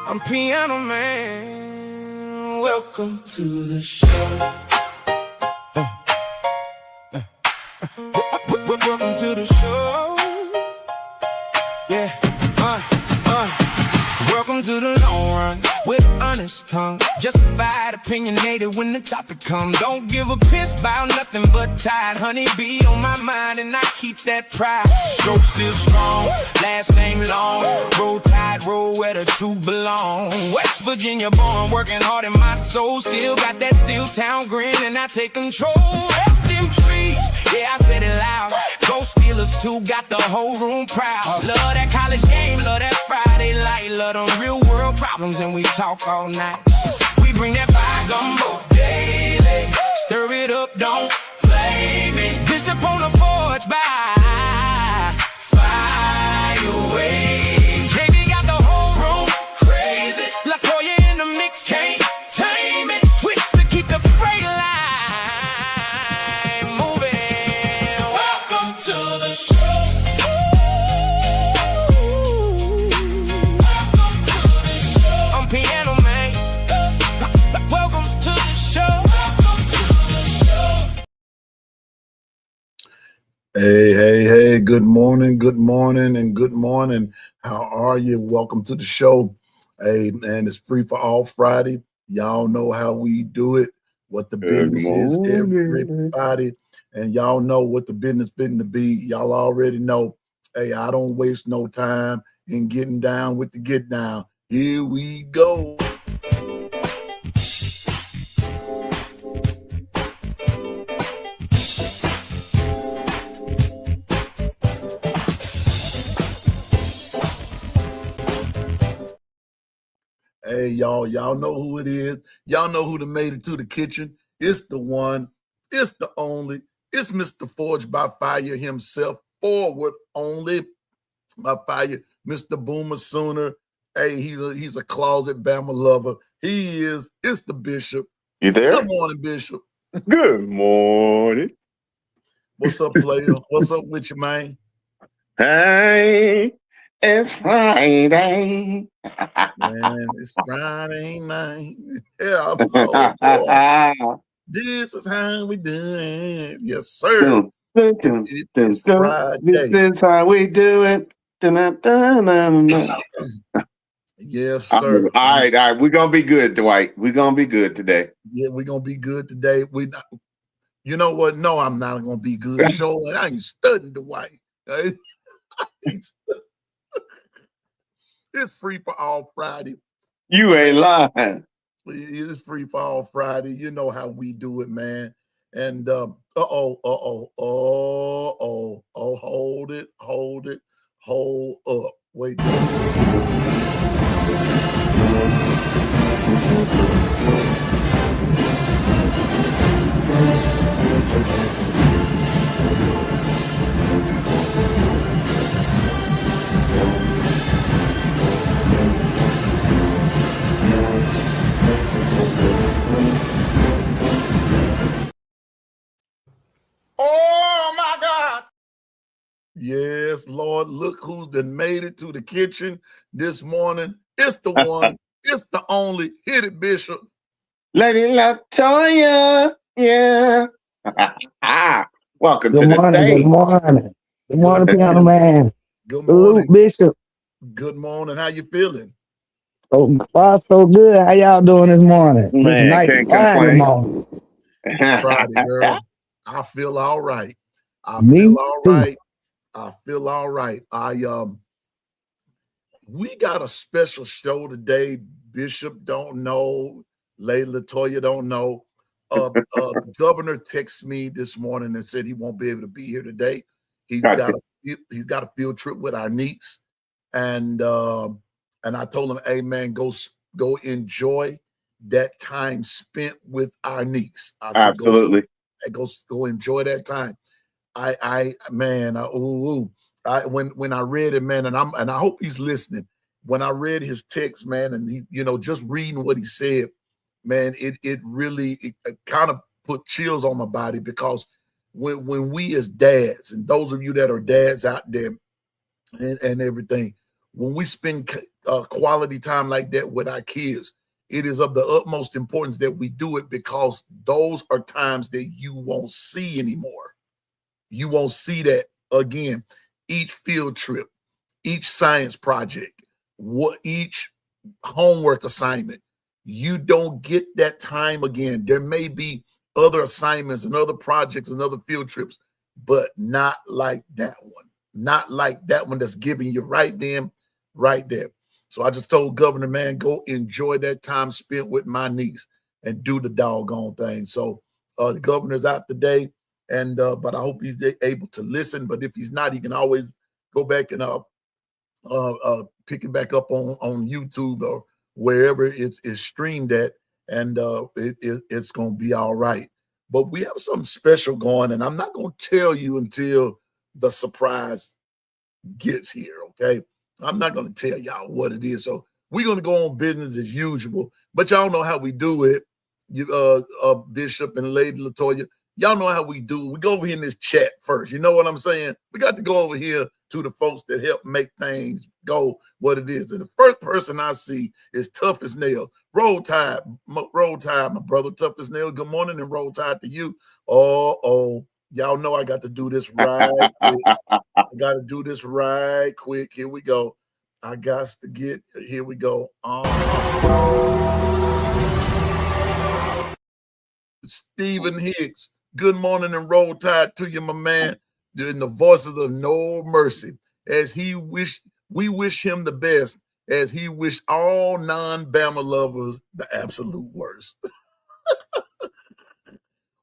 I'm Piano Man. Welcome to the show. Welcome to the show. Yeah. Welcome to the long run with an honest tongue. Justified, opinionated when the topic comes. Don't give a piss about nothing but tide. Honey bee on my mind and I keep that pride. Stroke still strong, last name long. Roll tide, roll where the truth belong. West Virginia born, working hard in my soul. Still got that steel town grin and I take control. F them trees, yeah I said it loud. Go Steelers too, got the whole room proud. Love that college game, love that Friday light. Love them real world problems and we talk all night. We bring that fire gumbo daily. Stir it up, don't play me. Bishop on the forge by fire away. JB got the whole room crazy. LaToya in the mix, can't tame it. Twist to keep the freight line moving. Welcome to the show. Piano Man. Welcome to the show. Welcome to the show. Hey, good morning, and good morning. How are you? Welcome to the show. Hey, man, it's Free for All Friday. Y'all know how we do it, what the business is, everybody. And y'all know what the business fitting to be. Y'all already know. Hey, I don't waste no time in getting down with the get down. Here we go. Hey, y'all know who it is. Y'all know who done made it to the kitchen. It's the one, it's the only, it's Mr. Forge by Fire himself, forward only by Fire, Mr. Boomer Sooner. Hey, he's a closet Bama lover. It's the Bishop. You there? Good morning, Bishop. Good morning. What's up, player? What's up with you, man? Hey, it's Friday. Man, it's Friday night. Yeah, oh, boy. This is how we do it. Yes, sir. It's Friday. This is how we do it. Yes, sir. All right. We're gonna be good, Dwight. We're gonna be good today. Yeah, we're gonna be good today. You know what? No, I'm not gonna be good. Show it. I ain't studying, Dwight. It's Free for All Friday. You ain't lying. It's Free for All Friday. You know how we do it, man. And hold up. Wait a minute. Oh my God. Yes, Lord, look who's done made it to the kitchen this morning. It's the one, it's the only. Hit it, Bishop. Lady LaToya. Yeah. Welcome to the stage. Good morning. Good morning, Piano Man. Good morning. Bishop. Good morning. How you feeling? So far, so good. How y'all doing this morning? Man, This night can't Friday complain. morning. It's Friday, girl. I feel all right. Me feel all too. right. I feel all right. We got a special show today. Bishop don't know. Lady LaToya don't know. Governor texted me this morning and said he won't be able to be here today. He's got a field trip with our niece, and I told him, "Hey man, go enjoy that time spent with our niece." I said, Absolutely. Go enjoy that time. When I read it, man, and I hope he's listening. When I read his text, man, and he, just reading what he said, man, it really kind of put chills on my body, because when we as dads, and those of you that are dads out there and everything, when we spend quality time like that with our kids. It is of the utmost importance that we do it because those are times that you won't see anymore. You won't see that again. Each field trip, each science project, each homework assignment, you don't get that time again. There may be other assignments and other projects and other field trips, but not like that one. Not like that one that's giving you right then, right there. So I just told Governor, man, go enjoy that time spent with my niece and do the doggone thing. So the governor's out today, and but I hope he's able to listen. But if he's not, he can always go back and pick it back up on YouTube or wherever it is streamed at, and it's going to be all right. But we have something special going, and I'm not going to tell you until the surprise gets here, okay? I'm not going to tell y'all what it is. So we're going to go on business as usual, but y'all know how we do it. You, Bishop and Lady Latoya, y'all know how we do it. We go over here in this chat first. You know what I'm saying? We got to go over here to the folks that help make things go what it is. And the first person I see is Tough as Nails. Roll Tide, my brother, Tough as Nails. Good morning and Roll Tide to you. Oh, y'all know I got to do this right quick. I got to do this right quick. Here we go. I got to get, here we go. Stephen Hicks, good morning and Roll Tide to you, my man. In the voices of No Mercy, as we wish him the best, as he wished all non-Bama lovers the absolute worst.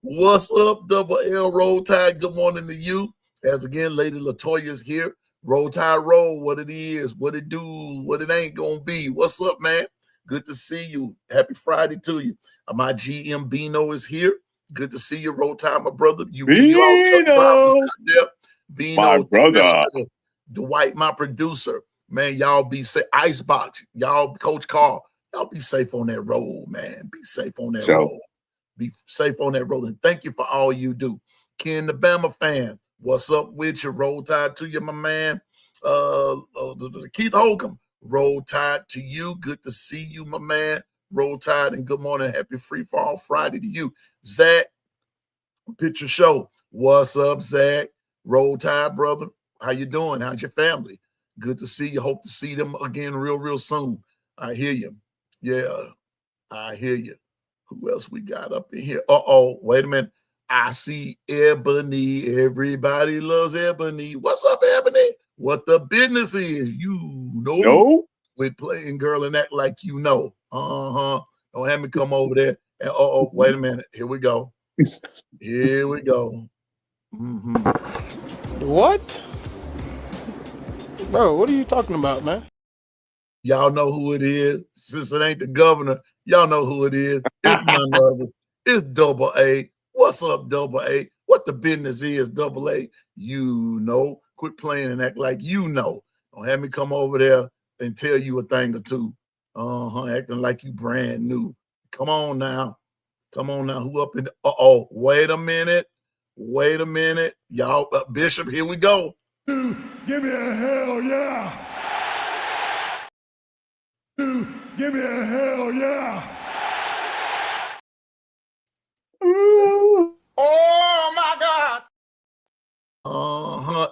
What's up, Double L Roll Tide? Good morning to you. As again, Lady Latoya's here. Roll Tide Roll, what it is, what it do, what it ain't gonna be. What's up, man? Good to see you. Happy Friday to you. My GM Bino is here. Good to see you, Roll Tide, my brother. You all truck drivers out there. Bino, my brother. Dwight, my producer. Man, y'all be safe. Icebox, y'all, Coach Carl, y'all be safe on that road, man. Be safe on that road. Be safe on that road. And thank you for all you do. Ken, the Bama fan, what's up with you? Roll Tide to you, my man. Keith Holcomb, Roll Tide to you. Good to see you, my man. Roll Tide and good morning. Happy Free Fall Friday to you. Zach, Picture Show, what's up, Zach? Roll Tide, brother. How you doing? How's your family? Good to see you. Hope to see them again real soon. I hear you. Yeah, I hear you. Who else we got up in here? Wait a minute. I see Ebony. Everybody loves Ebony. What's up, Ebony? What the business is? You know. No. With playing girl and act like you know. Don't have me come over there. And wait a minute. Here we go. Here we go. What? Bro, what are you talking about, man? Y'all know who it is. Since it ain't the governor, y'all know who it is. It's none other. It's Double A. What's up, Double A? What the business is, Double A? You know. Quit playing and act like you know. Don't have me come over there and tell you a thing or two. Acting like you brand new. Come on now. Come on now. Who up in the, wait a minute. Wait a minute. Y'all, Bishop, here we go. Dude, give me a hell yeah. Dude, give me a hell yeah. Oh my God.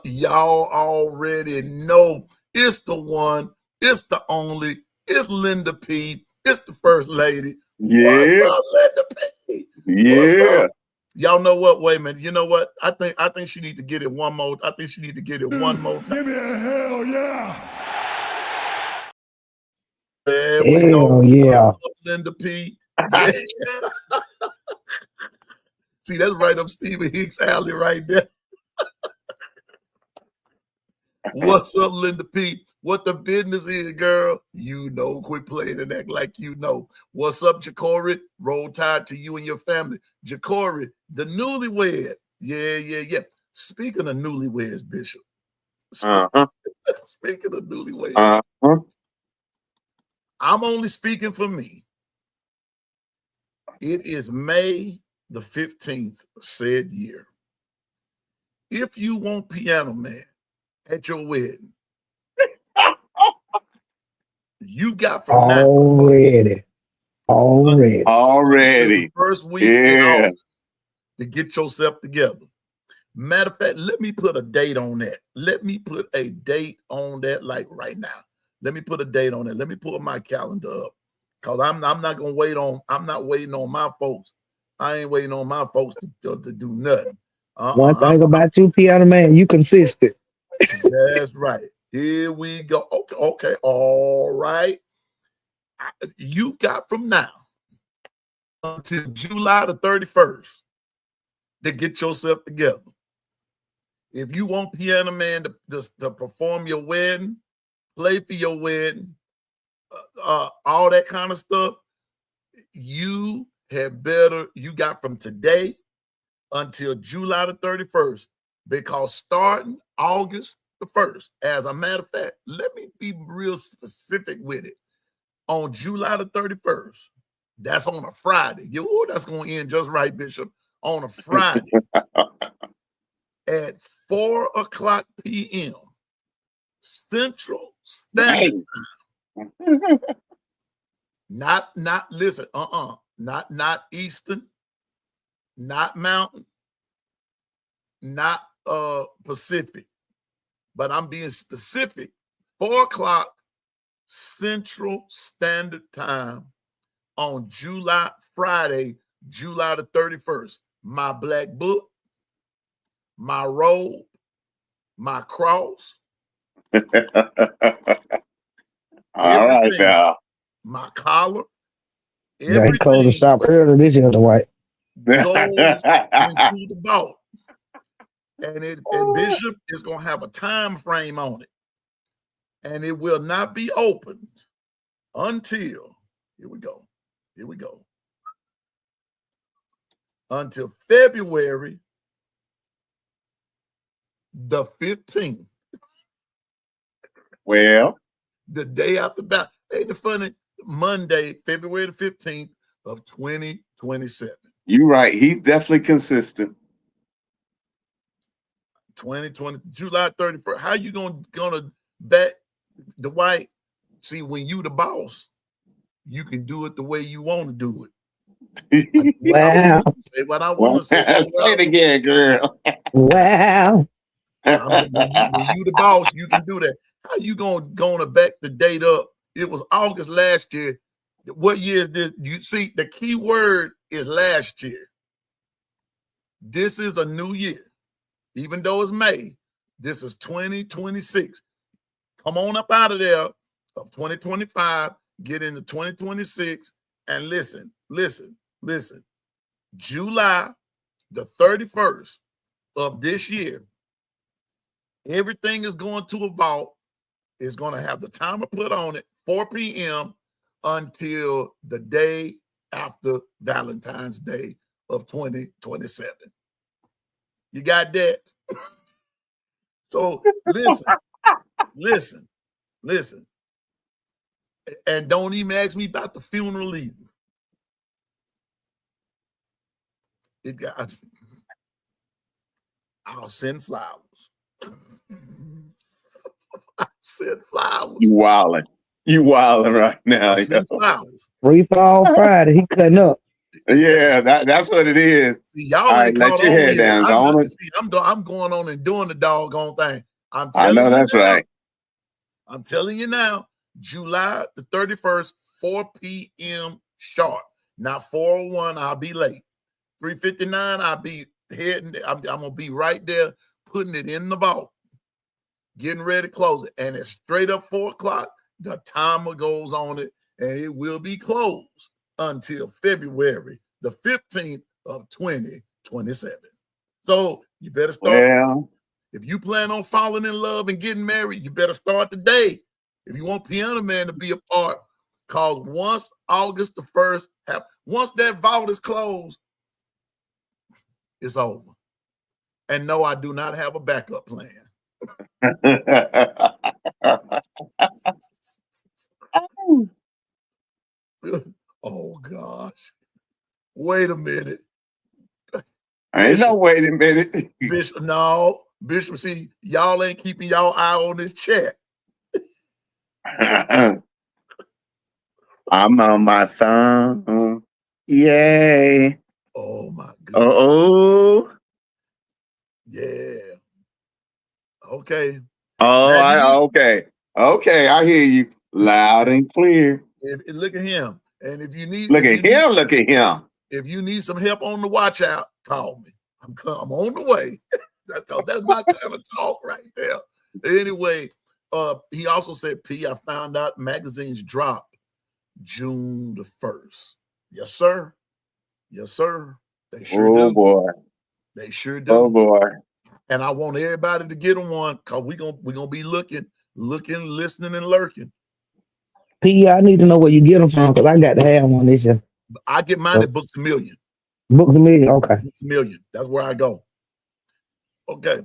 Y'all already know it's the one, it's the only, it's Linda P. It's the first lady. Yeah. What's up, Linda P? Yeah. Y'all know what? Wait a minute. You know what? I think she need to get it one more. I think she need to get it one more time. Give me a hell yeah. There we go. Yeah. What's up, Linda P? Yeah. See, that's right up Stephen Hicks' alley right there. What's up, Linda P? What the business is, girl? You know, quit playing and act like you know. What's up, Jacory? Roll Tide to you and your family. Jacory, the newlywed. Yeah. Speaking of newlyweds, Bishop. Speaking of newlyweds. I'm only speaking for me. It is May the 15th said year. If you want Piano Man at your wedding, You got from now Already. until the Already. first week in Yeah. August to get yourself together. Matter of fact, let me put a date on that. Let me put a date on that, like right now. Let me put a date on that. Let me pull my calendar up. Because I'm not gonna wait on, I'm not waiting on my folks. I ain't waiting on my folks to do nothing. One Uh-uh. thing about you, piano man, you consistent. That's right. Here we go. Okay. All right. You got from now until July the 31st to get yourself together. If you want Piano Man to perform your wedding, play for your wedding, all that kind of stuff, you got from today until July the 31st, because starting August the 1st, as a matter of fact, let me be real specific with it. On July the 31st, that's on a Friday. That's going to end just right, Bishop. On a Friday at 4:00 p.m. Central Standard Right. Time. Not listen, not Eastern, not Mountain, not Pacific, but I'm being specific. 4:00 Central Standard Time on Friday, July the 31st. My black book, my robe, my cross, All right everything, now. my collar, Yeah, he closed the everything shop early this year, Dwight. goes into the vault. And Bishop is going to have a time frame on it. And it will not be opened until, here we go, until February the 15th. Well, The day after that. Ain't it funny? Monday, February the 15th of 2027. you're right. He's definitely consistent. 2020, July 31st. How you gonna bet the white? See, when you the boss, you can do it the way you want to do it. Wow. Say what I want to say. Say it again, girl. Wow. When you the boss, you can do that. How you gonna back the date up? It was August last year. What year is this? You see, the key word is last year. This is a new year. Even though it's May, this is 2026. Come on up out of there of 2025, get into 2026, and listen. July the 31st of this year, everything is going to a vault. It's going to have the timer put on it, 4 p.m. until the day after Valentine's Day of 2027. You got that? So listen, and don't even ask me about the funeral either. I'll send flowers. I send flowers. You wilding right now. I send flowers. Free fall Friday. He cutting up. Yeah, that's what it is. See, y'all All ain't right, let caught your on hair yet. down. Go on. I'm going on and doing the doggone thing. I'm I know telling you that's now. right. I'm telling you now. July the 31st, 4 p.m. sharp. Not 4:01. I'll be late. 3:59. I'll be heading. I'm gonna be right there, putting it in the vault, getting ready to close it, and it's straight up 4:00. The timer goes on it, and it will be closed until February the 15th of 2027. So you better start. Well, If you plan on falling in love and getting married, you better start today. If you want Piano Man to be a part, because once August the 1st once that vault is closed, it's over. And no, I do not have a backup plan. Oh gosh. Wait a minute. ain't no wait a minute. Bishop, no. Bishop, see, y'all ain't keeping y'all eye on this chat. I'm on my phone. Yay. Oh my goodness. Oh. Yeah. Okay. Oh, Now if you need okay. Okay, I hear you loud and clear. look at him. And if you need Look at him, look at him. if you need some help on the watch out, call me. I'm on the way. that's my kind of talk right there. Anyway, he also said, P, I found out magazines drop June the 1st. Yes, sir. Yes, sir. They sure Oh do. boy. They sure Oh do. boy. And I want everybody to get them one because we're gonna be looking, listening, and lurking. P, I need to know where you get them from because I got to have one this year. I get mine So, at Books a Million. Books a Million. Okay. Books a Million. That's where I go. Okay.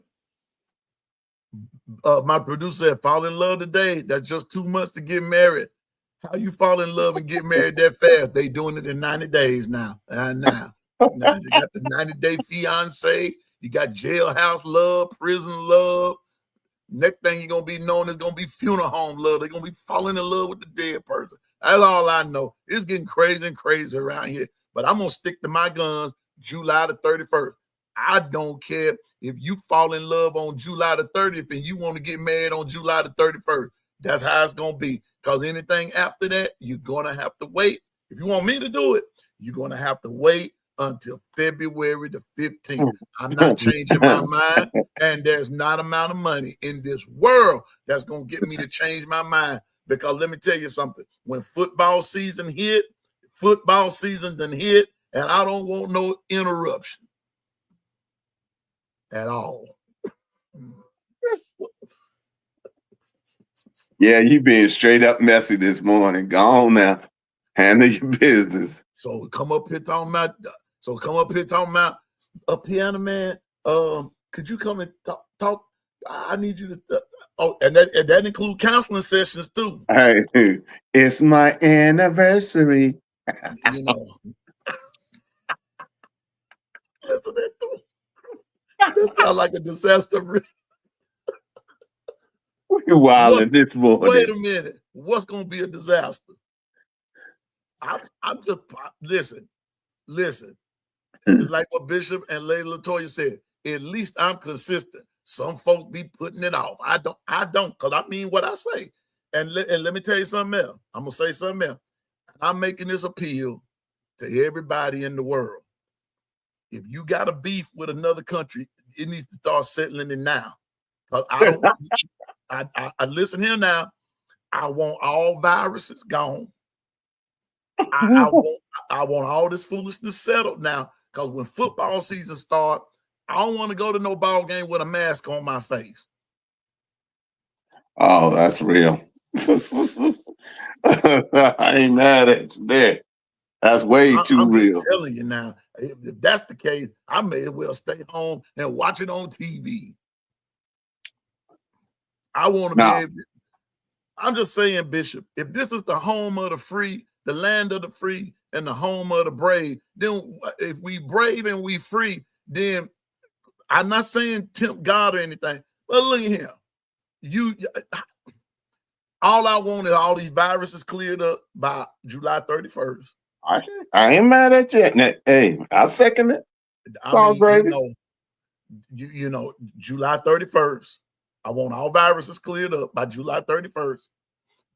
My producer said, fall in love today. That's just 2 months to get married. How you fall in love and get married that fast? They doing it in 90 days now. Now you got the 90-day fiance. You got jailhouse love, prison love. Next thing you're gonna be known is gonna be funeral home love. They're gonna be falling in love with the dead person. That's all I know. It's getting crazy and crazy around here. But I'm gonna stick to my guns July the 31st. I don't care if you fall in love on July the 30th and you want to get married on July the 31st. That's how it's gonna be. Because anything after that, you're gonna have to wait. If you want me to do it, you're gonna have to wait until February the 15th. I'm not changing my mind. And there's not amount of money in this world that's going to get me to change my mind. Because let me tell you something. When football season done hit, and I don't want no interruption at all. Yeah, you being straight up messy this morning. Go on now. Handle your business. So come up here talking about a piano man. Could you come and talk? I need you to. And that include counseling sessions too. Hey, it's my anniversary. You know, that sounds like a disaster. You wilding this morning. Wait a minute. What's going to be a disaster? I'm just listen. It's like what Bishop and Lady Latoya said. At least I'm consistent. Some folks be putting it off. I don't, because I mean what I say. And let me tell you something else. I'm gonna say something else. I'm making this appeal to everybody in the world. If you got a beef with another country, it needs to start settling it now. Because I don't. I listen here now. I want all viruses gone. I want all this foolishness settled now. Because when football season starts, I don't want to go to no ball game with a mask on my face. Oh, that's real. I ain't mad at you there. That's way too I'm real. just telling you now. If that's the case, I may as well stay home and watch it on TV. I want to be able to, I'm just saying, Bishop, if this is the home of the free, the land of the free, and the home of the brave, then if we brave and we free, then I'm not saying tempt God or anything, but look at him. All I want is all these viruses cleared up by July 31st. I ain't mad at you. Hey, I second it. Sounds great. You know, July 31st. I want all viruses cleared up by July 31st.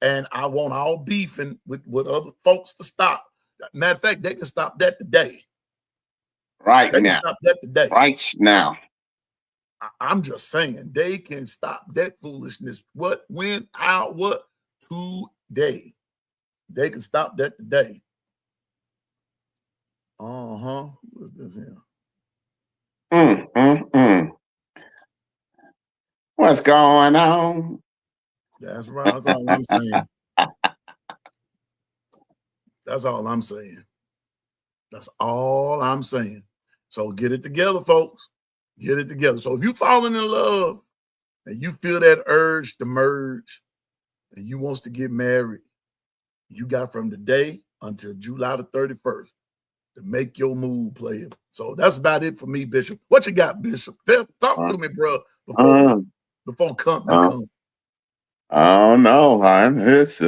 And I want all beefing with other folks to stop. Matter of fact, they can stop that today. Right they now. Can stop that today. Right now. I'm just saying they can stop that foolishness. What, when, how, what? Today. They can stop that today. What's this here? What's going on? That's right. That's all I'm saying. That's all I'm saying. That's all I'm saying. So get it together, folks. Get it together. So if you're falling in love and you feel that urge to merge and you wants to get married, you got from today until July the 31st to make your move, player. So that's about it for me, Bishop. What you got, Bishop? Talk to me, bro, before company comes. Oh no, hon. It's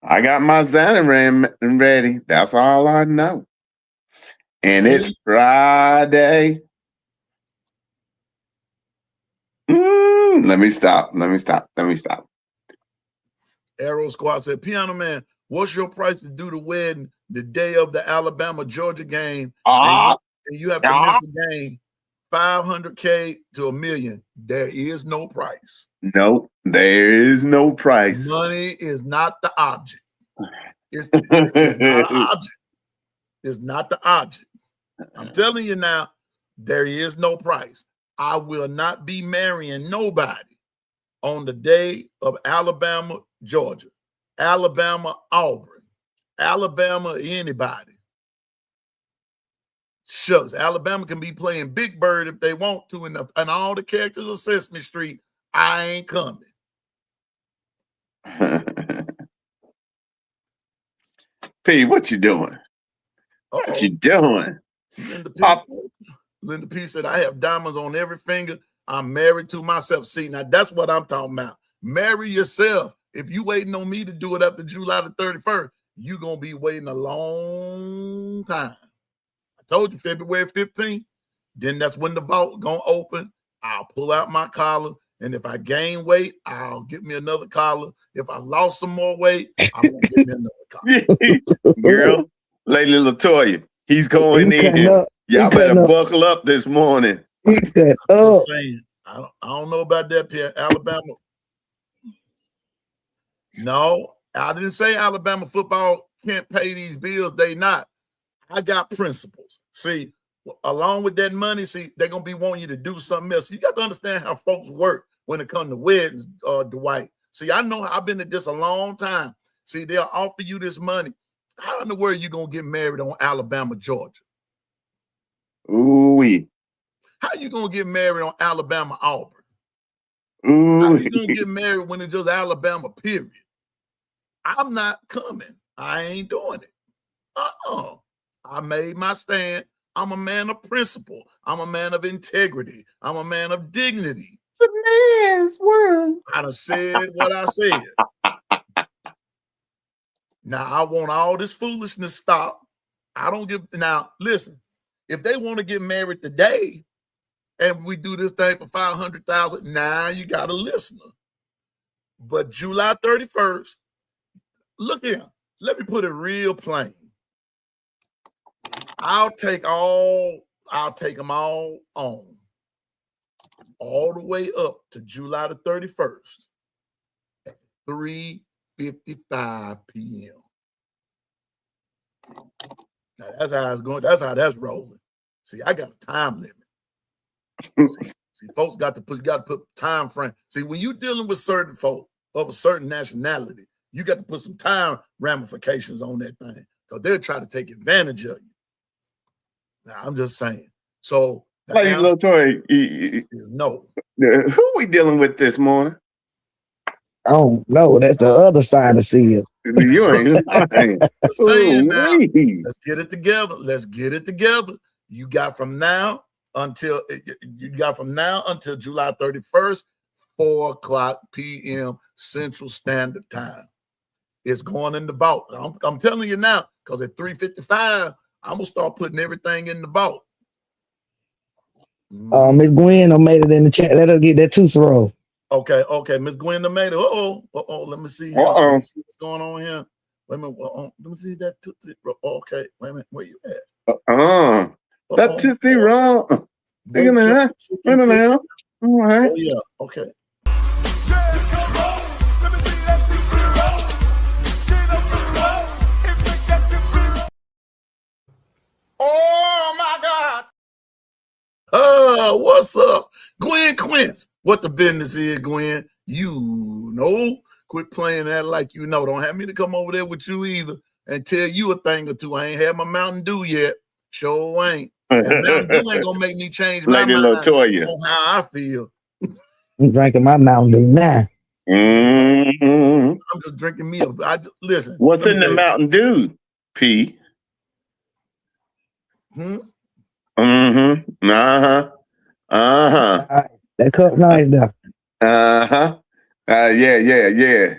I got my Xanaran ready. That's all I know. And it's Friday. Let me stop. Arrow Squad said, Piano Man, what's your price to do the wedding the day of the Alabama-Georgia game? And you have to miss the game, $500K to $1 million. There is no price. Nope, there is no price. Money is not the object. It's not an object. It's not the object. I'm telling you now, there is no price. I will not be marrying nobody on the day of Alabama, Georgia, Alabama, Auburn, Alabama, anybody. Shucks, Alabama can be playing Big Bird if they want to, and all the characters of Sesame Street. I ain't coming. P, what you doing? What you doing? Linda P said, I have diamonds on every finger. I'm married to myself. See, now that's what I'm talking about. Marry yourself. If you waiting on me to do it after July the 31st, you're going to be waiting a long time. I told you February 15th. Then that's when the vault going to open. I'll pull out my collar. And if I gain weight, I'll get me another collar. If I lost some more weight, I'm going to get me another collar. Girl, Lady Latoya, he's going in. Y'all better buckle up this morning. I'm just saying, I don't know about that, Pierre. Alabama. No, I didn't say Alabama football can't pay these bills. They not. I got principles. See, along with that money, see, they're going to be wanting you to do something else. You got to understand how folks work when it comes to weddings, Dwight. See, I know I've been at this a long time. See, they'll offer you this money. How in the world are you going to get married on Alabama, Georgia? Ooh-wee. How you going to get married on Alabama, Auburn? Ooh. How you going to get married when it's just Alabama, period? I'm not coming. I ain't doing it. I made my stand. I'm a man of principle. I'm a man of integrity. I'm a man of dignity. The man's world. I done said what I said. Now, I want all this foolishness stop. I don't give. Now, listen, if they want to get married today and we do this thing for $500,000, now you got a listener. But July 31st, look here. Let me put it real plain. I'll take them all on, all the way up to July the 31st at 3:55 p.m. Now that's how it's going. That's how that's rolling. See, I got a time limit. See, folks got to put time frame. See, when you're dealing with certain folk of a certain nationality, you got to put some time ramifications on that thing because they'll try to take advantage of you. Now, I'm just saying. So, Lady Latoya, no. Who we dealing with this morning? Oh no, that's the other side of seal. You ain't lying. Saying now, let's get it together. Let's get it together. You got from now until July 31st, 4:00 p.m. Central Standard Time. It's going in the vault. I'm telling you now, because at 3:55, I'm gonna start putting everything in the vault. Miss Gwen made it in the chat. Let her get that tooth roll. Okay, Miss Gwen made it. Let me see here. Let me see what's going on here. Wait a minute. Let me see that tooth. Okay, wait a minute. Where you at? That toothy roll. Wait a minute. All right. Oh yeah. Okay. Oh my God. What's up? Gwen Quince. What the business is, Gwen? You know, quit playing that like you know. Don't have me to come over there with you either and tell you a thing or two. I ain't had my Mountain Dew yet. Sure ain't. And Mountain Dew ain't gonna make me change my mind on how I feel. I'm drinking my Mountain Dew now. Mm-hmm. I'm just drinking me up. Listen. What's in the Mountain Dew, P? Mm-hmm. Uh-huh. That cup nice though. Uh-huh. Yeah.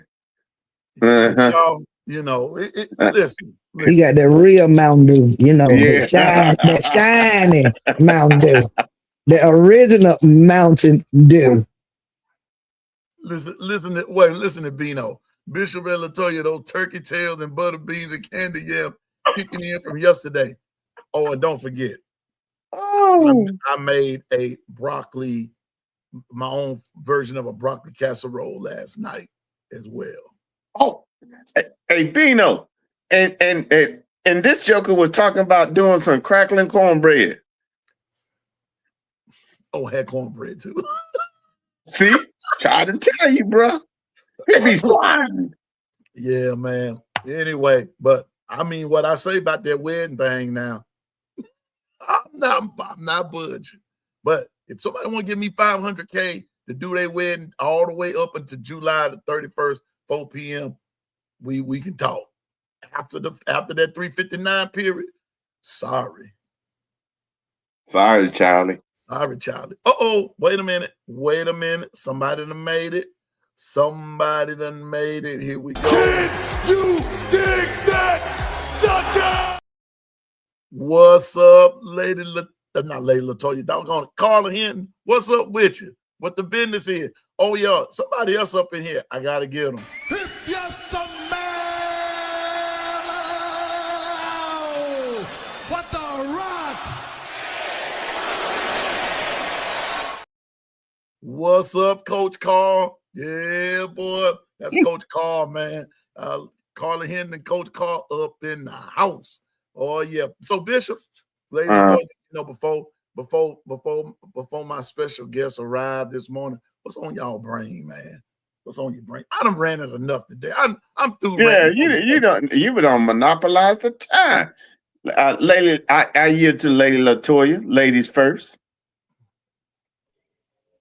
Uh-huh. You know, Uh, listen. He got that real Mountain Dew, yeah. that shiny Mountain Dew, the original Mountain Dew. Listen to Bino. Bishop and Latoya, those turkey tails and butter beans and candy yam kicking in from yesterday. Oh, and don't forget, Oh. I made my own version of a broccoli casserole last night as well. Oh. Hey, Bino. And this joker was talking about doing some crackling cornbread. Oh, I had cornbread too. See? Try to tell you, bro. It be sliding. Yeah, man. Anyway, but I mean what I say about that wedding thing now. I'm not budging. But if somebody want to give me $500K to do their wedding all the way up until July the 31st, 4 p.m., we can talk. After that 359 period, sorry. Sorry, Charlie. Sorry, Charlie. Uh-oh, wait a minute. Somebody done made it. Here we go. Can you dig that sucker? What's up, not Lady Latoya, doggone it, Carla Hinton. What's up with you? What the business is? Oh, yeah, somebody else up in here. I got to get them. If you're some man, what the rock? What's up, Coach Carl? Yeah, boy. That's Coach Carl, man. Carla Hinton and Coach Carl up in the house. Oh, yeah. So, Bishop, Lady Latoya, before my special guest arrived this morning, what's on y'all brain, man? What's on your brain? I done ran it enough today. I'm through. Yeah, you don't monopolize the time. Lady, I yield to Lady Latoya. Ladies first.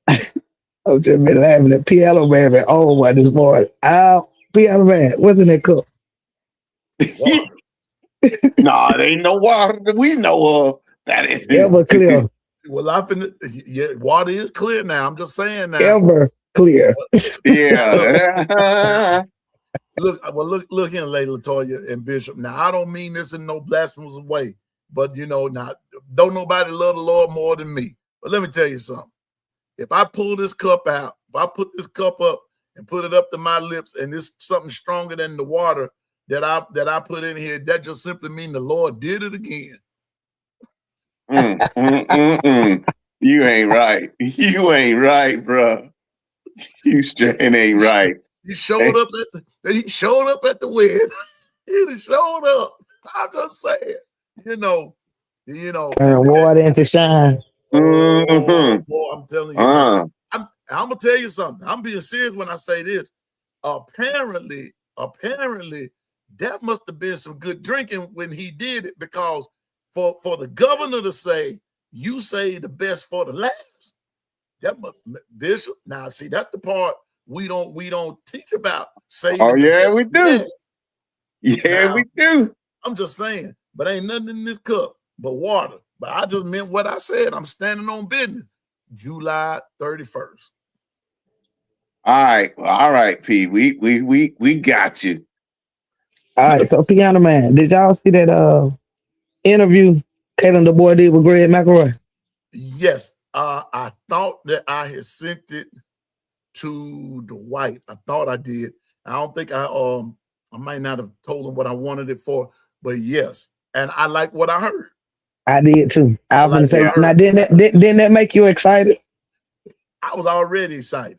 I've just been laughing at Piano Man and oh my this morning. Piano Man, what's in that cup? No, it ain't no water that we know of. That is Ever clear. Well, water is clear now. I'm just saying now. Ever clear. Yeah. Look here, Lady Latoya and Bishop. Now, I don't mean this in no blasphemous way, but don't nobody love the Lord more than me. But let me tell you something. If I pull this cup out, if I put this cup up and put it up to my lips, and it's something stronger than the water that I put in here, that just simply means the Lord did it again. You ain't right. You ain't right, bro. You straight ain't right. He showed up at the wedding. He showed up. I'm just saying, Turn water into shine. Oh, boy, I'm telling you, man. I'm gonna tell you something. I'm being serious when I say this. Apparently, that must have been some good drinking when he did it, because for the governor to say, you say the best for the last, that must, Bishop. Now, see, that's the part we don't teach about. Saving we do. Yeah, we do. I'm just saying, but ain't nothing in this cup but water. But I just meant what I said. I'm standing on business. July 31st. All right, P. We got you. All right, so Piano Man, did y'all see that interview Caitlin the boy did with Greg McElroy? Yes. I thought that I had sent it to Dwight. I thought I did. I don't think I might not have told him what I wanted it for, but yes. And I like what I heard. I did too. I was gonna say, what I now heard. didn't that make you excited? I was already excited.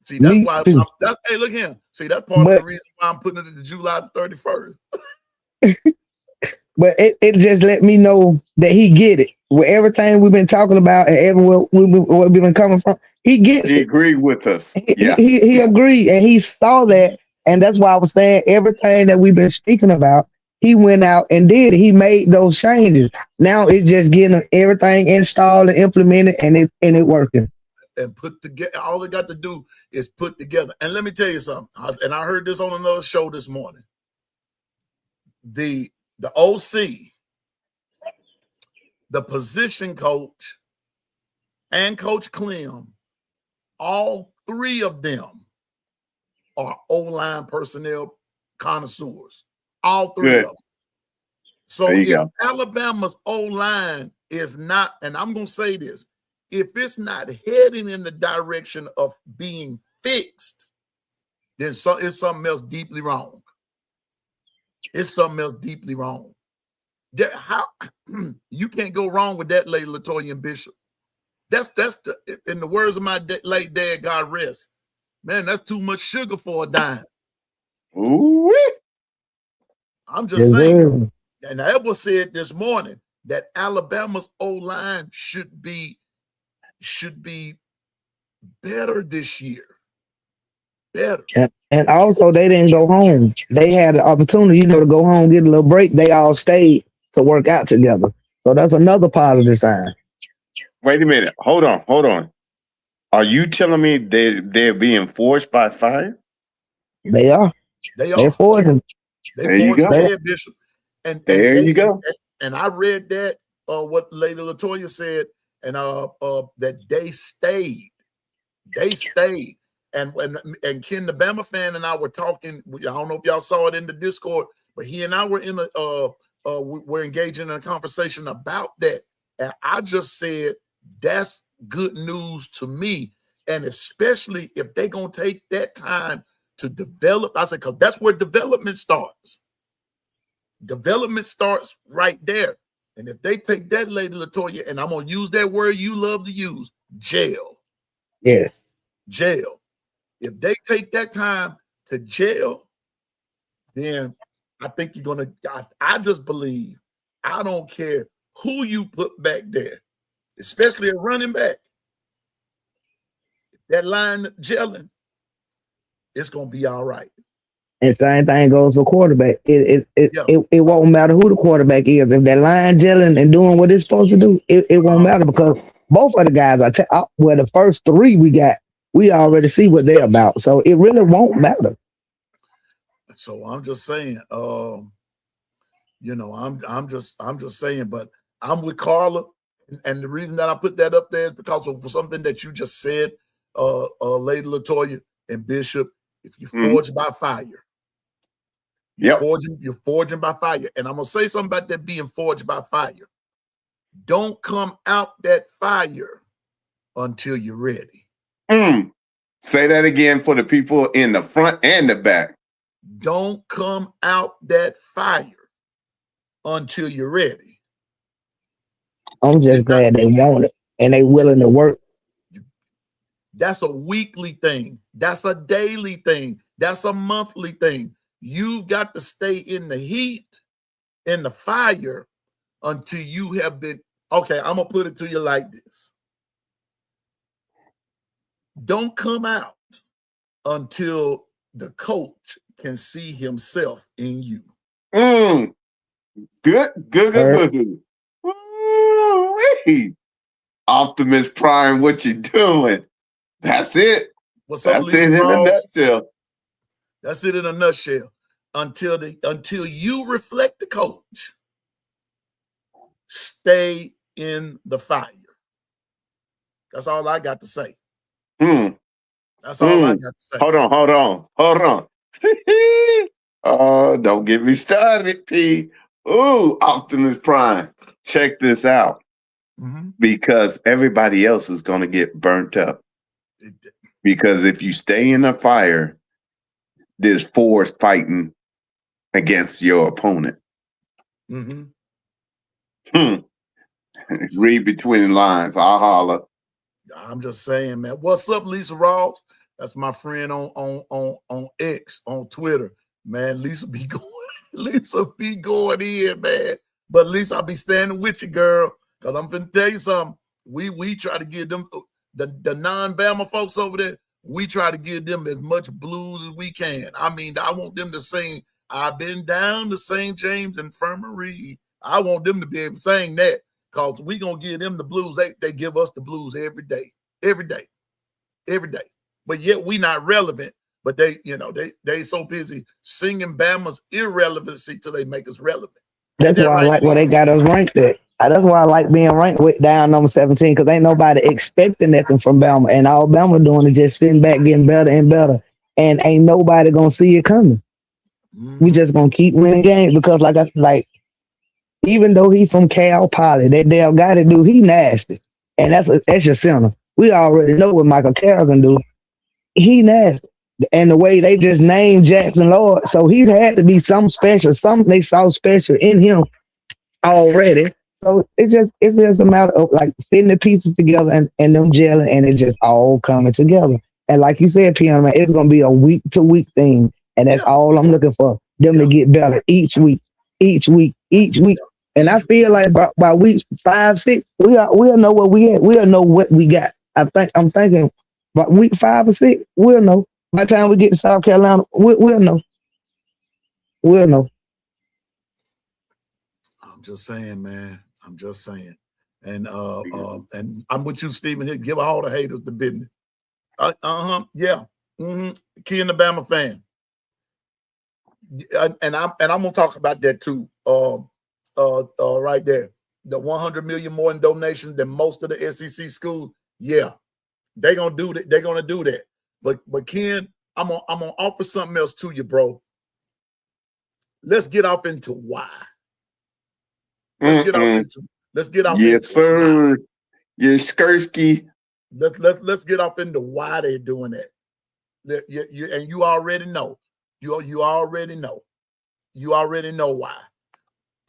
See, that's why. Hey, look here. See, that's part of the reason why I'm putting it to July the 31st. But it just let me know that he get it. With everything we've been talking about and everywhere we've been coming from, he gets it. He agreed with us. He agreed, and he saw that, and that's why I was saying everything that we've been speaking about, he went out and did it. He made those changes. Now it's just getting everything installed and implemented, and it working. And put together, all they got to do is put together. And let me tell you something. And I heard this on another show this morning. The OC, the position coach, and Coach Clem, all three of them are O-line personnel connoisseurs. All three Good. of them. So There you if go. Alabama's O-line is not, and I'm going to say this, if it's not heading in the direction of being fixed, then it's something else deeply wrong. It's something else deeply wrong. How you can't go wrong with that, Lady Latoya and Bishop. That's the, in the words of my late dad, God rest. Man, that's too much sugar for a dime. Ooh. I'm just saying. And Elba said this morning that Alabama's O-line should be better this year. Better. And also, they didn't go home. They had the opportunity, to go home, get a little break. They all stayed to work out together. So that's another positive sign. Wait a minute. Hold on. Are you telling me they're being forced by fire? They are. They're forcing. There you go. Their Bishop. And there you go. And I read that what Lady Latoya said, and that they stayed. They stayed. And Ken, the Bama fan, and I were talking. I don't know if y'all saw it in the Discord, but he and I were in we're engaging in a conversation about that. And I just said that's good news to me, and especially if they're gonna take that time to develop. I said, because that's where development starts. Development starts right there. And if they take that, Lady Latoya, and I'm gonna use that word you love to use, jail. Yes. Jail. If they take that time to jail, then I think you're gonna. I just believe. I don't care who you put back there, especially a running back. If that line gelling, it's gonna be all right. And same thing goes for quarterback. It won't matter who the quarterback is. If that line gelling and doing what it's supposed to do, it won't matter, because both of the guys are well, the first three we already see what they're about. So it really won't matter. So I'm just saying, I'm just saying, but I'm with Carla, and the reason that I put that up there is because of something that you just said, Lady Latoya and Bishop. If you forge by fire, you're forging by fire. And I'm gonna say something about that being forged by fire. Don't come out that fire until you're ready. Say that again for the people in the front and the back. Don't come out that fire until you're ready. I'm just glad they want it and they willing to work. That's a weekly thing. That's a daily thing. That's a monthly thing. You've got to stay in the heat, in the fire, until you have been. Okay, I'm going to put it to you like this. Don't come out until the coach can see himself in you. Good. Ooh-wee. Optimus Prime, what you doing? That's it. What's up, That's Lisa it in a Rawls? nutshell. That's it in a nutshell. Until you reflect the coach, stay in the fire. That's all I got to say. That's all I got to say. Hold on. Oh, don't get me started, P. Ooh, Optimus Prime. Check this out. Because everybody else is going to get burnt up. Because if you stay in the fire, there's force fighting against your opponent. Read between the lines. I'll holler. I'm just saying, man. What's up, Lisa Rawls? That's my friend on X, on Twitter. Man, Lisa be going in, man. But Lisa, I'll be standing with you, girl. Because I'm finna tell you something. We try to give them the non-Bama folks over there, we try to give them as much blues as we can. I mean, I want them to sing, I've been down to St. James Infirmary. I want them to be able to sing that, because we going to give them the blues. They give us the blues every day. But yet we not relevant. But they so busy singing Bama's irrelevancy till they make us relevant. That's why I like where they got us ranked at. That's why I like being ranked with down number 17, because ain't nobody expecting nothing from Bama. And all Bama doing is just sitting back, getting better and better. And ain't nobody going to see it coming. We just gonna keep winning games because, even though he from Cal Poly, that damn guy to do, he nasty, and that's your center. We already know what Michael Carroll can do. He nasty, and the way they just named Jackson Lord, so he had to be some special, something they saw special in him already. So it's just a matter of like fitting the pieces together and them gelling and it just all coming together. And like you said, Piano Man, it's gonna be a week to week thing. And that's Yeah, all I'm looking for. Them to yeah, get better each week, each week, each week. And I each feel like by week 5, 6, we'll know what we at. We'll know what we got. I'm thinking by week 5 or 6, we'll know. By the time we get to South Carolina, we'll know. We'll know. I'm just saying, man. I'm just saying. And I'm with you, Stephen. Here, give all the haters the business. Yeah. Key in the Bama fan. And I'm gonna talk about that too. Right there. The 100 million more in donations than most of the SEC schools. Yeah, they're gonna do that. They're gonna do that. But Ken, I'm gonna offer something else to you, bro. Let's get off into why. Let's get off Yes, into why. sir. Yes, Skursky. Let's get off into why they're doing that. And you already know. You already know. You already know why.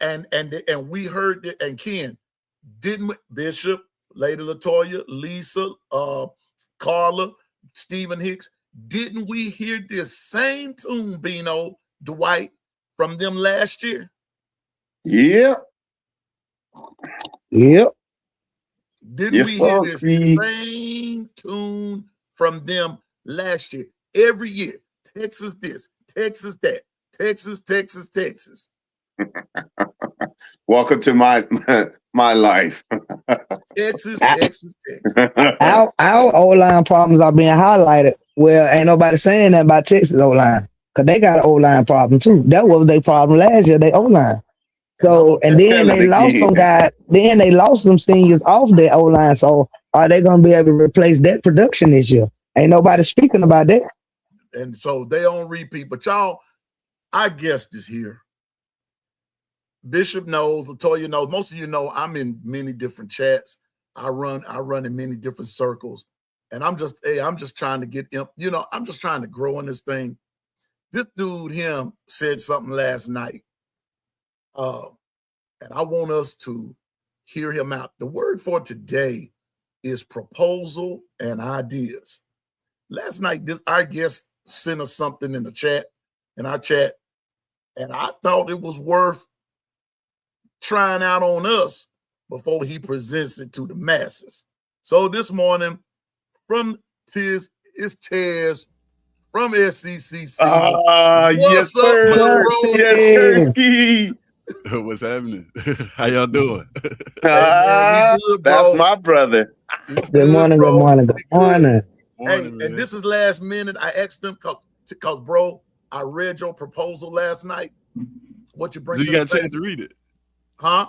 And we heard that. And Ken, didn't Bishop, Lady Latoya, Lisa, Carla, Stephen Hicks, didn't we hear this same tune, Bino, Dwight, from them last year? Yeah. Yep. Didn't Yes, we hear sir. this same tune from them last year? Every year, Texas this, Texas that, Texas, Texas, Texas. Welcome to my my life. Texas, I- Texas, Texas. our O line problems are being highlighted. Well, ain't nobody saying that about Texas O line because they got an O line problem too. That was their problem last year. They O line. And I'm So gonna and tell then Tell it they lost again. some guys. Then they lost some seniors off their O line. So are they going to be able to replace that production this year? Ain't nobody speaking about that. and so they on repeat. But y'all, I guessed this here. Bishop knows, Latoya knows. Most of you know I'm in many different chats. I run in many different circles. And I'm just trying to get them, I'm just trying to grow in this thing. This dude, him, said something last night. And I want us to hear him out. The word for today is proposal and ideas. Last night, our guest sent us something in our chat, and I thought it was worth trying out on us before he presents it to the masses. So this morning, from Tez from SEC season. Yes, What's up, my sir. Yes, bro? Skursky. What's happening? How y'all doing? Hey man, we good, That's bro. my brother. It's Good good, morning. Good bro. morning. Good We good. morning. Hey, Morning, and man. this is last minute. I asked them because bro, I read your proposal last night. What you bring So to you the got a chance table? to read it? Huh?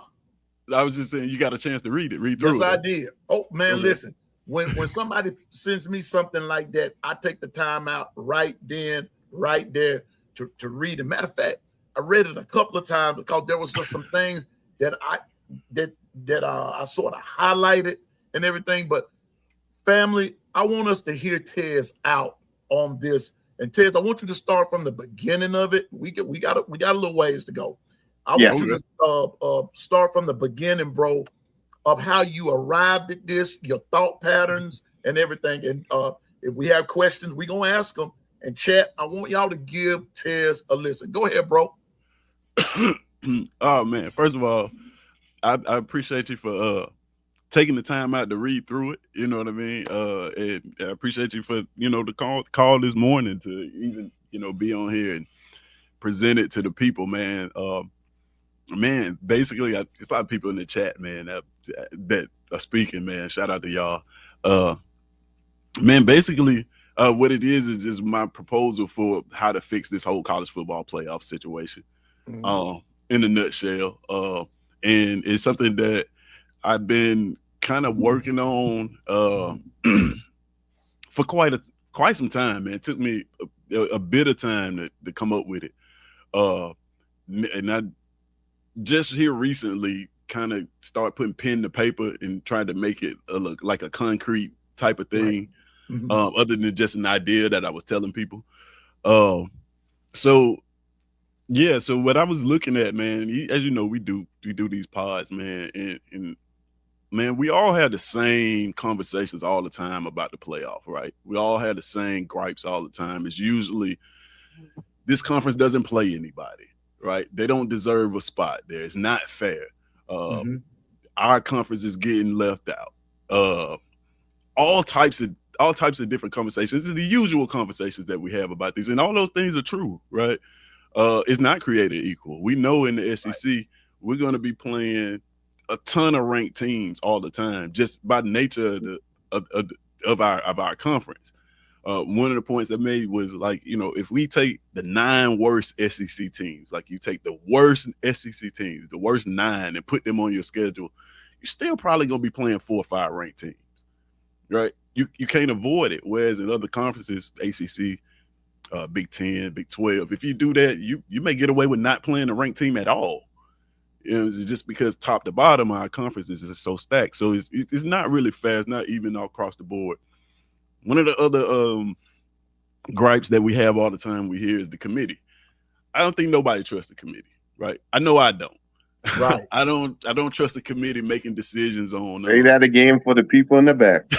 I was just saying you got a chance to read Yes, through I it. did. Oh man, Okay. listen. When somebody sends me something like that, I take the time out right then, right there to read it. Matter of fact, I read it a couple of times because there was just some things that I sort of highlighted and everything. But family, I want us to hear Tez out on this. And Tez, I want you to start from the beginning of it. We got a little ways to go. I want Yes. you to start from the beginning, bro, of how you arrived at this, your thought patterns and everything. And if we have questions, we're going to ask them. And chat, I want y'all to give Tez a listen. Go ahead, bro. Oh man, first of all, I appreciate you for taking the time out to read through it. You know what I mean? And I appreciate you for the call this morning to even be on here and present it to the people, man. Man, basically, it's a lot of people in the chat, man, that are speaking, man. Shout out to y'all. Man, basically, what it is just my proposal for how to fix this whole college football playoff situation. In a nutshell. And it's something that I've been kind of working on for quite some time, man. It took me a bit of time to come up with it. And I just here recently kind of start putting pen to paper and trying to make it look like a concrete type of thing, other than just an idea that I was telling people. So yeah, so what I was looking at, man, as you know, we do these pods, man, and man, we all had the same conversations all the time about the playoff, right? We all had the same gripes all the time. It's usually this conference doesn't play anybody, right? They don't deserve a spot there. It's not fair. Our conference is getting left out. All types of different conversations. It's the usual conversations that we have about these, and all those things are true, right? It's not created equal. We know in the SEC we're going to be playing a ton of ranked teams all the time, just by nature of our conference. One of the points I made was like, you know, if we take the 9 worst SEC teams, like you take the worst SEC teams, the worst 9, and put them on your schedule, you're still probably going to be playing 4 or 5 ranked teams, right? You can't avoid it. Whereas in other conferences, ACC, Big 10, Big 12, if you do that, you may get away with not playing a ranked team at all. You know, it's just because top to bottom our conferences is so stacked. So it's not really fair. It's not even all across the board. One of the other gripes that we have all the time we hear is the committee. I don't think nobody trusts the committee, right? I know I don't. Right. I don't trust the committee making decisions on. Say that again for the people in the back.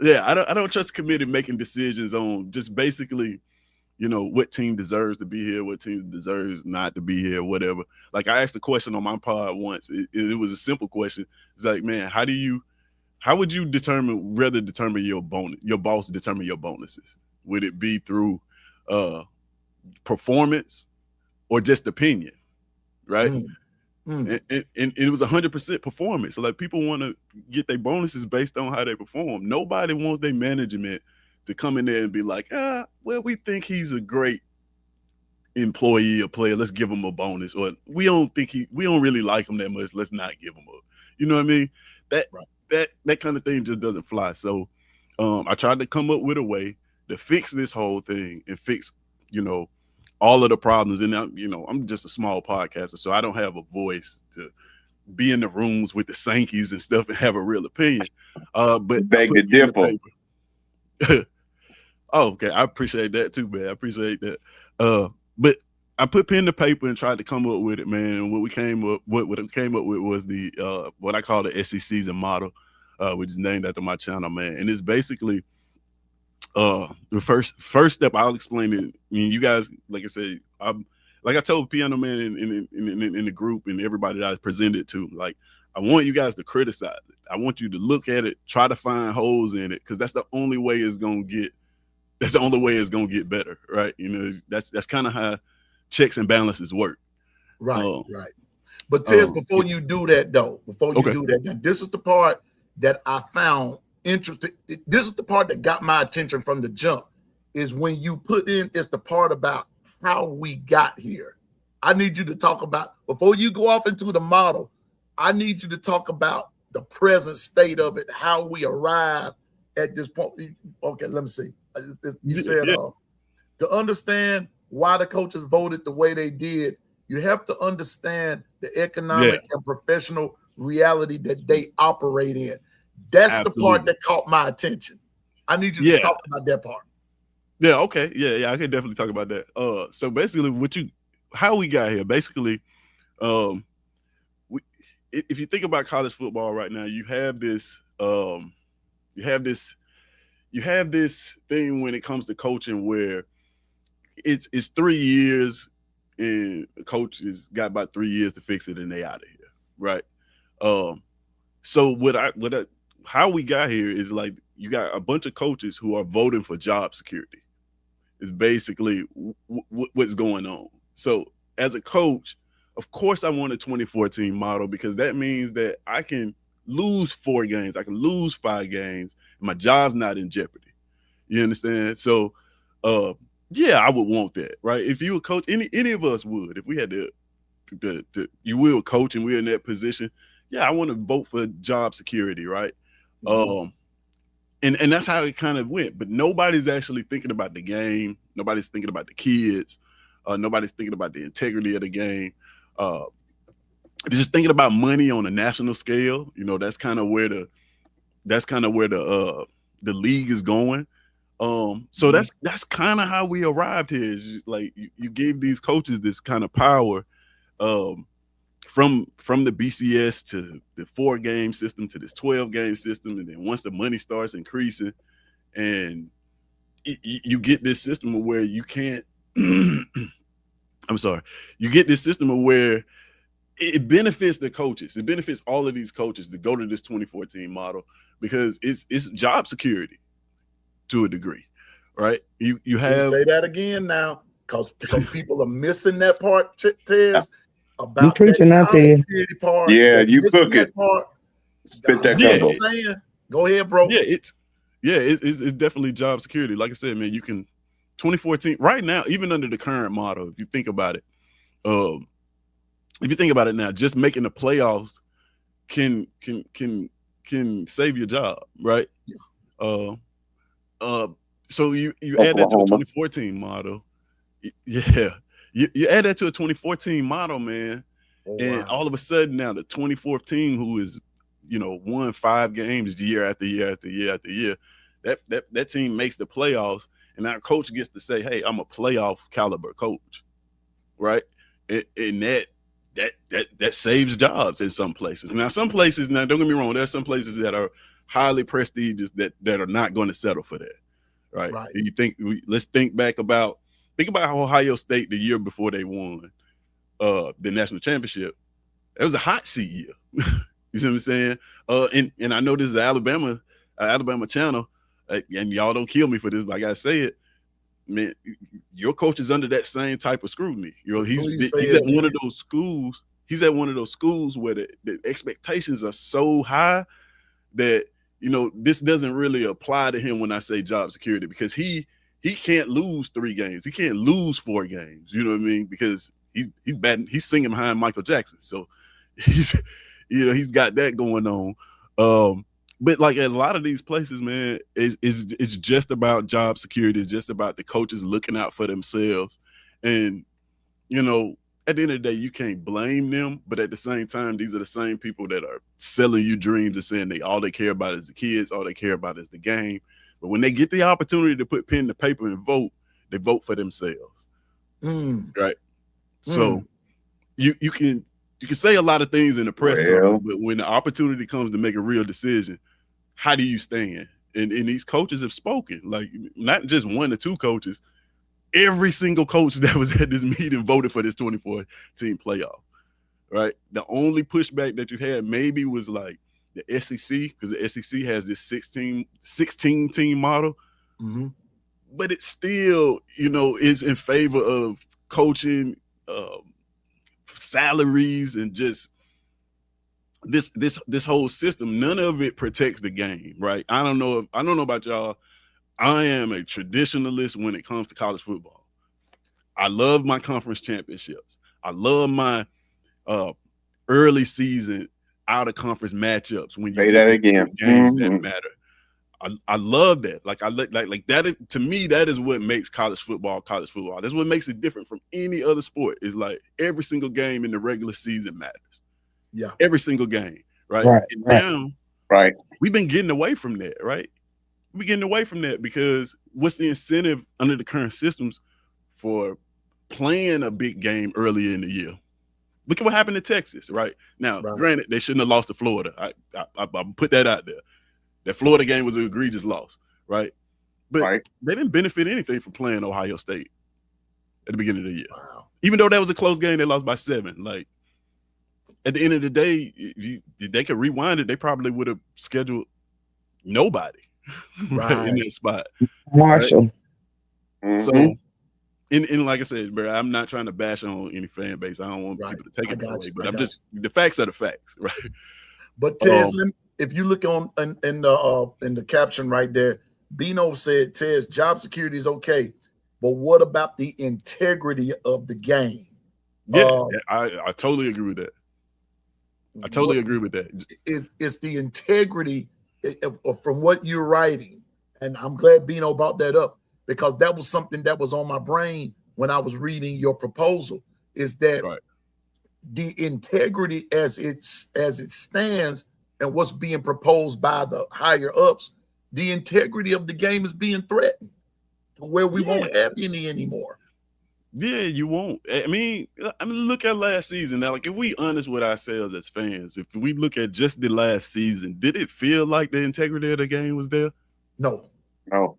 Yeah, I don't trust the committee making decisions on just basically, you know, what team deserves to be here, what team deserves not to be here, whatever. Like I asked a question on my pod once. It was a simple question. It's like, man, how would you determine your boss determine your bonuses? Would it be through performance or just opinion, right? And it was 100% performance. So like people want to get their bonuses based on how they perform. Nobody wants their management to come in there and be like, well, we think he's a great employee or player. Let's give him a bonus. Or we don't really like him that much. Let's not give him a, you know what I mean? That kind of thing just doesn't fly. So I tried to come up with a way to fix this whole thing and fix, you know, all of the problems. And I'm just a small podcaster, so I don't have a voice to be in the rooms with the Sankeys and stuff and have a real opinion. But beg to differ. Oh, okay. I appreciate that too, man. I appreciate that. But I put pen to paper and tried to come up with it, man. And what I came up with was the what I call the SEC season model, which is named after my channel, man. And it's basically the first step. I'll explain it. I mean, you guys, like I said, like I told Piano Man in the group and everybody that I presented to, like, I want you guys to criticize it. I want you to look at it, try to find holes in it, because that's the only way it's gonna get. That's the only way it's gonna get better, right? You know, that's kind of how checks and balances work. Right, right. But Tess, before you do that, though, this is the part that I found interesting. This is the part that got my attention from the jump. Is when you put in, it's the part about how we got here. I need you to talk about, before you go off into the model, I need you to talk about the present state of it, how we arrived at this point. Okay, let me see. You said to understand why the coaches voted the way they did, you have to understand the economic and professional reality that they operate in. That's the part that caught my attention. I need you to talk about that part. Yeah, okay. Yeah, I can definitely talk about that. So basically how we got here, basically, if you think about college football right now, you have this thing when it comes to coaching where it's 3 years and the coach has got about 3 years to fix it and they out of here, right? So how we got here is like you got a bunch of coaches who are voting for job security. Is basically what's going on. So as a coach, of course I want a 2014 model, because that means that I can lose 4 games, I can lose 5 games, and my job's not in jeopardy. You understand? So I would want that, right? If you were coach, any of us would, if we had you will coach and we're in that position. Yeah, I want to vote for job security, right? And that's how it kind of went. But nobody's actually thinking about the game. Nobody's thinking about the kids. Nobody's thinking about the integrity of the game. Just thinking about money on a national scale. You know, that's kind of where the league is going. So that's kind of how we arrived here. Is like you gave these coaches this kind of power, from the BCS to the 4-game system to this 12-game system, and then once the money starts increasing, and you get this system where you can't. I'm sorry. You get this system of where it benefits the coaches. It benefits all of these coaches to go to this 2014 model because it's job security to a degree, right? You have say that again now because people are missing that part, Tez. About you preaching that out there. security part. Yeah, you cook it. Spit that gumbo. saying. Go ahead, bro. Yeah, it's definitely job security. Like I said, man, you can 2014 right now, even under the current model, if you think about it, now, just making the playoffs can save your job, right? Yeah. So you add that to a 2014 model. Yeah. You add that to a 2014 model, man, and all of a sudden now the 2014, who is, won 5 games year after year after year after year, that team makes the playoffs, and our coach gets to say, "Hey, I'm a playoff caliber coach," right? And that saves jobs in some places. Now, don't get me wrong, there's some places that are highly prestigious that are not going to settle for that, right? Let's think about Ohio State the year before they won the national championship. It was a hot seat year. You see what I'm saying? And I know this is Alabama channel, and y'all don't kill me for this, but I gotta say it, man. Your coach is under that same type of scrutiny. He's at one of those schools. He's at one of those schools where the expectations are so high that this doesn't really apply to him when I say job security, because he can't lose 3 games. He can't lose 4 games. You know what I mean? Because he's singing behind Michael Jackson. So he's got that going on. But like a lot of these places, man, it's just about job security. It's just about the coaches looking out for themselves. And, at the end of the day, you can't blame them. But at the same time, these are the same people that are selling you dreams and saying all they care about is the kids, all they care about is the game. But when they get the opportunity to put pen to paper and vote, they vote for themselves. Right? So you can say a lot of things in the press conference, but when the opportunity comes to make a real decision, how do you stand? And these coaches have spoken, like not just 1 or 2 coaches. Every single coach that was at this meeting voted for this 24-team playoff, right? The only pushback that you had maybe was like the SEC, because the SEC has this 16-team model, but it still, is in favor of coaching, salaries, and just this whole system. None of it protects the game, right? I don't know about y'all. I am a traditionalist when it comes to college football. I love my conference championships. I love my early season out of conference matchups when you get games that matter. I love that. Like that. To me, that is what makes college football. That's what makes it different from any other sport. Is like every single game in the regular season matters. Yeah, every single game, right? Now, we've been getting away from that, right? We're getting away from that because what's the incentive under the current systems for playing a big game earlier in the year? Look at what happened to Texas, right? Now, granted, they shouldn't have lost to Florida. I put that out there. That Florida game was an egregious loss, right? But they didn't benefit anything from playing Ohio State at the beginning of the year. Wow. Even though that was a close game, they lost by 7. Like, at the end of the day, they could rewind it. They probably would have scheduled nobody in that spot. Marshall. Right? So, and like I said, bro, I'm not trying to bash on any fan base. I don't want people to take it that way. But the facts are the facts, right? But Tez, if you look on in the caption right there, Bino said, Tez, job security is okay, but what about the integrity of the game? Yeah, I totally agree with that. I totally agree with that. It's the integrity from what you're writing. And I'm glad Bino brought that up because that was something that was on my brain when I was reading your proposal is that Right. the integrity as it stands and what's being proposed by the higher ups, the integrity of the game is being threatened to where we won't have any anymore. Yeah, you won't. I mean, look at last season. Now, like, if we honest with ourselves as fans, if we look at just the last season, did it feel like the integrity of the game was there? No. Mm-mm.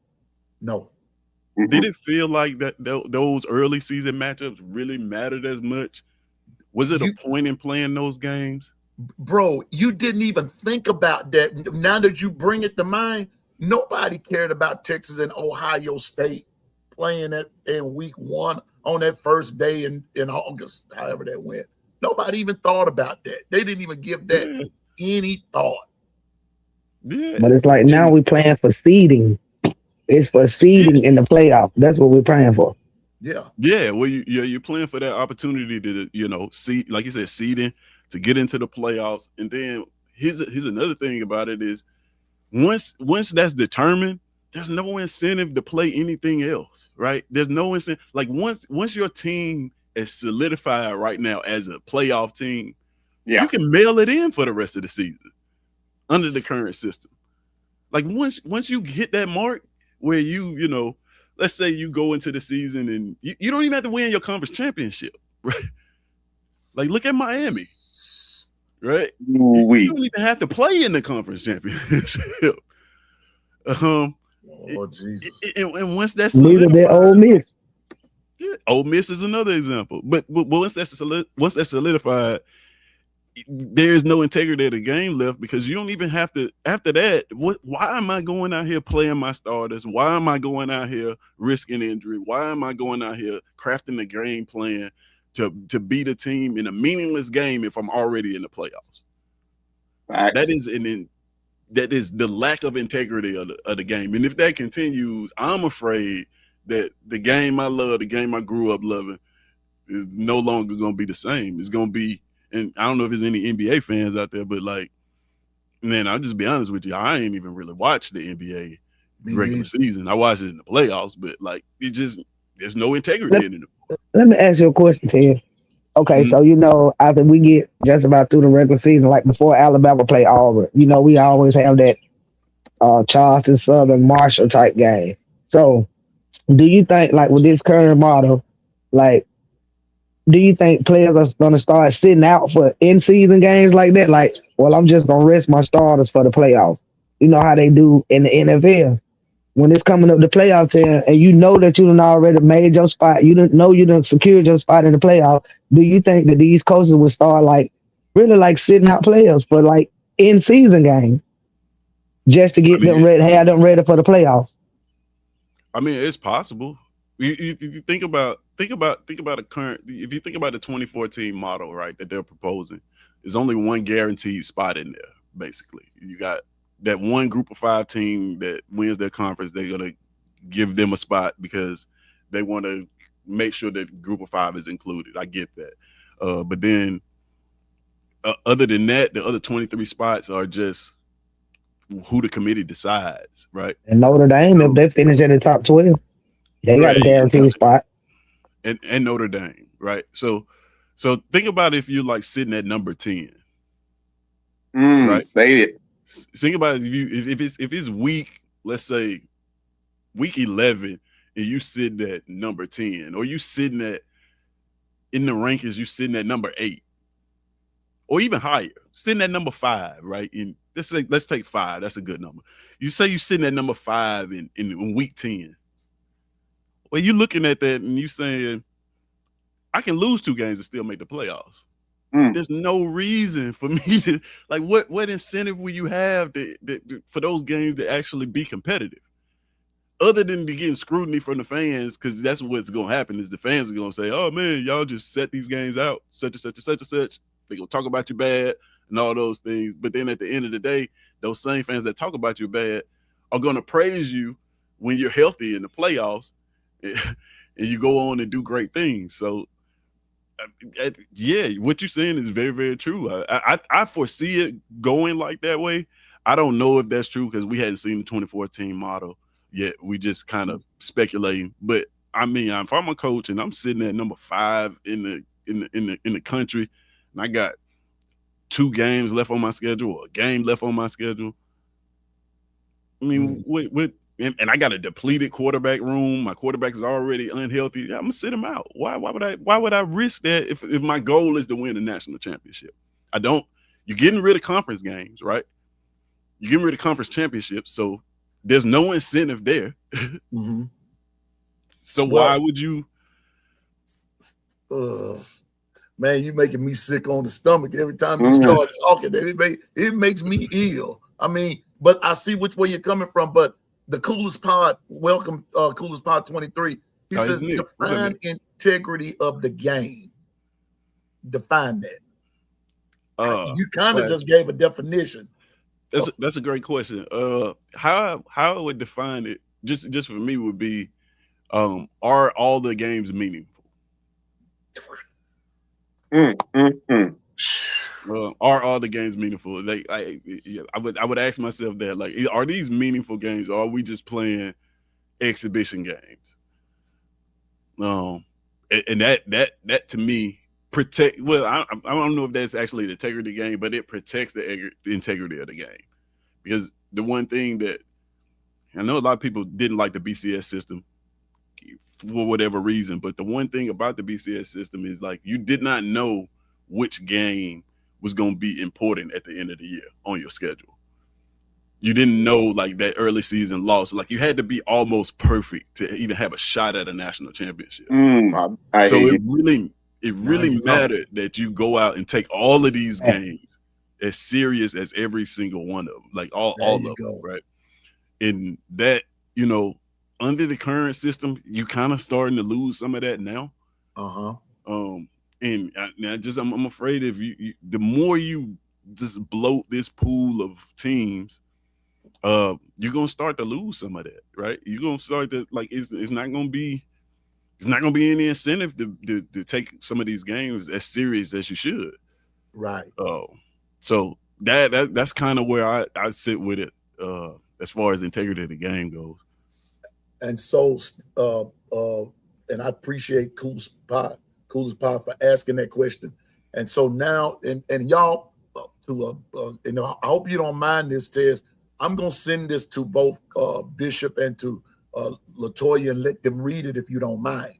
Did it feel like that those early season matchups really mattered as much? Was it a point in playing those games? Bro, you didn't even think about that. Now that you bring it to mind, nobody cared about Texas and Ohio State playing it in week 1 on that first day in August, however that went. Nobody even thought about that. They didn't even give that any thought. Yeah. But it's like now we're playing for seeding. It's for seeding in the playoff. That's what we're playing for. Yeah. Yeah. Well, you're playing for that opportunity to, see, like you said, seeding to get into the playoffs. And then here's another thing about it is once that's determined, there's no incentive to play anything else, right? There's no incentive. Like once your team is solidified right now as a playoff team, you can mail it in for the rest of the season under the current system. Like once you hit that mark where let's say you go into the season and you don't even have to win your conference championship, right? Like look at Miami, right? You don't even have to play in the conference championship. Oh Jesus! And once that's neither did Ole Miss. Yeah, Ole Miss is another example. But once that's solidified, there's no integrity of the game left because you don't even have to. After that, why am I going out here playing my starters? Why am I going out here risking injury? Why am I going out here crafting the game plan to beat a team in a meaningless game if I'm already in the playoffs? That is the lack of integrity of the game. And if that continues, I'm afraid that the game I love, the game I grew up loving, is no longer going to be the same. It's going to be, and I don't know if there's any NBA fans out there, but like, man, I'll just be honest with you. I ain't even really watched the NBA regular season. I watched it in the playoffs, but like, there's no integrity in it. Let me ask you a question, Ted. Okay, so after we get just about through the regular season, like before Alabama play Auburn, we always have that Charleston Southern Marshall type game. So, do you think, like with this current model, like, do you think players are going to start sitting out for in-season games like that? Like, well, I'm just gonna rest my starters for the playoffs. You know how they do in the NFL. When it's coming up the playoff time and you know that you done already made your spot, you didn't know you done secured your spot in the playoff, do you think that these coaches would start like really like sitting out players for like in season games just to get them ready, have them ready for the playoffs? I mean, it's possible. You think about a current. If you think about the 2014 model, right, that they're proposing, there's only one guaranteed spot in there. Basically, you got that one group of 5 team that wins their conference. They're gonna give them a spot because they want to make sure that group of 5 is included. I get that, but then other than that, the other 23 spots are just who the committee decides, right? And Notre Dame, if they finish in the top 12, they got a guaranteed spot. And Notre Dame, right? So think about if you're like sitting at number 10. Right? Say it. Think about it, if it's week, let's say week 11, and you sitting at number 10, or you sitting at in the rankings, you sitting at number 8, or even higher, sitting at number 5, right? And let's take 5. That's a good number. You say you're sitting at number 5 in week 10. Well, you're looking at that and you saying, I can lose 2 games and still make the playoffs. There's no reason for me to like what incentive will you have for those games to actually be competitive, other than to getting scrutiny from the fans? Because that's what's gonna happen is the fans are gonna say, "Oh man, y'all just set these games out, such and such and such and such." They gonna talk about you bad and all those things. But then at the end of the day, those same fans that talk about you bad are gonna praise you when you're healthy in the playoffs, and you go on and do great things. So. Yeah, what you're saying is very, very true. I foresee it going like that way. I don't know if that's true because we hadn't seen the 2014 model yet. We just kind of speculating, but I mean, if I'm a coach and I'm sitting at number 5 in the country, and I got 2 games left on my schedule or a game left on my schedule. I mean, and I got a depleted quarterback room. My quarterback is already unhealthy. I'm gonna sit him out. Why would I risk that if my goal is to win a national championship? I don't. You're getting rid of conference games, right? You're getting rid of conference championships, so there's no incentive there. Mm-hmm. So why would you? Man, you making me sick on the stomach every time you start talking. It makes me ill. I mean, but I see which way you're coming from. But the Coolest Pod, welcome, Coolest Pod 23. He says, define integrity of the game. Define that. You kind of just gave a definition. That's a great question. How I would define it, just for me, would be, are all the games meaningful? Are all the games meaningful? Like I would ask myself that, like, are these meaningful games, or are we just playing exhibition games? And that to me protect. Well, I don't know if that's actually the integrity of the game, but it protects the integrity of the game, because the one thing that I know a lot of people didn't like the BCS system for whatever reason, but the one thing about the BCS system is, like, you did not know which game was going to be important at the end of the year on your schedule. You didn't know, like, that early season loss. Like, you had to be almost perfect to even have a shot at a national championship. So it really mattered that you go out and take all of these games as serious as every single one of them, like all of them, right? And that, under the current system, you kind of starting to lose some of that now. And I'm afraid if you the more you just bloat this pool of teams, you're gonna start to lose some of that, right? You're gonna start to, like, it's not gonna be any incentive to take some of these games as serious as you should, right? So that's kind of where I sit with it, as far as integrity of the game goes. And so, and I appreciate Coolest Pod for asking that question. And so now, and y'all, I hope you don't mind this, Tez. I'm gonna send this to both Bishop and to Latoya and let them read it if you don't mind.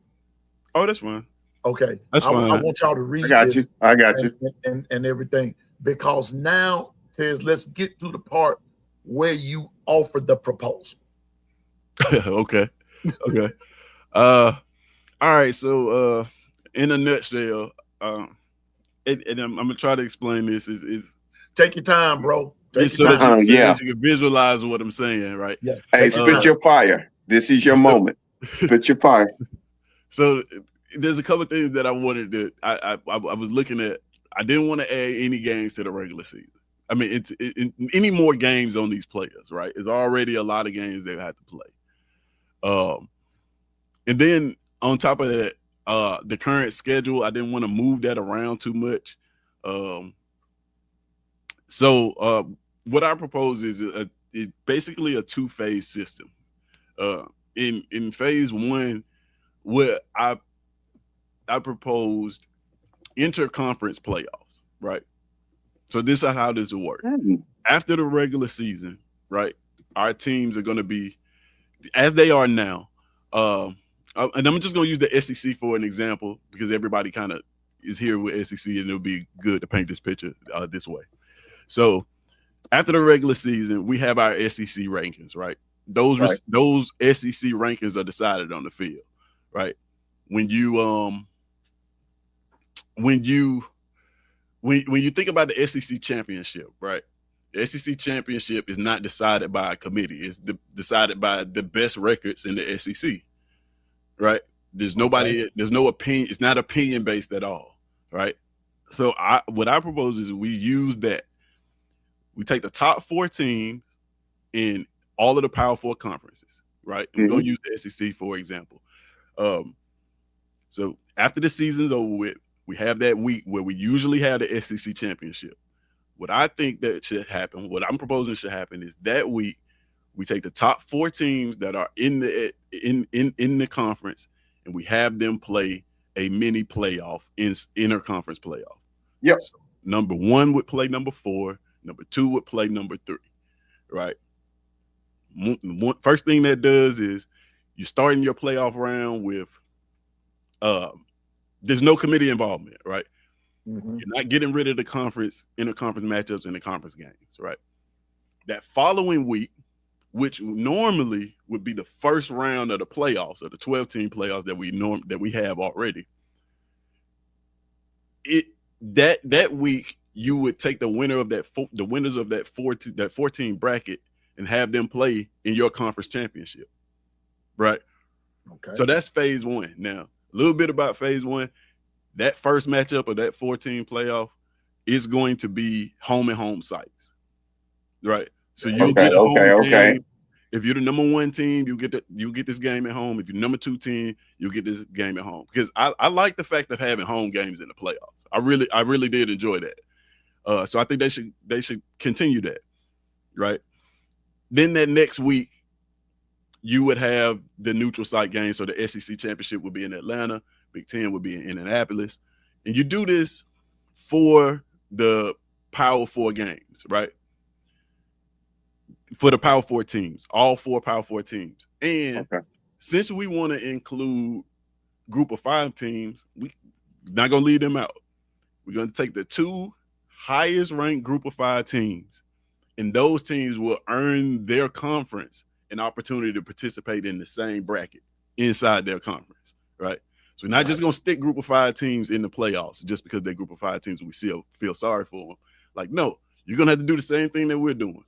Oh, that's fine. Okay, that's fine. I want y'all to read. I got you. And everything, because now, Tez, let's get to the part where you offer the proposal. Okay. All right. So, in a nutshell, and I'm gonna try to explain this. Is take your time, bro. So that you can visualize what I'm saying, right? Yeah. Hey, spit your fire. This is your moment. Spit your fire. So there's a couple of things that I wanted to. I was looking at. I didn't want to add any games to the regular season. I mean, it's any more games on these players, right? It's already a lot of games they have to play. And then on top of that, the current schedule, I didn't want to move that around too much. So what I propose is basically a 2-phase system. In phase 1, where I proposed interconference playoffs, right? So this is how this will work. After the regular season, right, our teams are going to be as they are now. And I'm just going to use the SEC for an example, because everybody kind of is here with SEC, and it'll be good to paint this picture this way. So after the regular season, we have our SEC rankings, right? Those SEC rankings are decided on the field, right? When you think about the SEC championship, right? The SEC championship is not decided by a committee. It's decided by the best records in the SEC, right? There's no opinion. It's not opinion based at all, right? So what I propose is we use that. We take the top 4 teams in all of the Power 4 conferences, right? We're going to use the SEC, for example. So after the season's over with, we have that week where we usually have the SEC championship. What I think that should happen, what I'm proposing should happen, is that week we take the top 4 teams that are in the conference, and we have them play a mini playoff in interconference playoff. Yep. So number 1 would play number 4. Number 2 would play number 3. Right. First thing that does is you're starting your playoff round with there's no committee involvement, right? Mm-hmm. You're not getting rid of the interconference matchups and the conference games, right? That following week, which normally would be the first round of the playoffs, or the 12-team playoffs that we have already, that week you would take the winners of that 14 bracket and have them play in your conference championship, right? Okay. So that's phase 1. Now, a little bit about phase 1. That first matchup of that 14 playoff is going to be home and home sites, right? So you'll get a home game. If you're the number 1 team, you get this game at home. If you're number 2 team, you'll get this game at home. Because I like the fact of having home games in the playoffs. I really did enjoy that. So I think they should continue that, right? Then that next week, you would have the neutral site game. So the SEC championship would be in Atlanta, Big Ten would be in Indianapolis, and you do this for the Power 4 games, right? For the Power 4 teams, all 4 Power 4 teams. And since we want to include Group of 5 teams, we're not going to leave them out. We're going to take the 2 highest ranked Group of 5 teams, and those teams will earn their conference an opportunity to participate in the same bracket inside their conference, right? So we're not just going to stick Group of 5 teams in the playoffs just because they're Group of 5 teams and we feel sorry for them. Like, no, you're going to have to do the same thing that we're doing.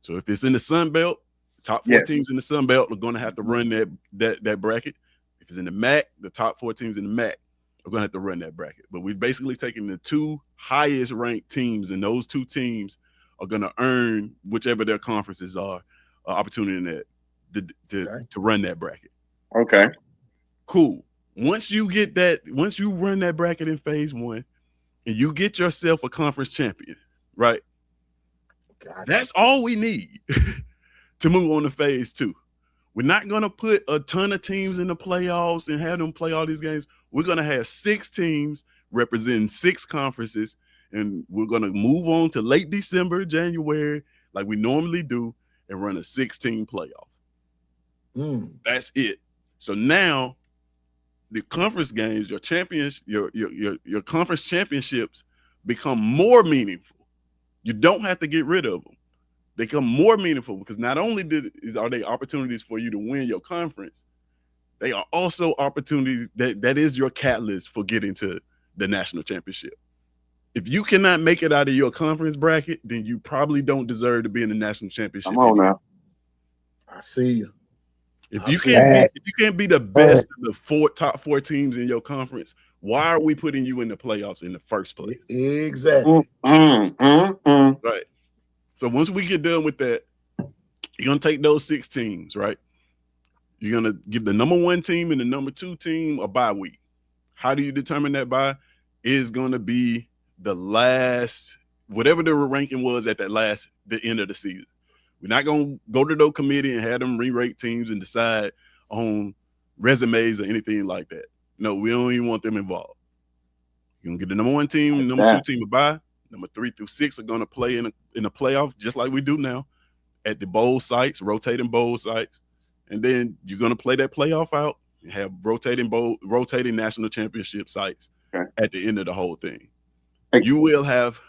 So if it's in the Sun Belt, top 4 teams in the Sun Belt are going to have to run that bracket. If it's in the MAC, the top 4 teams in the MAC are going to have to run that bracket. But we're basically taking the 2 highest ranked teams, and those 2 teams are going to earn whichever their conferences are opportunity in that to run that bracket. Okay. Cool. Once you run that bracket in phase 1 and you get yourself a conference champion, right? That's all we need to move on to phase 2. We're not going to put a ton of teams in the playoffs and have them play all these games. We're going to have 6 teams representing 6 conferences, and we're going to move on to late December, January, like we normally do, and run a 16 playoff. That's it. So now the conference games, your conference championships become more meaningful. You don't have to get rid of them. They become more meaningful because not only are they opportunities for you to win your conference, they are also opportunities that is your catalyst for getting to the national championship. If you cannot make it out of your conference bracket, then you probably don't deserve to be in the national championship. Come on now. I see you. If you can't be the best of the top 4 teams in your conference, why are we putting you in the playoffs in the first place? Exactly. Right. So once we get done with that, you're gonna take those 6 teams, right? You're gonna give the number 1 team and the number 2 team a bye week. How do you determine that bye? Is gonna be the last, whatever the ranking was at the end of the season. We're not going to go to the committee and have them re-rate teams and decide on resumes or anything like that. No, we don't even want them involved. You're going to get the number 1 team, number 2 team a bye. Number 3 through 6 are going to play in a playoff just like we do now at the bowl sites, rotating bowl sites. And then you're going to play that playoff out and have rotating national championship sites at the end of the whole thing. You will have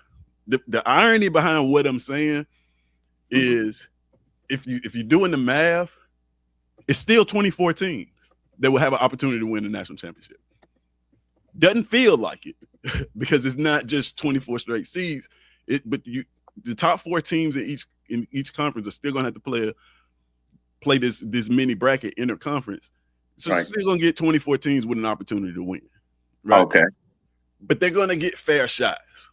the irony behind what I'm saying is if you're doing the math, it's still 24 teams that will have an opportunity to win the national championship. Doesn't feel like it because it's not just 24 straight seeds. But the top 4 teams in each conference are still going to have to play this mini bracket interconference. So they're still going to get 24 teams with an opportunity to win. Right? Okay. But they're going to get fair shots.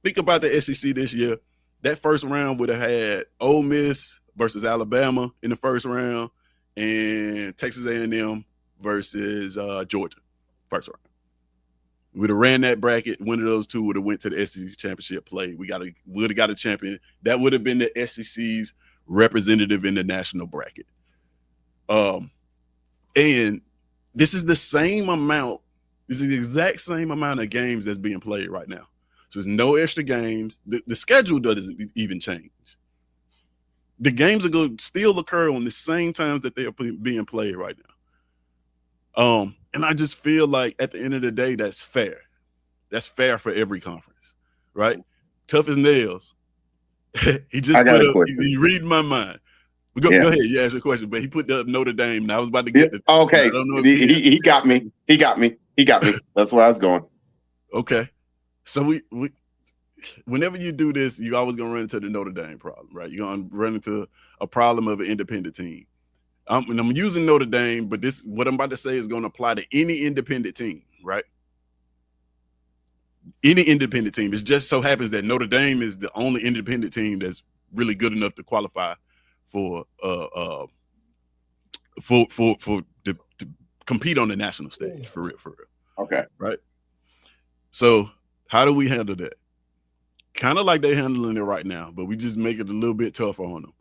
Think about the SEC this year. That first round would have had Ole Miss versus Alabama in the first round and Texas A&M versus Georgia first round. We would have ran that bracket. One of those 2 would have went to the SEC championship play. We would have got a champion. That would have been the SEC's representative in the national bracket. And this is the same amount. This is the exact same amount of games that's being played right now. So there's no extra games. The schedule doesn't even change. The games are going to still occur on the same times that they are being played right now. And I just feel like at the end of the day, that's fair. That's fair for every conference, right? Tough as nails. He just put up. He read my mind. Go ahead. You ask your question, but he put up Notre Dame, and I was about to get it. Okay, I don't know he got me. He got me. That's where I was going. Okay, so we whenever you do this, you always gonna run into the Notre Dame problem, right? You're gonna run into a problem of an independent team. And I'm using Notre Dame, but this what I'm about to say is going to apply to any independent team, right? Any independent team. It just so happens that Notre Dame is the only independent team that's really good enough to qualify to compete on the national stage for real. Okay. Right. So how do we handle that? Kind of like they're handling it right now, but we just make it a little bit tougher on them.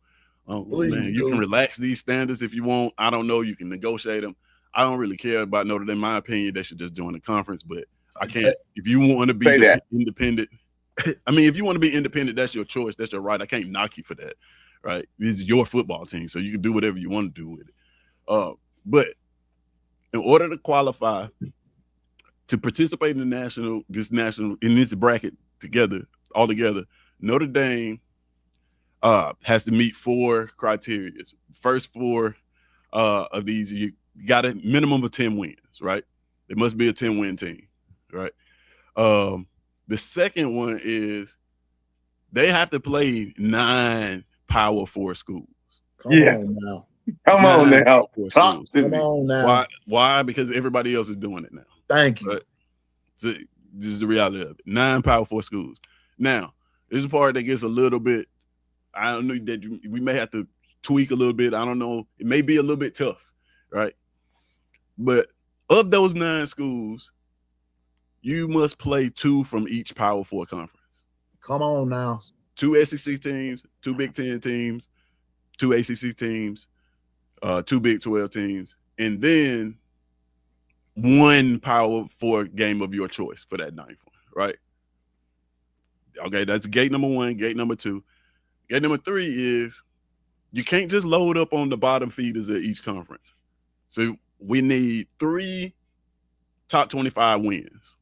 Man, you can relax these standards if you want. I don't know. You can negotiate them. I don't really care about Notre Dame. In my opinion, they should just join the conference, but I can't. If you want to be independent, I mean, if you want to be independent, that's your choice. That's your right. I can't knock you for that, right? This is your football team, so you can do whatever you want to do with it. But in order to qualify to participate in this bracket altogether, Notre Dame has to meet 4 criteria. First 4 of these, you got a minimum of 10 wins, right? It must be a 10-win team, right? The second one is they have to play 9 Power 4 schools. Come on now. Come on now. Why? Because everybody else is doing it now. Thank you. Right? So, this is the reality of it. 9 Power 4 schools. Now, this is the part that gets a little bit, I don't know, that we may have to tweak a little bit. I don't know. It may be a little bit tough, right? But of those 9 schools, you must play 2 from each Power 4 conference. Come on now. 2 SEC teams, 2 Big 10 teams, 2 ACC teams, 2 Big 12 teams, and then 1 Power 4 game of your choice for that 9th one, right? Okay, that's gate number 1. Gate number 2. Gate number 3 is you can't just load up on the bottom feeders of each conference. So we need 3 top 25 wins,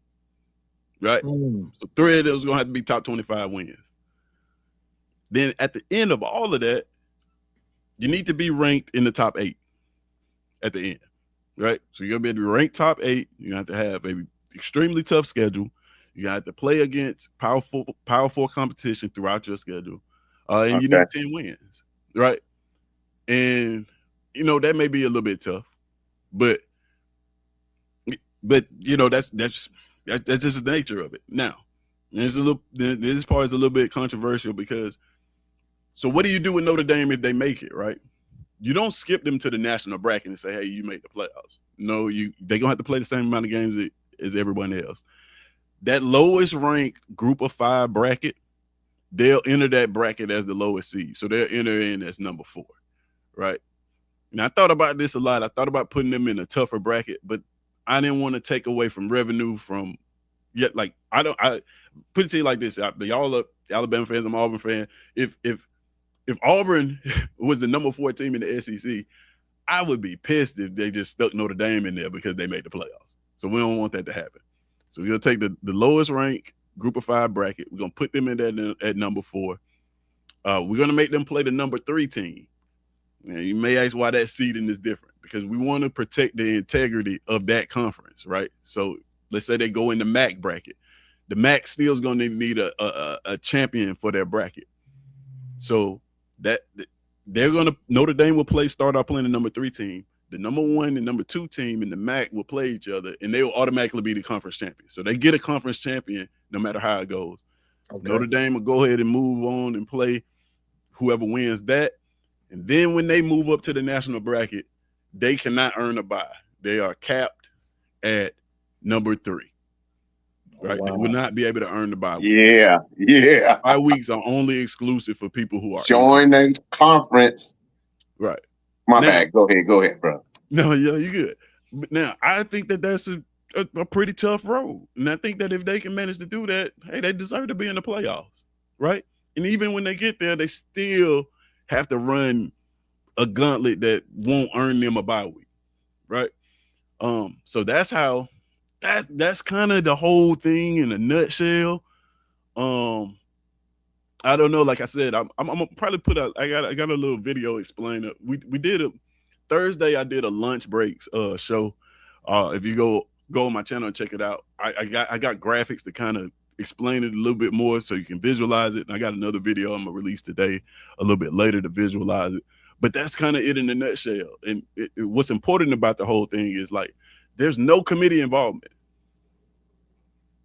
right? So 3 of those are going to have to be top 25 wins. Then at the end of all of that, you need to be ranked in the top 8 at the end, right? So you're going to be able to rank top 8. You have to have an extremely tough schedule. You have to play against Power 4 competition throughout your schedule. And you need 10 wins, right? And, that may be a little bit tough, but that's just the nature of it. Now, this part is a little bit controversial because, so what do you do with Notre Dame if they make it, right? You don't skip them to the national bracket and say, hey, you made the playoffs. No, they're going to have to play the same amount of games as everyone else. That lowest ranked group of 5 bracket, they'll enter that bracket as the lowest seed. So they'll enter in as number 4, right? Now, I thought about this a lot. I thought about putting them in a tougher bracket, but I didn't want to take away from revenue from yet. Like, I put it to you like this. Y'all are Alabama fans. I'm an Auburn fan. If Auburn was the number 4 team in the SEC, I would be pissed if they just stuck Notre Dame in there because they made the playoffs. So we don't want that to happen. So we're going to take the lowest ranked group of 5 bracket. We're going to put them in there at number 4. We're going to make them play the number 3 team. Now, you may ask why that seeding is different, because we want to protect the integrity of that conference, right? So let's say they go in the MAC bracket. The MAC still is going to need a champion for their bracket. So that Notre Dame will start off playing the number 3 team. The number 1 and number 2 team in the MAC will play each other, and they will automatically be the conference champion. So they get a conference champion no matter how it goes. Okay. Notre Dame will go ahead and move on and play whoever wins that. And then when they move up to the national bracket, they cannot earn a bye. They are capped at number 3. Right? Wow. They will not be able to earn the bye. Yeah. Bye weeks are only exclusive for people who are join the conference. Right. My bad. Go ahead, bro. No, yeah, you good. But now I think that that's a pretty tough road, and I think that if they can manage to do that, hey, they deserve to be in the playoffs, right? And even when they get there, they still have to run a gauntlet that won't earn them a bye week, right? So that's how that's kind of the whole thing in a nutshell. I don't know. Like I said, I'm gonna probably put out. I got a little video explaining. We did a Thursday. I did a lunch breaks show. If you go on my channel and check it out, I got graphics to kind of explain it a little bit more so you can visualize it. And I got another video I'm gonna release today a little bit later to visualize it. But that's kind of it in a nutshell. And what's important about the whole thing is like there's no committee involvement.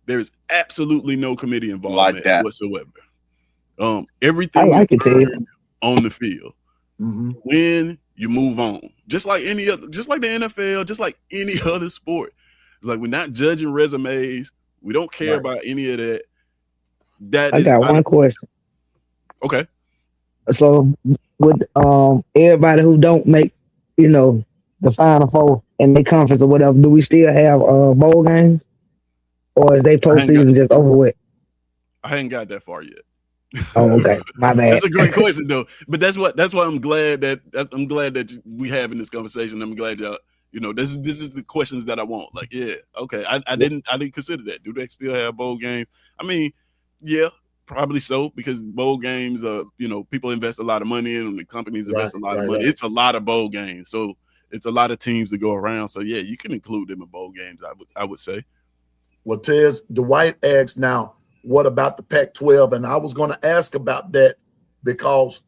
There's absolutely no committee involvement whatsoever. Everything I like is it, Ted. on the field. Mm-hmm. When you move on, just like any other, just like the NFL, just like any other sport. It's like we're not judging resumes. We don't care about any of that. I got one question. Okay. So with everybody who don't make, the Final Four in their conference or whatever, do we still have bowl games, or is they postseason just over with? I hadn't got that far yet. Oh, okay. My bad. That's a great question though. But that's why I'm glad that we having this conversation. I'm glad y'all, this is the questions that I want. Like, yeah, okay. I didn't consider that. Do they still have bowl games? I mean, yeah, probably so, because bowl games people invest a lot of money in them, the companies invest a lot of money. It's a lot of bowl games. So it's a lot of teams to go around. So yeah, you can include them in bowl games, I would say. Well, Tez, Dwight asks now, what about the Pac-12? And I was going to ask about that because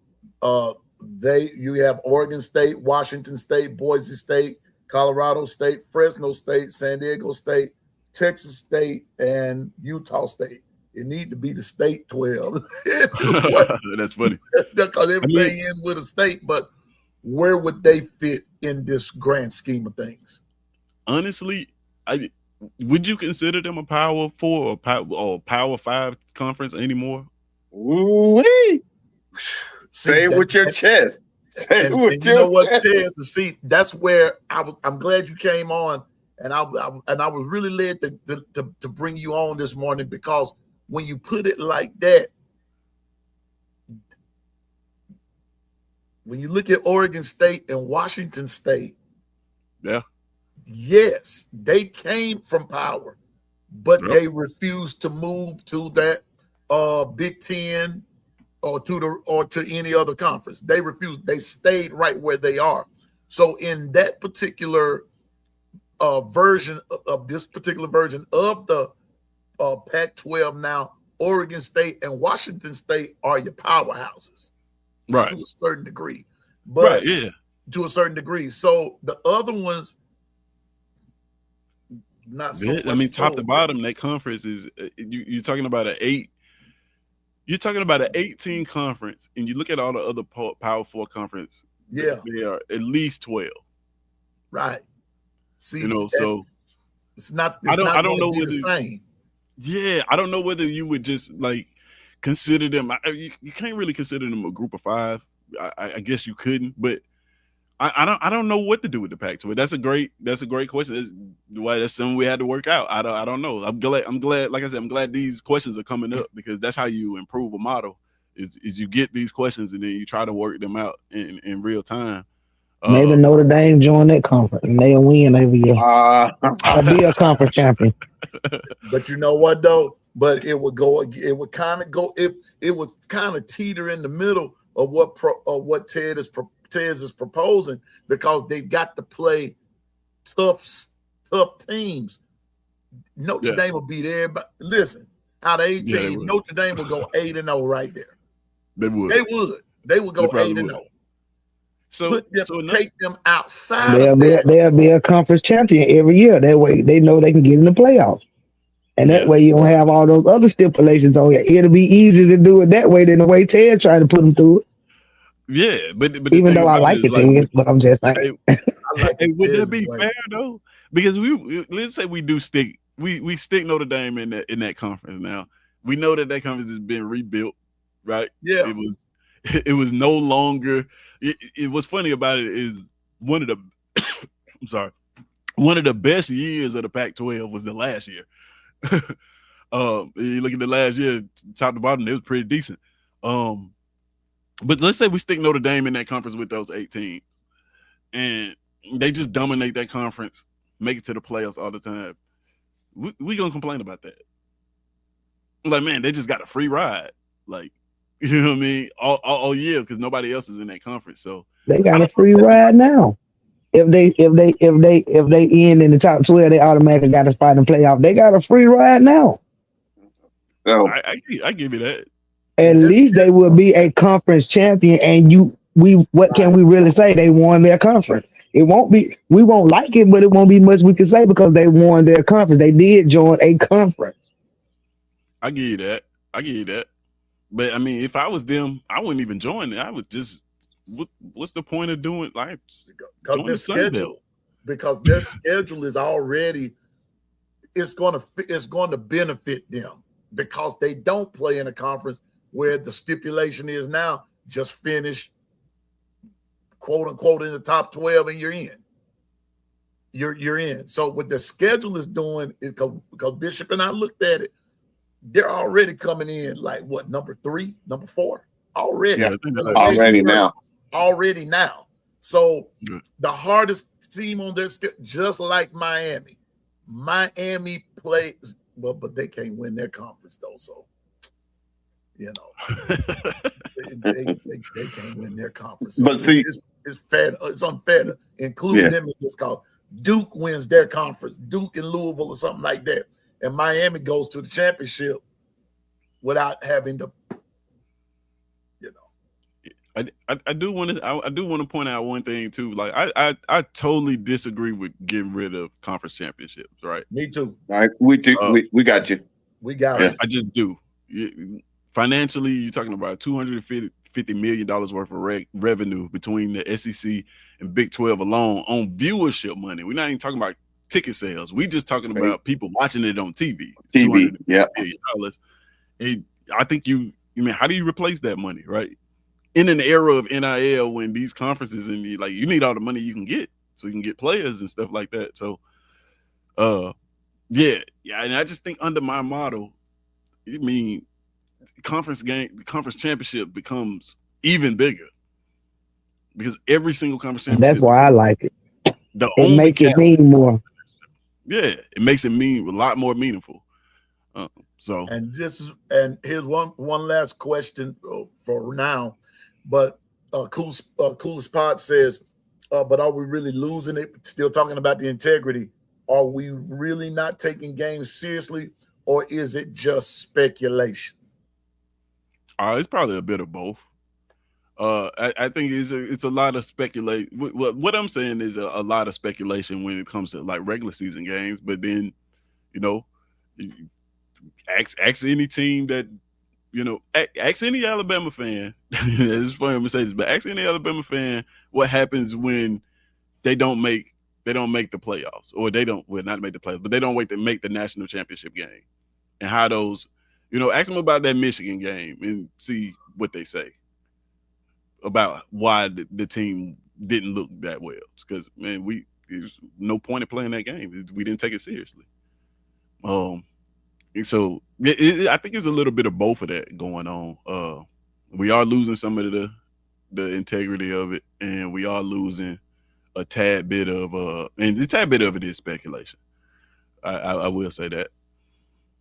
you have Oregon State, Washington State, Boise State, Colorado State, Fresno State, San Diego State, Texas State, and Utah State. It need to be the state 12. That's funny. Because everything ends with a state, but where would they fit in this grand scheme of things? Honestly, would you consider them a Power 4 or Power 5 conference anymore? Ooh-wee. Say it with your chest. Say it with your chest. See, that's where I'm glad you came on, and I was really led to bring you on this morning, because when you put it like that, when you look at Oregon State and Washington State, yes, they came from power, but they refused to move to that Big Ten or to any other conference. They refused. They stayed right where they are. So in that particular version of the Pac-12 now, Oregon State and Washington State are your powerhouses, right? To a certain degree, but to a certain degree. So the other ones, not so much. I mean, top to bottom, that conference is you're talking about an 8. You're talking about an 18 conference, and you look at all the other Power 4 conference. Yeah, they are at least 12. Right. See, so it's not. I don't know whether the same. Yeah, I don't know whether you would just like consider them. You can't really consider them a group of 5. I guess you couldn't, but I don't know what to do with the Pac-12. That's a great question. That's something we had to work out. I don't know. I'm glad. Like I said, I'm glad these questions are coming up, because that's how you improve a model. Is you get these questions and then you try to work them out in real time. Maybe Notre Dame join that conference and they'll win every year. I'll be a conference champion. But you know what though? But it would kind of teeter in the middle of what Ted is proposing, because they've got to play tough teams. Notre Dame will beat everybody. Listen, out of 18, Notre Dame will go 8-0 right there. They would go 8-0. So take them outside. They'll be a conference champion every year. That way they know they can get in the playoffs. And that way you don't have all those other stipulations on you. It'll be easier to do it that way than the way Ted tried to put them through it. Yeah, but even though I like it, but I'm just saying. Would that be fair though? Because let's say we do stick Notre Dame in that conference now. We know that conference has been rebuilt, right? Yeah. It was no longer. It what's funny about it is one of the one of the best years of the Pac-12 was the last year. You look at the last year, top to bottom, it was pretty decent. But let's say we stick Notre Dame in that conference with those 8 teams, and they just dominate that conference, make it to the playoffs all the time. We gonna complain about that? Like, man, they just got a free ride. Like, you know what I mean? All year, because nobody else is in that conference. So They got a free ride now. If they end in the top 12, they automatically got a spot in the playoff. They got a free ride now. So I give you that. At least they will be a conference champion, and what can we really say? They won their conference. It won't be, we won't like it, but it won't be much we can say because they won their conference. They did join a conference. I give you that. But I mean, if I was them, I wouldn't even join it. I would just, what's the point of doing like because their schedule, because their schedule is already, it's going to benefit them because they don't play in a conference where the stipulation is now just finish, quote unquote, in the top 12 and you're in. You're in. So what the schedule is doing is, because Bishop and I looked at it, they're already coming in like what, number 3, number 4 already. Yeah, already now. So the hardest team on their schedule, just like Miami plays, but they can't win their conference though. So you know, they can't win their conference. So but see, it's fair. It's unfair to include them in this call. Duke wins their conference. Duke and Louisville or something like that. And Miami goes to the championship without having to, you know. I do want to point out one thing too. Like I totally disagree with getting rid of conference championships. Right. Me too. All right, we do. We got you. We got it. I just do. Financially, you're talking about $250 million worth of revenue between the SEC and Big 12 alone on viewership money. We're not even talking about ticket sales. We just talking about people watching it on TV. Yeah. And I think you mean, how do you replace that money, right? In an era of NIL, when these conferences and you need all the money you can get so you can get players and stuff like that. So, yeah, and I just think under my model, I mean, conference championship becomes even bigger because every single conference championship. That's why I like it. It makes it mean more. Yeah, it makes it mean a lot more meaningful. So, and here's one last question for now, but Cool Spot says, but are we really losing it? Still talking about the integrity. Are we really not taking games seriously, or is it just speculation? It's probably a bit of both. I think it's a lot of speculation. What I'm saying is a lot of speculation when it comes to like regular season games. But then, ask any team that, ask any Alabama fan. It's funny to say this, but ask any Alabama fan what happens when they don't make the playoffs, or they don't not make the playoffs, but they don't wait to make the national championship game, and how those, ask them about that Michigan game and see what they say about why the team didn't look that well. Because, man, there's no point in playing that game. We didn't take it seriously. And so I think it's a little bit of both of that going on. We are losing some of the integrity of it, and we are losing a tad bit of and the tad bit of it is speculation. I will say that.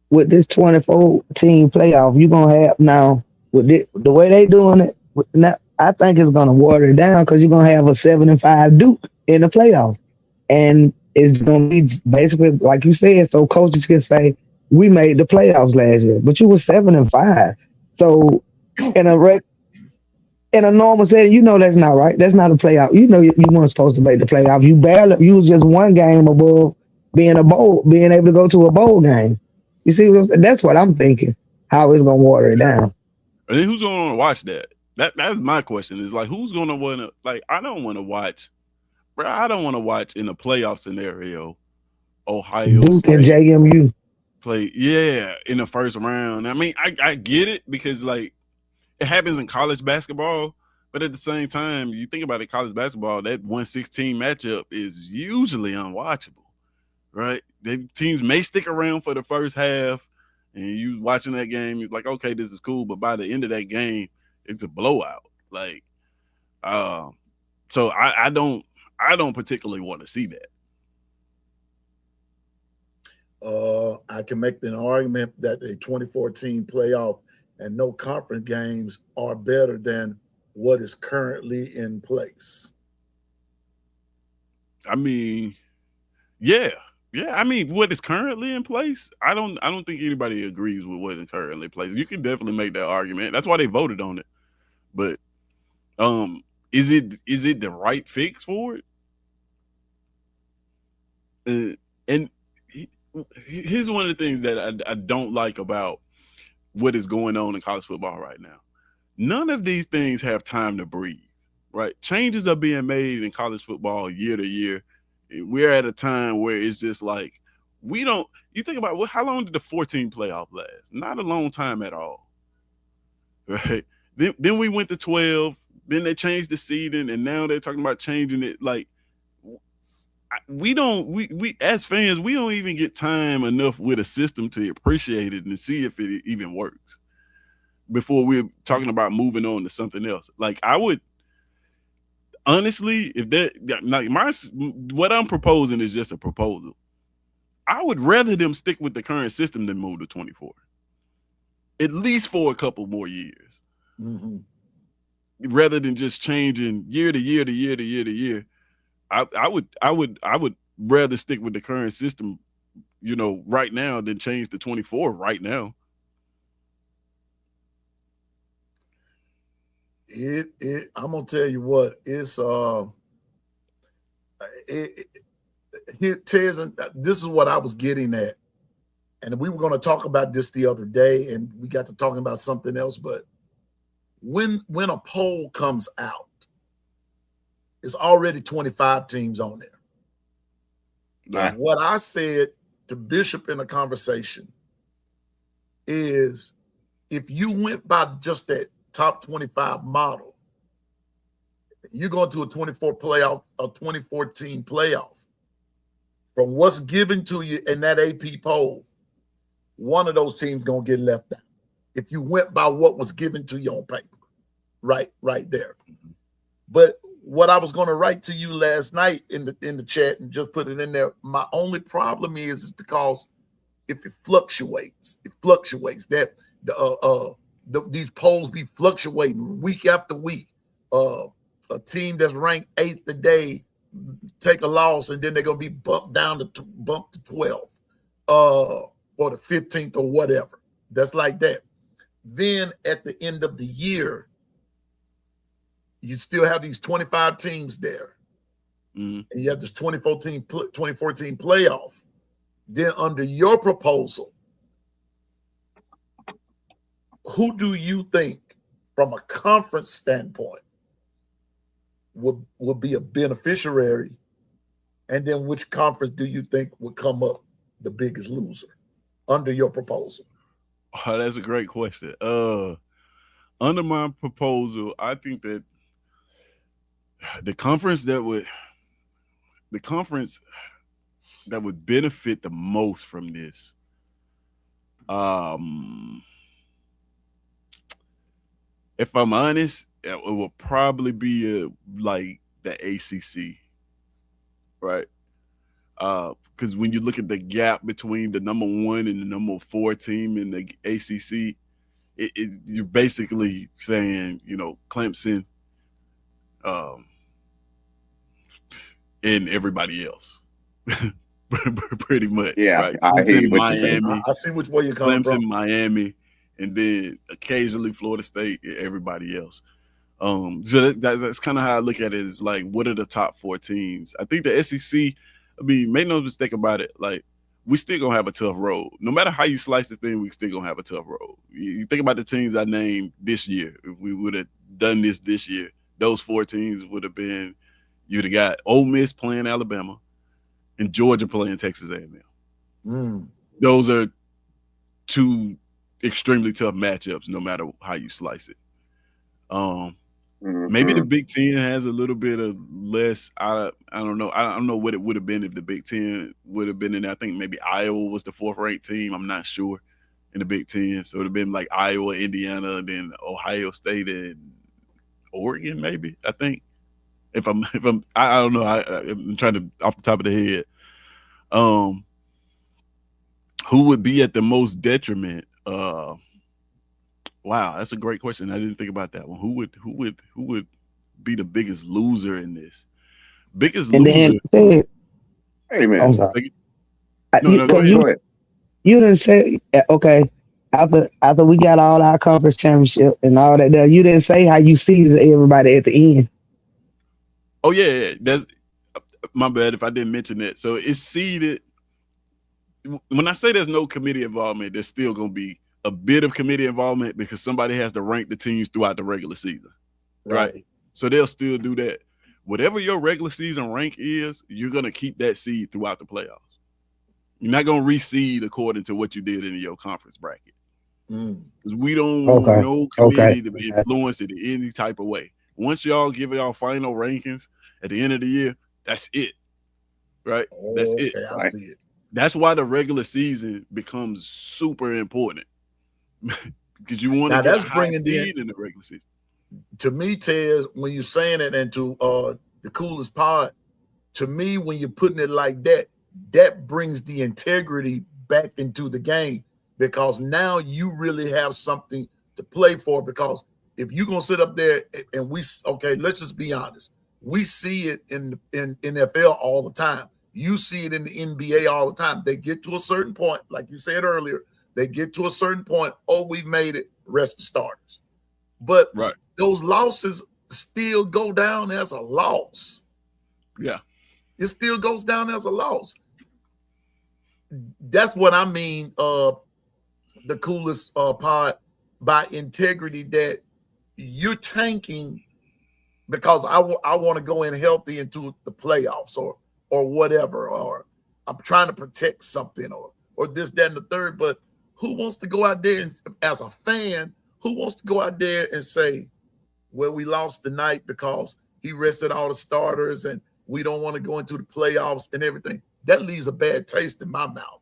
With this 24 team playoff, you're gonna have now with the way they doing it. Now, I think it's gonna water it down because you're gonna have a 7-5 Duke in the playoff, and it's gonna be basically like you said, so coaches can say we made the playoffs last year, but you were 7-5. So in a normal setting, that's not right. That's not a playoff. You weren't supposed to make the playoff. You was just one game above being able to go to a bowl game. You see what I'm saying? That's what I'm thinking. How it's gonna water it down. And then who's gonna want to watch that? That's my question. Is like, who's gonna want to, like? I don't want to watch, bro. I don't want to watch in a playoff scenario Ohio Duke State and JMU play, in the first round. I mean, I get it because like it happens in college basketball, but at the same time, you think about it, college basketball, that 116 matchup is usually unwatchable. right? The teams may stick around for the first half, and you watching that game, you're like, okay, this is cool, but by the end of that game, it's a blowout. Like, so I don't particularly want to see that. I can make an argument that a 2014 playoff and no conference games are better than what is currently in place. I mean, yeah. I mean, what is currently in place? I don't think anybody agrees with what is currently in place. You can definitely make that argument. That's why they voted on it. But is it the right fix for it? And here's one of the things that I don't like about what is going on in college football right now. None of these things have time to breathe, right? Changes are being made in college football year to year. We're at a time where it's just like, you think about how long did the 14 playoff last? Not a long time at all, right? Then we went to 12, then they changed the seeding, and now they're talking about changing it. Like, we as fans, we don't even get time enough with a system to appreciate it and see if it even works before we're talking about moving on to something else. Like, I would honestly, if that, like, what I'm proposing is just a proposal. I would rather them stick with the current system than move to 24, at least for a couple more years, rather than just changing year to year to year to year to year. I would rather stick with the current system, right now than change to 24 right now. I'm gonna tell you what, it's here, Tez, and this is what I was getting at, and we were going to talk about this the other day, and we got to talking about something else. But when a poll comes out, it's already 25 teams on there. Right. What I said to Bishop in a conversation is, if you went by just that top 25 model, you're going to a 24 playoff, a 2014 playoff. From what's given to you in that AP poll, one of those teams going to get left out. If you went by what was given to you on paper, right there. But what I was going to write to you last night in the chat and just put it in there, my only problem is because if it fluctuates that these polls be fluctuating week after week. A team that's ranked 8th today take a loss, and then they're going to be bumped to 12 or the 15th or whatever. That's like that. Then at the end of the year, you still have these 25 teams there. And you have this 2014 playoff. Then under your proposal, who do you think from a conference standpoint would be a beneficiary? And then which conference do you think would come up the biggest loser under your proposal? Oh, that's a great question. Under my proposal, I think that the conference that would benefit the most from this, if I'm honest, it will probably be like the ACC, right? Because when you look at the gap between the number 1 and the number 4 team in the ACC, you're basically saying, Clemson, and everybody else, pretty much. Yeah, right? I hear what you're saying. I see which way you're coming from. Clemson, Miami, and then occasionally Florida State, and everybody else. So that's kind of how I look at it. Is like, what are the top 4 teams? I think the SEC. I mean, make no mistake about it. Like, we still gonna have a tough road. No matter how you slice this thing, we still gonna have a tough road. You think about the teams I named this year. If we would have done this year, those 4 teams would have been. You'd have got Ole Miss playing Alabama, and Georgia playing Texas A&M. Those are 2 extremely tough matchups, no matter how you slice it. Maybe the Big Ten has a little bit of less. I don't know. I don't know what it would have been if the Big Ten would have been in there. I think maybe Iowa was the 4th ranked team. I'm not sure in the Big Ten. So it would have been like Iowa, Indiana, and then Ohio State and Oregon, maybe. I think. I don't know. I'm trying to off the top of the head. Who would be at the most detriment? Wow, that's a great question. I didn't think about that one. Who would be the biggest loser in this? Biggest and loser. Then, Hey man, I'm sorry. No, go ahead. You didn't say okay. After we got all our conference championship and all that, there, you didn't say how you seeded everybody at the end. Oh yeah, that's my bad if I didn't mention that. So it's seeded. When I say there's no committee involvement, there's still going to be a bit of committee involvement because somebody has to rank the teams throughout the regular season, right? So they'll still do that. Whatever your regular season rank is, you're going to keep that seed throughout the playoffs. You're not going to reseed according to what you did in your conference bracket. Because we don't want no committee to be influenced in any type of way. Once y'all give y'all final rankings at the end of the year, that's it, right? That's it. I see it. That's why the regular season becomes super important because you want to get a high seed in the regular season. To me, Tez, when you're saying it, and to the coolest part, to me, when you're putting it like that, that brings the integrity back into the game because now you really have something to play for. Because if you're gonna sit up there and let's just be honest, we see it in NFL all the time. You see it in the NBA all the time. They get to a certain point, like you said earlier, they get to a certain point, we've made it, rest the starters. But those losses still go down as a loss. Yeah. It still goes down as a loss. That's what I mean, the coolest part by integrity, that you're tanking because I want to go in healthy into the playoffs or whatever, or I'm trying to protect something or this, that, and the third. But who wants to go out there and, as a fan, who wants to go out there and say, well, we lost tonight because he rested all the starters and we don't want to go into the playoffs and everything? That leaves a bad taste in my mouth.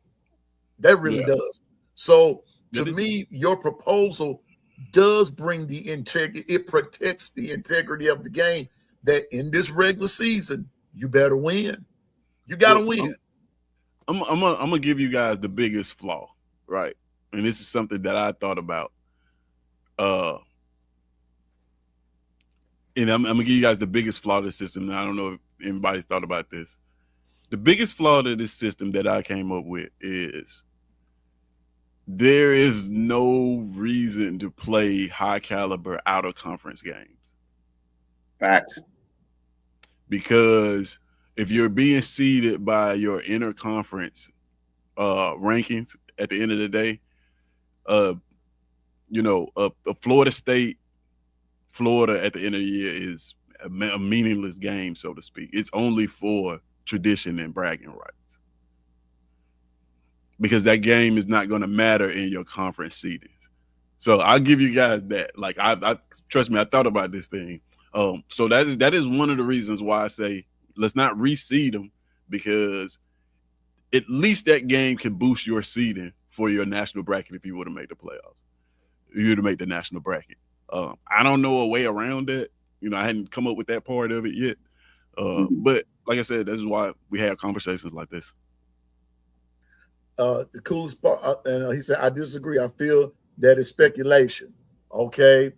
That really does. So to me, your proposal does bring the integrity. It protects the integrity of the game, that in this regular season, you better win. You got to win. I'm gonna give you guys the biggest flaw, right? And this is something that I thought about. And I'm gonna give you guys the biggest flaw of the system. And I don't know if anybody's thought about this. The biggest flaw to this system that I came up with is there is no reason to play high caliber out of conference games. Facts. Because if you're being seeded by your interconference rankings at the end of the day, a Florida State, Florida at the end of the year is a meaningless game, so to speak. It's only for tradition and bragging rights. Because that game is not going to matter in your conference seedings. So I'll give you guys that. Like, I trust me, I thought about this thing. So that is one of the reasons why I say let's not reseed them, because at least that game can boost your seeding for your national bracket if you were to make the playoffs. You were to make the national bracket. I don't know a way around that. I hadn't come up with that part of it yet. But like I said, this is why we have conversations like this. The coolest part, and he said, I disagree. I feel that it's speculation. Okay.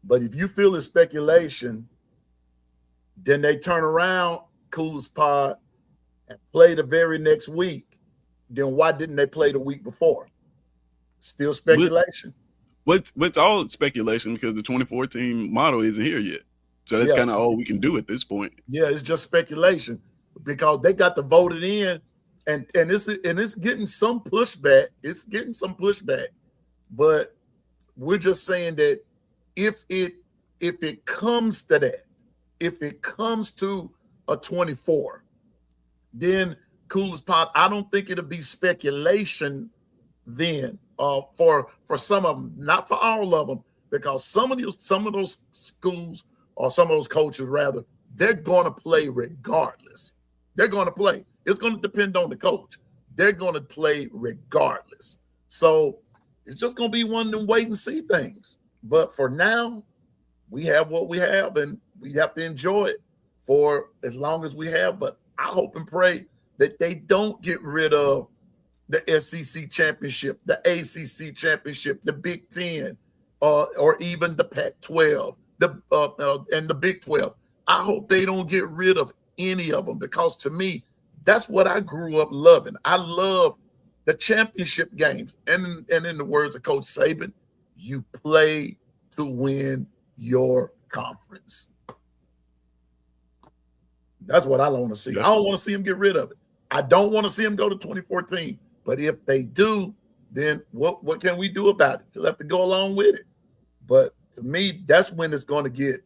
But if you feel it's speculation, then they turn around, coolest part, and play the very next week. Then why didn't they play the week before? Still speculation. It's all speculation because the 2014 model isn't here yet. So that's kind of all we can do at this point. Yeah, it's just speculation because they got to vote it in, and it's getting some pushback. It's getting some pushback, but we're just saying that if it comes to that, if it comes to a 24, then coolest part, I don't think it'll be speculation then for some of them, not for all of them, because some of those schools or some of those coaches rather, they're going to play regardless. They're going to play. It's going to depend on the coach. They're going to play regardless. So it's just going to be one of them wait and see things. But for now, we have what we have, and we have to enjoy it for as long as we have. But I hope and pray that they don't get rid of the SEC championship, the ACC championship, the Big Ten, or even the Pac-12, and the Big 12. I hope they don't get rid of any of them, because to me, that's what I grew up loving. I love the championship games. And in the words of Coach Saban, you play to win your conference. That's what I want to see. I don't want to see them get rid of it. I don't want to see them go to 2014. But if they do, then what can we do about it? You'll have to go along with it. But to me, that's when it's going to get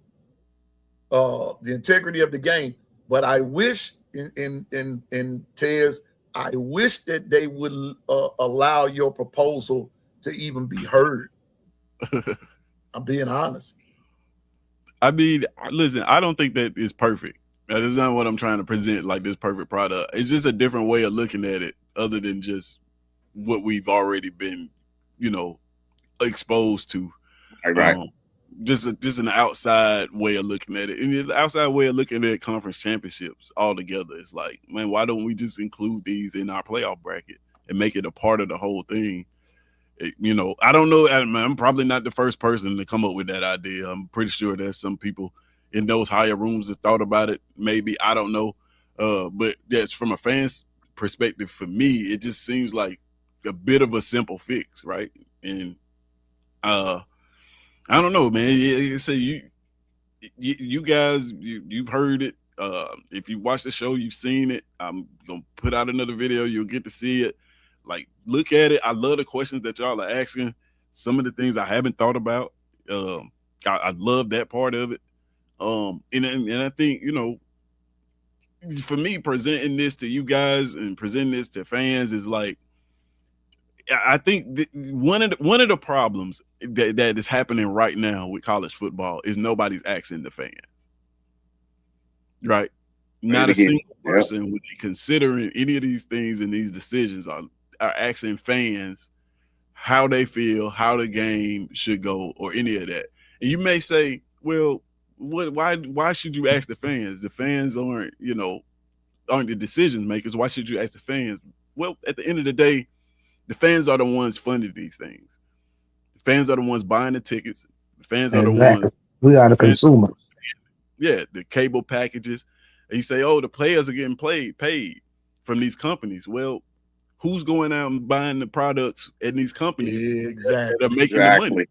the integrity of the game. But I wish in Tez, I wish that they would allow your proposal to even be heard. I'm being honest. I mean, listen, I don't think that is perfect. That is not what I'm trying to present, like this perfect product. It's just a different way of looking at it, other than just what we've already been, exposed to. Right. Just an outside way of looking at it. And the outside way of looking at conference championships altogether is like, man, why don't we just include these in our playoff bracket and make it a part of the whole thing? I don't know. I'm probably not the first person to come up with that idea. I'm pretty sure there's some people in those higher rooms that thought about it. Maybe, I don't know. But yes, from a fan's perspective, for me, it just seems like a bit of a simple fix, right? And I don't know, man. So you guys, you've heard it. If you watch the show, you've seen it. I'm gonna put out another video. You'll get to see it. Like, look at it. I love the questions that y'all are asking. Some of the things I haven't thought about. I love that part of it. And I think, for me, presenting this to you guys and presenting this to fans is like, I think one of the problems that is happening right now with college football is nobody's asking the fans, right? Not a single person would be considering any of these things, and these decisions are asking fans how they feel, how the game should go, or any of that. And you may say, well, why should you ask the fans? The fans aren't the decision makers. Why should you ask the fans? Well, at the end of the day, the fans are the ones funding these things. The fans are the ones buying the tickets. The fans are the ones. We are the consumers. Yeah, the cable packages. And you say, oh, the players are getting paid from these companies. Well, who's going out and buying the products at these companies that are making the money?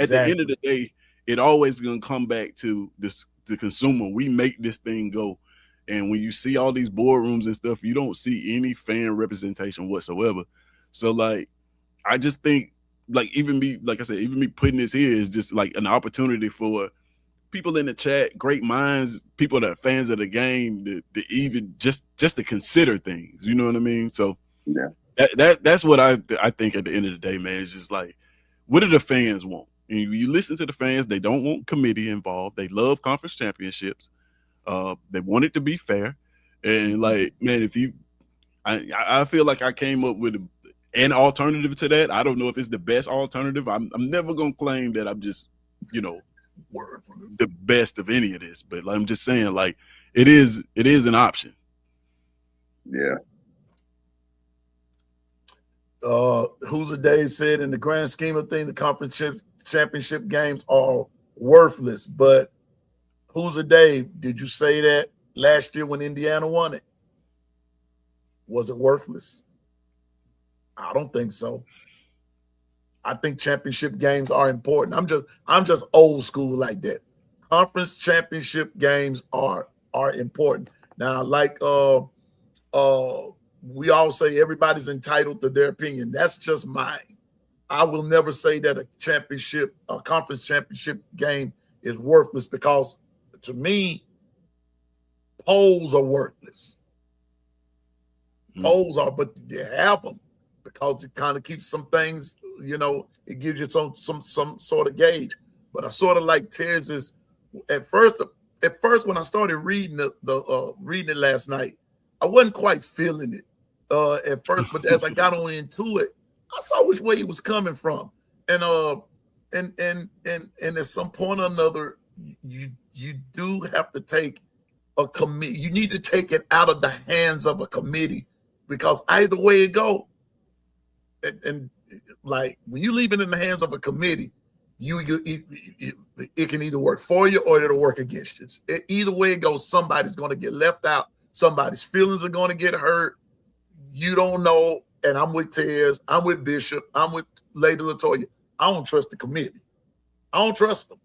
At the end of the day, it always going to come back to the consumer. We make this thing go. And when you see all these boardrooms and stuff, you don't see any fan representation whatsoever. So, like, I just think, like, even me putting this here is just like an opportunity for people in the chat, great minds, people that are fans of the game, to even just to consider things. You know what I mean? So yeah, that's what I think at the end of the day, man. It's just like, what do the fans want? And you listen to the fans; they don't want committee involved. They love conference championships. They want it to be fair, and like, man, I feel like I came up with an alternative to that. I don't know if it's the best alternative. I'm never gonna claim that I'm just, the best of any of this, but I'm just saying, like, it is an option. Yeah. Who's a Dave said, in the grand scheme of things, the conference championship games are worthless. But who's a Dave? Did you say that last year when Indiana won it? Was it worthless? I don't think so. I think championship games are important. I'm just old school like that. Conference championship games are important. Now, like we all say, everybody's entitled to their opinion. That's just mine. I will never say that a conference championship game is worthless, because to me, polls are worthless. Polls are, but you have them because it kind of keeps some things, it gives you some sort of gauge. But I sort of like Tez's at first when I started reading reading it last night, I wasn't quite feeling it at first, but as I got on into it, I saw which way he was coming from, and at some point or another, you do have to take a committee. You need to take it out of the hands of a committee, because either way it go, and like when you leave it in the hands of a committee, it can either work for you or it'll work against you. Either way it goes, somebody's going to get left out. Somebody's feelings are going to get hurt. You don't know. And I'm with Tez. I'm with Bishop. I'm with Lady Latoya. I don't trust the committee. I don't trust them.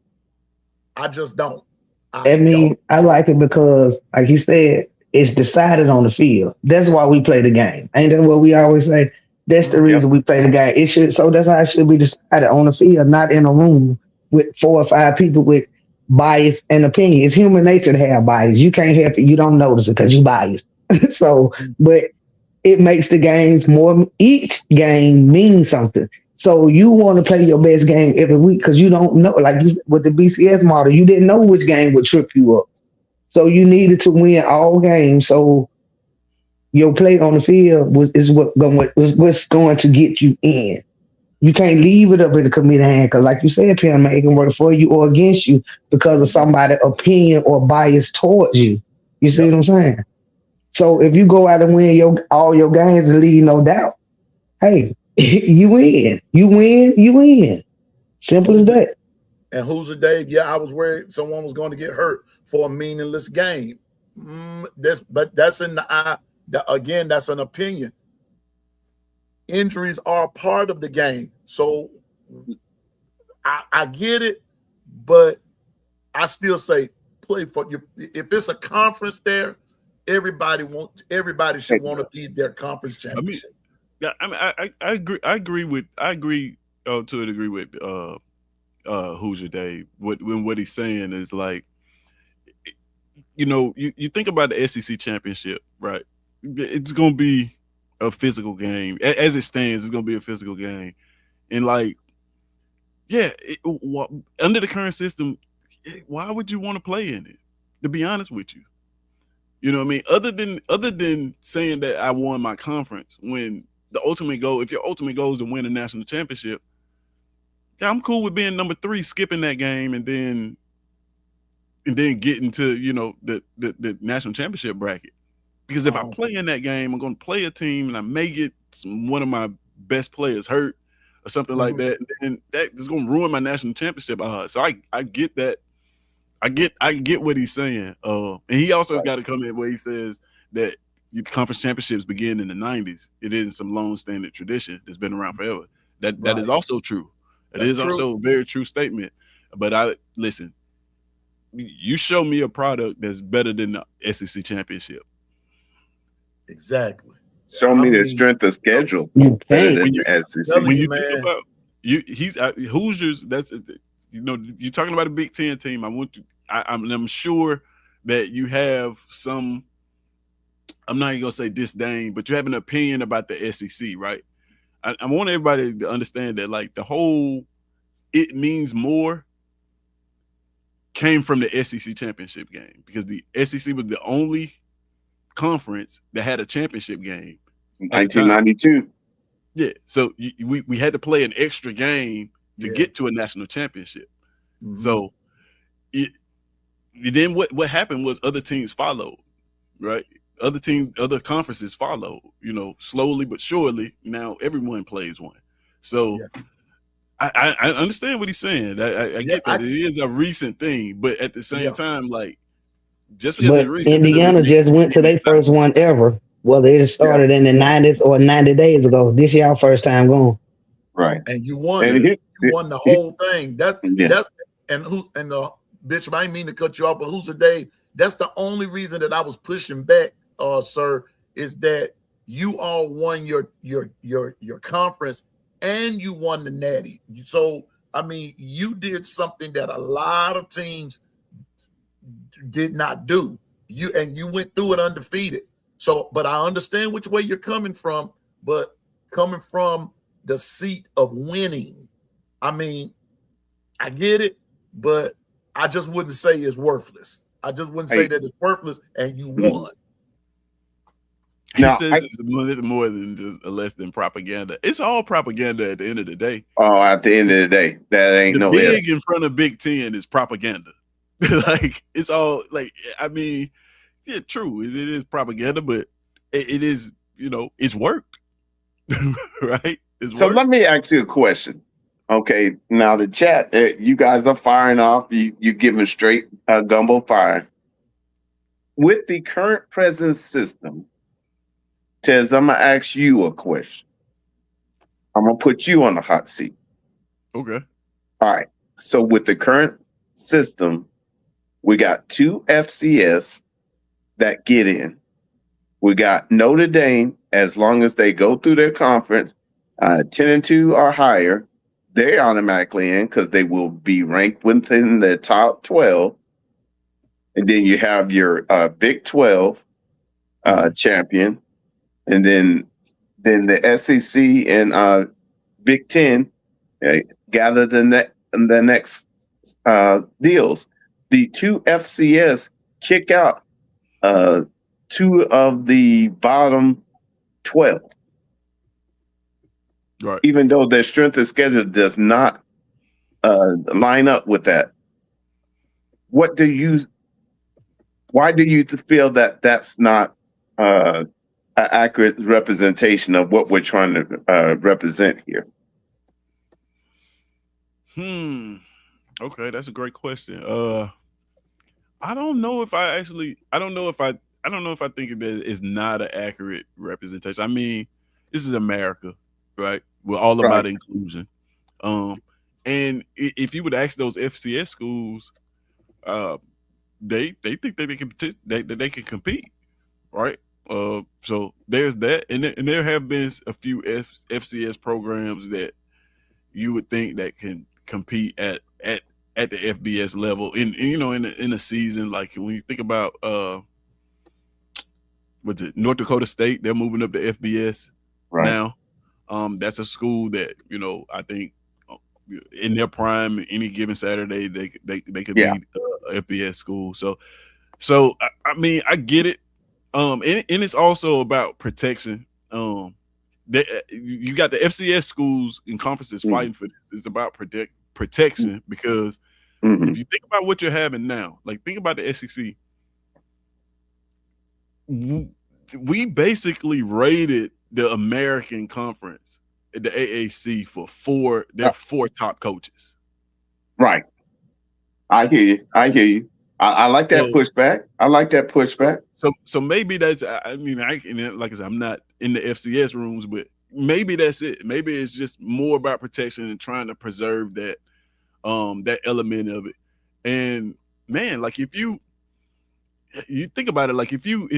I just don't. I like it because, like you said, it's decided on the field. That's why we play the game. Ain't that what we always say? That's the reason we play the game. It should, so that's how it should be decided on the field, not in a room with 4 or 5 people with bias and opinion. It's human nature to have bias. You can't help it. You don't notice it because you biased. So, but it makes the games more. Each game means something. So you want to play your best game every week because you don't know. Like you, with the BCS model, you didn't know which game would trip you up. So you needed to win all games. So your play on the field is what's going to get you in. You can't leave it up in the committee hand because, like you said, Pam, it can work for you or against you because of somebody's opinion or bias towards you. You see what I'm saying? So if you go out and win all your games and leave no doubt, hey, you win. You win. You win. Simple as that. And who's a Dave? Yeah, I was worried someone was going to get hurt for a meaningless game. That's in the eye. Again, that's an opinion. Injuries are a part of the game. So I get it, but I still say play for you. If it's a conference there, everybody should want to be their conference championship. I agree to a degree with Hoosier Dave. What he's saying is like, you think about the SEC championship, right? It's gonna be a physical game. As it stands, it's gonna be a physical game. And like, under the current system, why would you want to play in it? To be honest with you. You know what I mean? Other than saying that I won my conference, when the ultimate goal, if your ultimate goal is to win a national championship, I'm cool with being number 3, skipping that game and then getting to, the national championship bracket. Because if I play in that game, I'm going to play a team and I may get one of my best players hurt or something like that, and that is going to ruin my national championship odds. So I get that. I get what he's saying. And he also got to come in where he says that conference championships begin in the 90s. It is some long-standing tradition that's been around forever. That is also true. It is also a very true statement. But listen, you show me a product that's better than the SEC championship. Exactly. Show me the strength of schedule better than the SEC. When you think about he's Hoosiers, that's you're talking about a Big Ten team. I'm sure that you have some. I'm not even gonna say disdain, but you have an opinion about the SEC, right? I want everybody to understand that, like, the whole "it means more" came from the SEC championship game, because the SEC was the only conference that had a championship game. 1992. Yeah, so we had to play an extra game to get to a national championship. So then what happened was other teams followed, right? Other conferences followed, slowly but surely. Now everyone plays one. So I understand what he's saying. I get that. It is a recent thing, but at the same time, like, just because it's recent, Indiana just went to their first one ever. Whether it started in the 90s or 90 days ago. This y'all first time going. Right. And you won. You won the whole thing. And Bishop, I didn't mean to cut you off, but who's a Dave? That's the only reason that I was pushing back, sir, is that you all won your conference and you won the Natty. So I mean, you did something that a lot of teams did not do. You went through it undefeated. So, but I understand which way you're coming from, but coming from the seat of winning, I mean, I get it, but I just wouldn't say it's worthless. I just wouldn't say that it's worthless and you won. He says it's more than just less than propaganda. It's all propaganda at the end of the day. Oh, at the end of the day, that ain't the no big in front of Big Ten is propaganda. Like it's all like, I mean, yeah, true. It is propaganda, but it is, it's worked. Right? It's so worked. let me ask you a question. Okay, now the chat, you guys are firing off. You giving straight gumbo fire. With the current present system, Tez, I'm gonna ask you a question. I'm gonna put you on the hot seat. Okay. All right. So with the current system, we got 2 FCS that get in. We got Notre Dame, as long as they go through their conference, 10-2 or higher, they're automatically in because they will be ranked within the top 12. And then you have your Big 12 champion, and then the SEC and Big 10 gather the next deals. The 2 FCS kick out 2 of the bottom 12. Right. Even though their strength of schedule does not line up with that. Why do you feel that that's not an accurate representation of what we're trying to represent here? Okay, that's a great question. I don't know if I think that is not an accurate representation. I mean, this is America, right? We're all about inclusion. And if you would ask those FCS schools, they think that they can compete, right? So there's that, and there have been a few FCS programs that you would think that can compete at the FBS level in a season. Like when you think about what's it, North Dakota State, they're moving up to FBS now. That's a school that I think in their prime, any given Saturday they could be a FBS school. So I mean, I get it. And it's also about protection. You got the FCS schools and conferences fighting for this. It's about protection because if you think about what you're having now, like think about the SEC. We basically rated the American Conference, the AAC, for 4 top coaches. Right. I hear you. I like that pushback. So maybe that's, I mean, like I said, I'm not in the FCS rooms, but maybe that's it. Maybe it's just more about protection and trying to preserve that element of it. And man, like if you think about it, like if you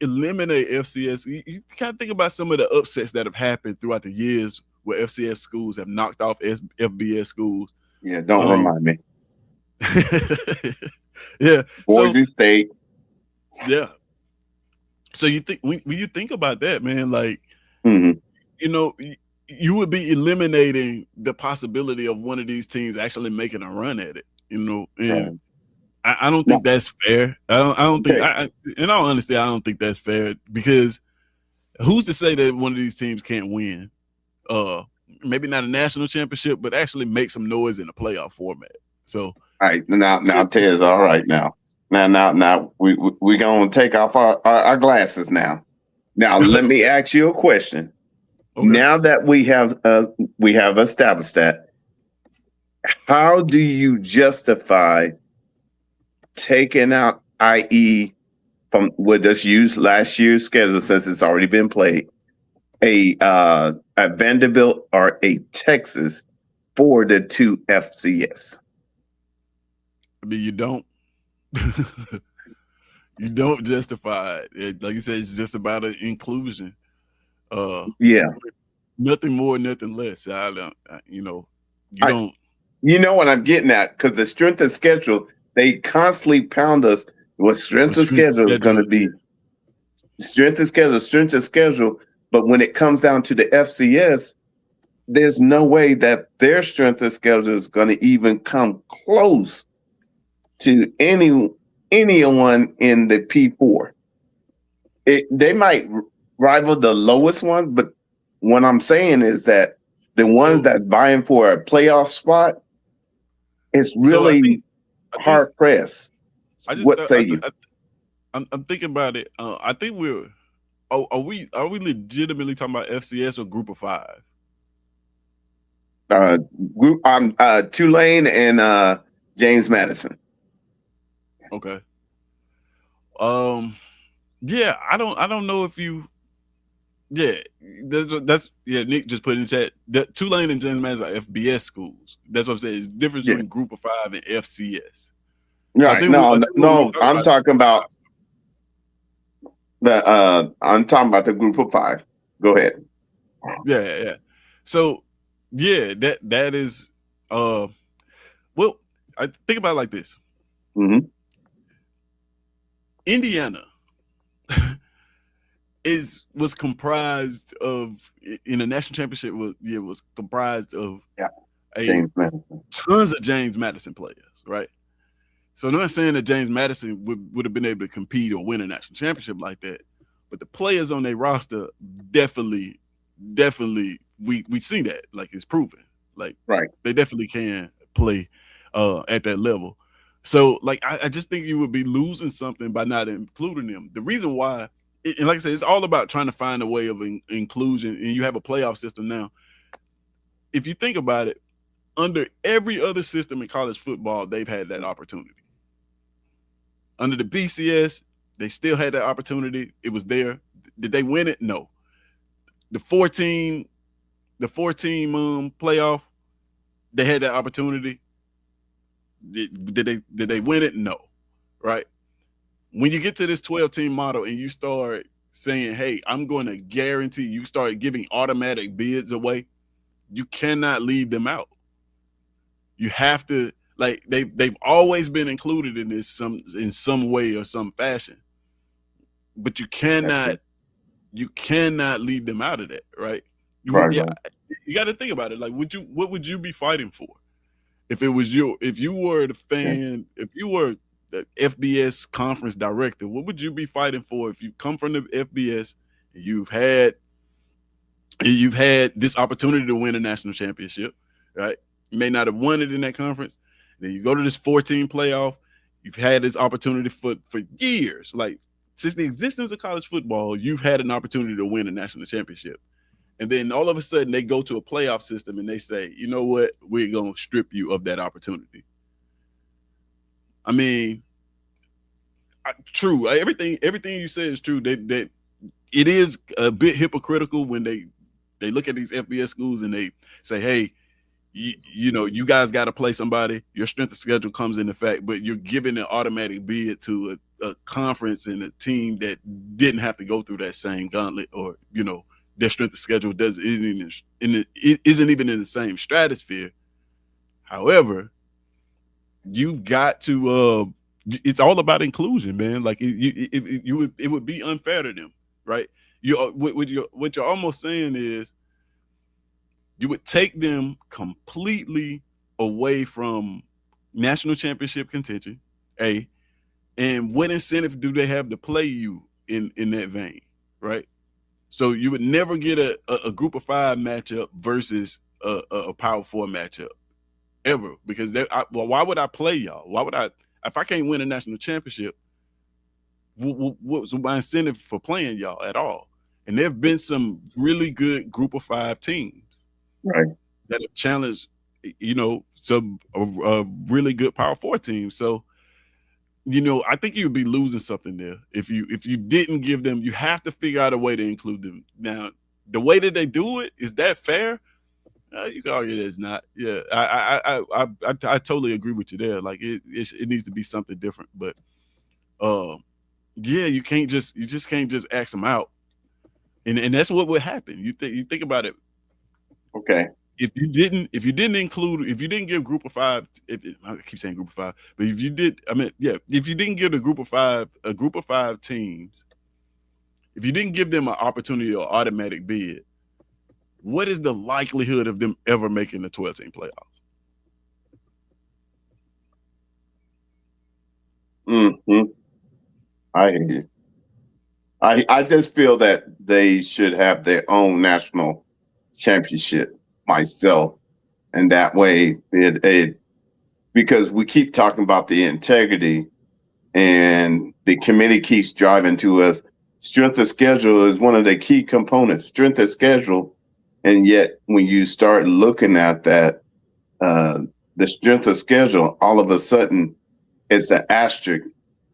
eliminate FCS, you gotta think about some of the upsets that have happened throughout the years where FCS schools have knocked off FBS schools. Yeah, don't remind me. Yeah, Boise State. Yeah. So you think when you think about that, man, like you would be eliminating the possibility of one of these teams actually making a run at it, and I don't think that's fair. I don't think, in all honesty, I don't think that's fair because who's to say that one of these teams can't win? Maybe not a national championship, but actually make some noise in a playoff format. So, all right, now Tez, all right, now we gonna take off our glasses now. Now let me ask you a question. Okay. Now that we have established that, how do you justify taking out, i.e., from we'll just use last year's schedule since it's already been played, a Vanderbilt or a Texas for the 2 FCS? I mean, you don't. You don't justify it. Like you said, it's just about an inclusion. Nothing more, nothing less. You don't. You know what I'm getting at, because the strength of schedule, they constantly pound us. What strength of schedule is going to be? Strength of schedule. But when it comes down to the FCS, there's no way that their strength of schedule is going to even come close to anyone in the P4. They might rival the lowest one, but what I'm saying is that the ones that's vying for a playoff spot, it's So really I think hard pressed. What say you? I'm thinking about it. I think we're. Oh, are we legitimately talking about FCS or Group of Five? Tulane and James Madison. Okay. Yeah, I don't know if you. Yeah, that's Nick just put in the chat that Tulane and James Madison are FBS schools. That's what I'm saying. It's difference between Group of Five and FCS. Right. So I'm talking about the Group of Five. Go ahead. Yeah. So that is well, I think about it like this. Mm-hmm. Indiana was comprised of in the national championship was comprised of tons of James Madison players, right? So I'm not saying that James Madison would have been able to compete or win a national championship like that, but the players on their roster definitely we see that, like, it's proven, like, right, they definitely can play at that level. So like I just think you would be losing something by not including them. The reason why, and like I said, it's all about trying to find a way of inclusion, and you have a playoff system now. If you think about it, under every other system in college football, they've had that opportunity. Under the BCS, they still had that opportunity. It was there. Did they win it? No. The 14 playoff, they had that opportunity. Did they win it? No. Right? When you get to this 12-team model and you start saying, hey, I'm going to guarantee, you start giving automatic bids away, you cannot leave them out. You have to, like, they've always been included in this in some way or some fashion, but you cannot leave them out of that, right? You got to think about it. Like, what would you be fighting for if you were the fan, if you were the FBS conference director? What would you be fighting for if you come from the FBS and you've had this opportunity to win a national championship, right? You may not have won it in that conference. Then you go to this 14 playoff. You've had this opportunity for years. Like, since the existence of college football, you've had an opportunity to win a national championship. And then all of a sudden they go to a playoff system and they say, you know what? We're going to strip you of that opportunity. I mean, true. Everything you said is true. That it is a bit hypocritical when they look at these FBS schools and they say, hey, you know, you guys got to play somebody. Your strength of schedule comes into effect, but you're giving an automatic bid to a conference and a team that didn't have to go through that same gauntlet, or, you know, their strength of schedule isn't even in the same stratosphere. However, you've got to. It's all about inclusion, man. Like, it would be unfair to them, right? What you're almost saying is, you would take them completely away from national championship contention, and what incentive do they have to play you in that vein, right? So you would never get a Group of Five matchup versus a Power Four matchup ever, because why would I play y'all? Why would I, if I can't win a national championship? What's my incentive for playing y'all at all? And there have been some really good Group of Five teams, right, that have challenged, you know, some really good Power Four teams. So, you know, I think you'd be losing something there if you didn't give them. You have to figure out a way to include them. Now, the way that they do it, is that fair? You can argue that it's not. Yeah, I totally agree with you there. Like, it needs to be something different. But yeah, you just can't just ask them out, and that's what would happen. You think about it. Okay. If you didn't give Group of Five, I keep saying Group of Five, but if you did, if you didn't give a Group of Five teams, if you didn't give them an opportunity or automatic bid, what is the likelihood of them ever making the 12-team playoffs? Mm-hmm. I hear you. I just feel that they should have their own national championship myself, and that way it because we keep talking about the integrity, and the committee keeps driving to us. Strength of schedule is one of the key components. Strength of schedule, and yet when you start looking at that, uh, the strength of schedule, all of a sudden it's an asterisk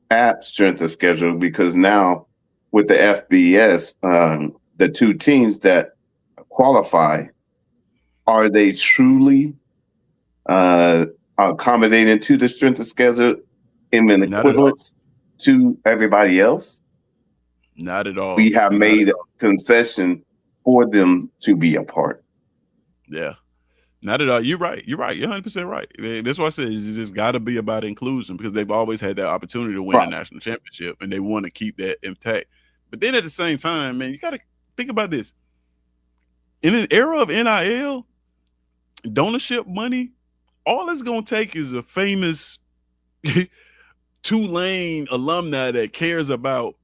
at strength of schedule because now with the FBS, the two teams that qualify, are they truly uh, accommodating to the strength of schedule in an Not at all. equivalence to everybody else? Not at all. We have Not at made a all. concession for them to be a part. Yeah. Not at all. You're right. You're right. You're 100% right. That's why I said it's just got to be about inclusion because they've always had that opportunity to win a Right. national championship and they want to keep that intact. But then at the same time, man, you got to think about this. In an era of NIL, donorship money, all it's going to take is a famous Tulane alumni that cares about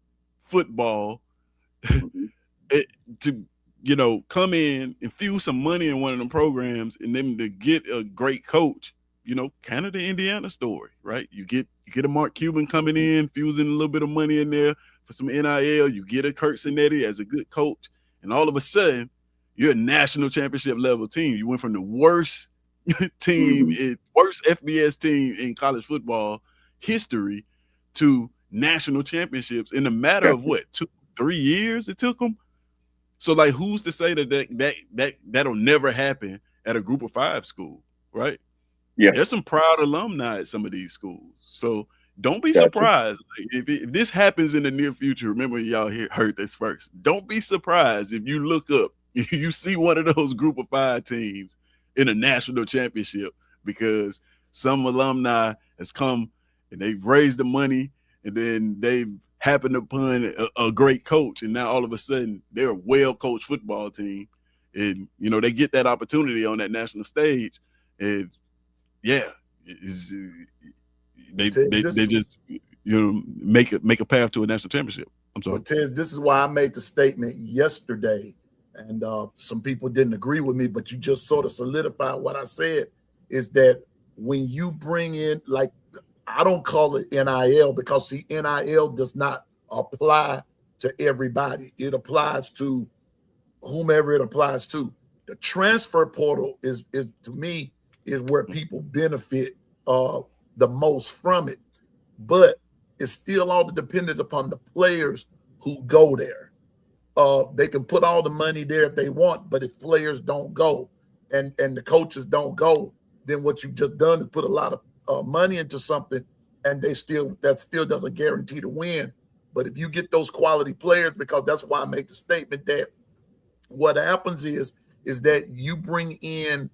football to come in, infuse some money in one of them programs, and then to get a great coach. Kind of the Indiana story, right? You get a Mark Cuban coming in, fusing a little bit of money in there for some NIL. You get a Kurt Cinetti as a good coach, and all of a sudden, you're a national championship level team. You went from the worst team, worst FBS team in college football history to national championships in a matter of what, 2-3 years it took them. So, like, who's to say that'll never happen at a Group of 5 school, right? Yeah. There's some proud alumni at some of these schools. So don't be surprised if this happens in the near future. Remember, y'all heard this first. Don't be surprised if you look up, you see one of those Group of 5 teams in a national championship because some alumni has come and they've raised the money and then they've happened upon a great coach, and now all of a sudden they're a well-coached football team, and they get that opportunity on that national stage, and yeah, they just make a path to a national championship. I'm sorry. But Tez, this is why I made the statement yesterday, and some people didn't agree with me, but you just sort of solidified what I said, is that when you bring in, like, I don't call it NIL because the NIL does not apply to everybody. It applies to whomever it applies to. The transfer portal is to me is where people benefit the most from it, but it's still all dependent upon the players who go there. They can put all the money there if they want, but if players don't go and the coaches don't go, then what you've just done is put a lot of money into something, and that still doesn't guarantee to win. But if you get those quality players, because that's why I make the statement that what happens is that you bring in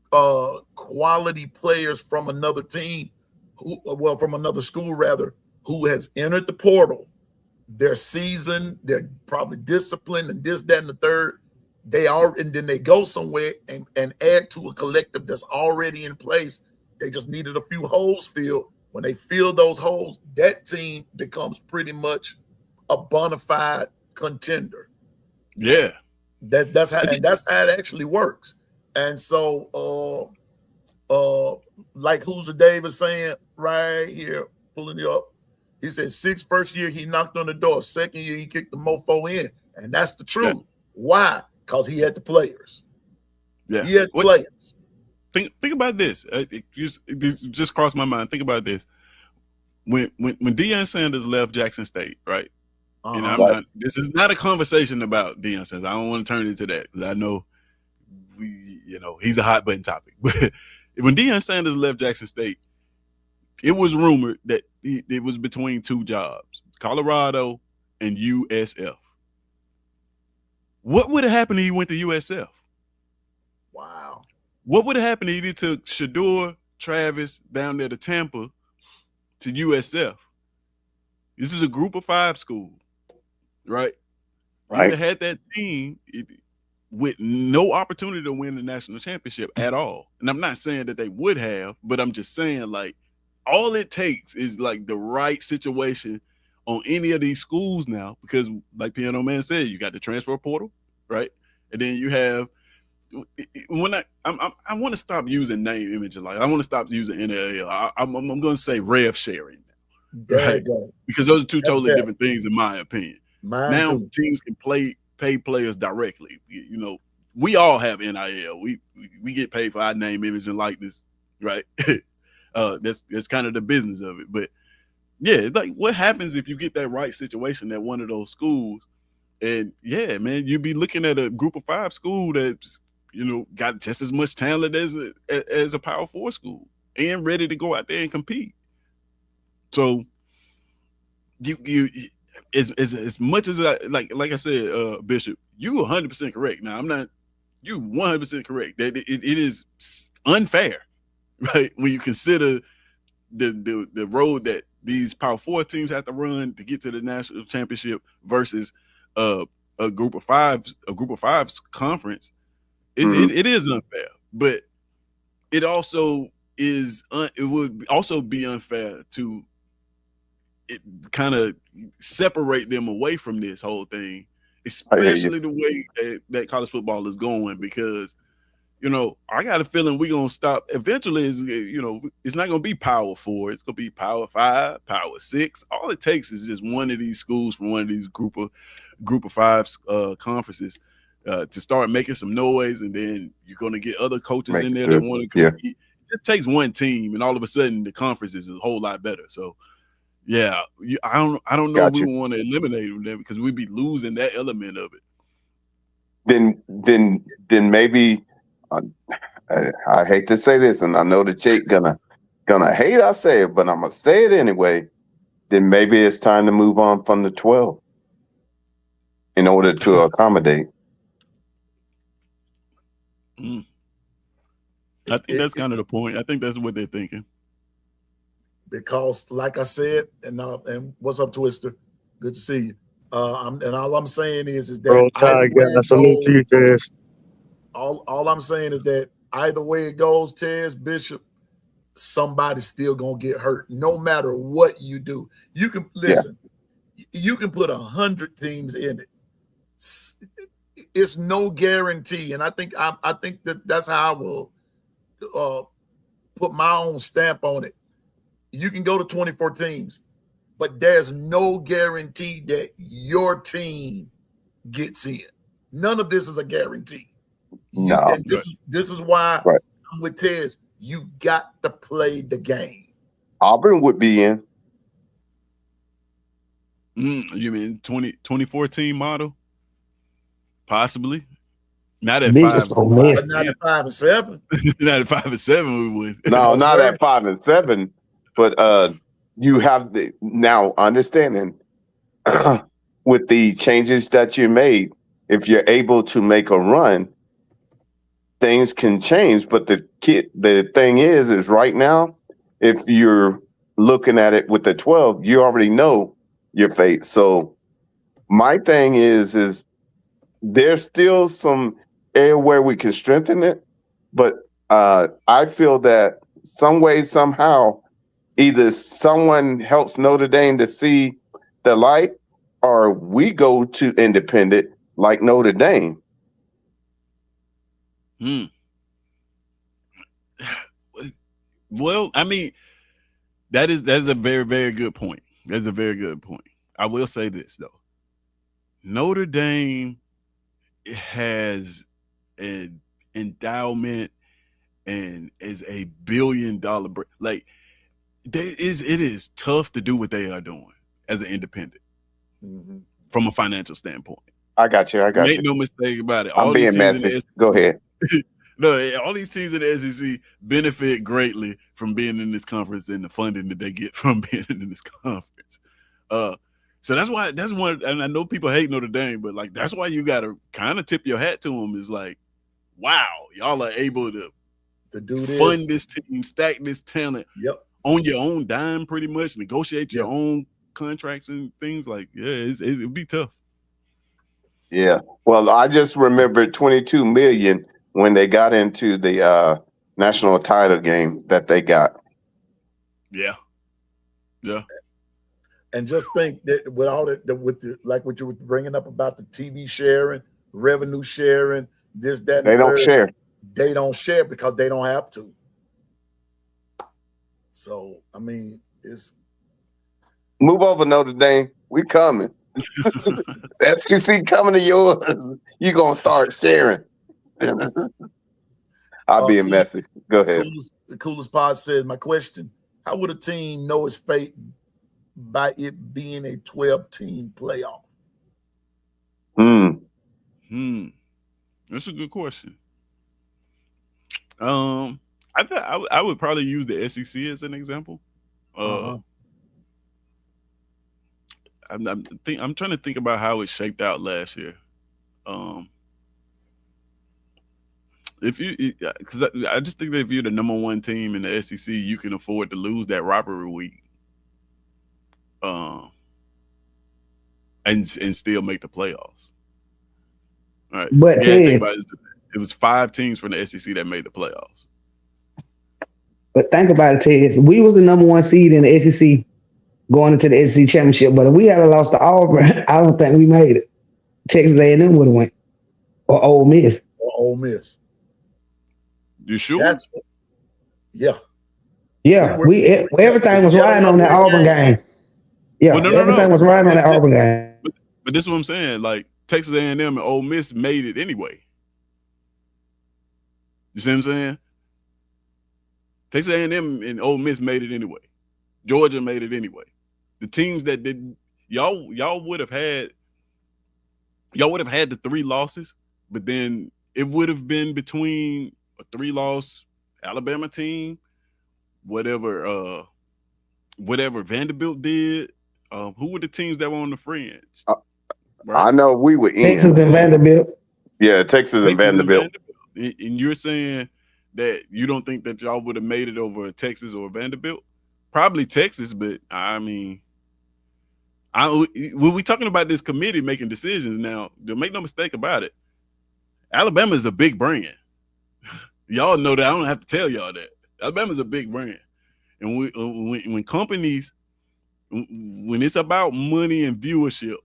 quality players from another team, from another school rather, who has entered the portal. They're seasoned, they're probably disciplined, and this, that, and the third. And then they go somewhere and add to a collective that's already in place. They just needed a few holes filled. When they fill those holes, that team becomes pretty much a bona fide contender. Yeah. That's how it actually works. And so like Hoosier Dave is saying right here, pulling you up. He said first year he knocked on the door. Second year he kicked the mofo in. And that's the truth. Yeah. Why? Because he had the players. Yeah. He had players. Think about this. This just crossed my mind. Think about this. When Deion Sanders left Jackson State, right? And this is not a conversation about Deion Sanders. I don't want to turn into that because I know he's a hot button topic. But when Deion Sanders left Jackson State, it was rumored that it was between two jobs, Colorado and USF. What would have happened if he went to USF? Wow. What would have happened if he took Shador, Travis down there to Tampa to USF? This is a Group of 5 school, right? You would have had that team with no opportunity to win the national championship at all. And I'm not saying that they would have, but I'm just saying, like, all it takes is like the right situation on any of these schools now, because like Piano Man said, you got the transfer portal, right? And then you have when I want to stop using name, image, and like I want to stop using NIL. I'm going to say rev sharing, right? Because those are two totally different things in my opinion. Now teams can pay players directly. You know, we all have NIL. We get paid for our name, image, and likeness, right? That's kind of the business of it. But yeah, like what happens if you get that right situation at one of those schools? And yeah, man, you'd be looking at a group of 5 school that's, you know, got just as much talent as a Power 4 school and ready to go out there and compete. So you as much as like I said, Bishop, you 100% correct. Now I'm not, you 100% correct that it is unfair, right? When you consider the road that these Power 4 teams have to run to get to the national championship versus a group of fives conference. It is unfair, but it also is it would also be unfair to kind of separate them away from this whole thing, especially the way that college football is going, because you know, I got a feeling we're gonna stop eventually. Is, you know, it's not gonna be Power 4, it's gonna be Power 5, Power 6. All it takes is just one of these schools from one of these group of 5 conferences to start making some noise, and then you're gonna get other coaches in there that want to compete. It takes one team, and all of a sudden the conference is a whole lot better. So yeah, I don't know if we want to eliminate them because we'd be losing that element of it. Then maybe I hate to say this, and I know the chick gonna hate I say it, but I'm gonna say it anyway. Then maybe it's time to move on from the 12 in order to accommodate. I think that's kind of the point. I think that's what they're thinking. Because, like I said, and what's up, Twister? Good to see you. And all I'm saying is that salute to you, Tez. All I'm saying is that either way it goes, Tez, Bishop, somebody's still gonna get hurt, no matter what you do. You can listen. You can put 100 teams in it. It's no guarantee, and I think that's how I will put my own stamp on it. You can go to 24 teams, but there's no guarantee that your team gets in. None of this is a guarantee. This is why I'm with Tez. You got to play the game. Auburn would be in. You mean 2014 model? Possibly. Not at 5. Not at 5 and 7. Not at 5 and 7 we would. No, not at 5 and 7. But you have the now understanding with the changes that you made, if you're able to make a run, things can change. But the thing is right now, if you're looking at it with the 12, you already know your fate. So my thing is there's still some area where we can strengthen it, but I feel that some way, somehow, either someone helps Notre Dame to see the light, or we go to independent like Notre Dame. Well, I mean, that's a very, very good point. That's a very good point. I will say this though. Notre Dame has an endowment and is a $1 billion like it is tough to do what they are doing as an independent from a financial standpoint. I got you. Make no mistake about it. I'm being messy. Go ahead. No, all these teams in the SEC benefit greatly from being in this conference and the funding that they get from being in this conference. So that's one, and I know people hate Notre Dame, but like that's why you gotta kind of tip your hat to them. Is like, wow, y'all are able to do this, fund this team, stack this talent, on your own dime, pretty much, negotiate your own contracts and things like, it'd be tough. Yeah. Well, I just remember 22 million when they got into the national title game that they got. Yeah. Yeah. And just think that with all like what you were bringing up about the TV sharing, revenue sharing, this, that, and They the don't third, share. they don't share because they don't have to. So I mean, it's Move over, Notre Dame. We coming. FCC coming to yours. You gonna start sharing. I'll be a messy. Go ahead. The coolest pod said, my question, how would a team know its fate by it being a 12-team playoff? That's a good question. I would probably use the SEC as an example. I'm trying to think about how it shaped out last year. Because I just think that if you're the number one team in the SEC, you can afford to lose that robbery week, and still make the playoffs. All right, But think about it. It was 5 teams from the SEC that made the playoffs. But think about it, Ted. We was the number one seed in the SEC going into the SEC championship. But if we had lost to Auburn, I don't think we made it. Texas A&M would have went, or Ole Miss. You sure? Yeah. Yeah, everything was riding on that Auburn game. Yeah, well, everything was riding on that Auburn game. But this is what I'm saying. Like Texas A&M and Ole Miss made it anyway. You see what I'm saying? Texas A&M and Ole Miss made it anyway. Georgia made it anyway. The teams that did, y'all would have had the 3 losses, but then it would have been between a 3-loss Alabama team, whatever Vanderbilt did. Who were the teams that were on the fringe? Right? I know we were in Texas and Vanderbilt. Yeah, Texas and Vanderbilt. And you're saying that you don't think that y'all would have made it over Texas or Vanderbilt? Probably Texas, but I mean, when we talking about this committee making decisions now, to make no mistake about it, Alabama is a big brand. Y'all know that. I don't have to tell y'all that. Alabama is a big brand. And when companies, when it's about money and viewership,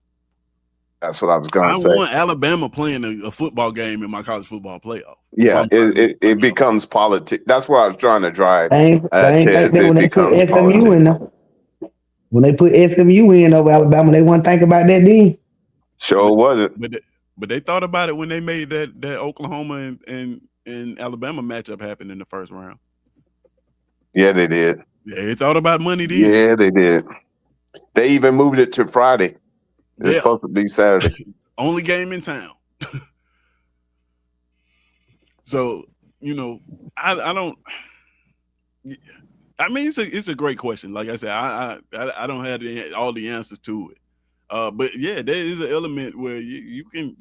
that's what I was going to say. I want Alabama playing a football game in my college football playoff. Yeah, it becomes politics. That's what I was trying to drive. When they put SMU in there. When they put SMU in over Alabama, they wouldn't think about that then. Sure wasn't. But they thought about it when they made that Oklahoma and Alabama matchup happen in the first round. Yeah, they did. Yeah, they thought about money then. Yeah, they did. They even moved it to Friday. It's supposed to be Saturday. Only game in town. So, I don't. I mean, it's a great question. Like I said, I don't have all the answers to it. But yeah, there is an element where you can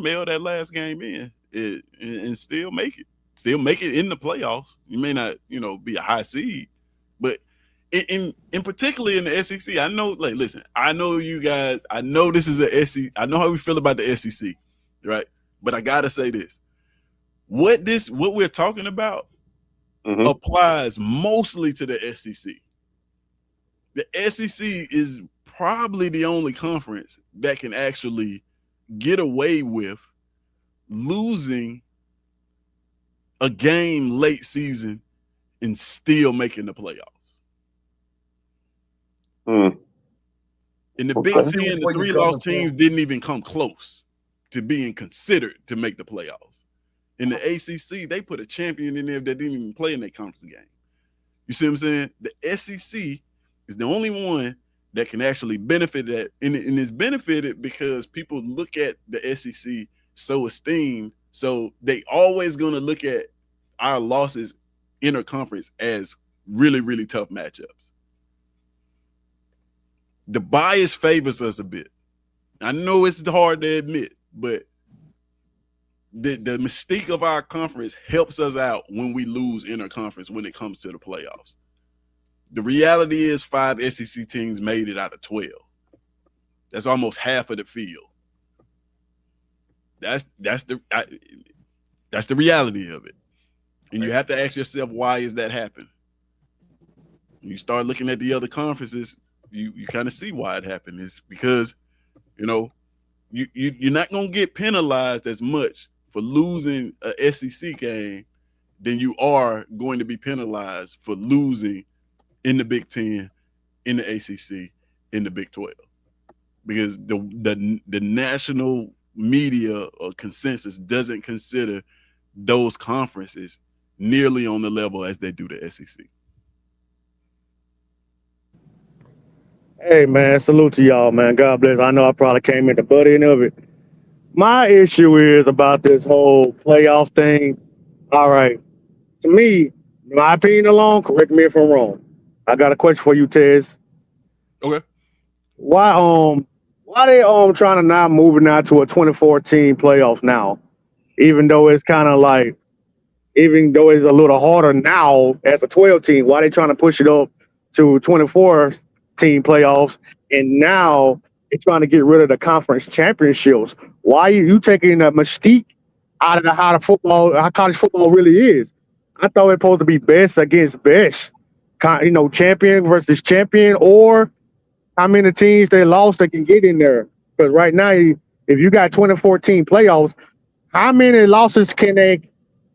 mail that last game in and still make it in the playoffs. You may not, be a high seed, but in particularly in the SEC, I know. Like, listen, I know you guys. I know this is a SEC. I know how we feel about the SEC, right? But I gotta say this: what we're talking about applies mostly to the SEC. The SEC is probably the only conference that can actually get away with losing a game late season and still making the playoffs. In the Big Ten, the 3-loss teams didn't even come close to being considered to make the playoffs. In the ACC, they put a champion in there that didn't even play in their conference game. You see what I'm saying? The SEC is the only one that can actually benefit that. And it's benefited because people look at the SEC so esteemed. So they always going to look at our losses interconference as really, really tough matchups. The bias favors us a bit. I know it's hard to admit, but the mystique of our conference helps us out when we lose interconference when it comes to the playoffs. The reality is 5 SEC teams made it out of 12. That's almost half of the field. That's the reality of it. And you have to ask yourself, why is that happening? You start looking at the other conferences, you kind of see why it happened. It's because, you know, you're not gonna get penalized as much for losing a SEC game than you are going to be penalized for losing in the Big Ten, in the ACC, in the Big 12, because the national media or consensus doesn't consider those conferences nearly on the level as they do the SEC. Hey man, salute to y'all, man. God bless. I know I probably came in the butt end of it. My issue is about this whole playoff thing. All right, to me, my opinion alone, correct me if I'm wrong. I got a question for you, Tez. Okay. Why why they trying to now move it now to a 2014 playoffs now? Even though it's kind of like, even though it's a little harder now as a 12 team, why they trying to push it up to 24 team playoffs? And now they're trying to get rid of the conference championships. Why you taking the mystique out of how the football, how college football really is? I thought it was supposed to be best against best, champion versus champion, or how many teams they lost that can get in there. Because right now, if you got 2014 playoffs, how many losses can they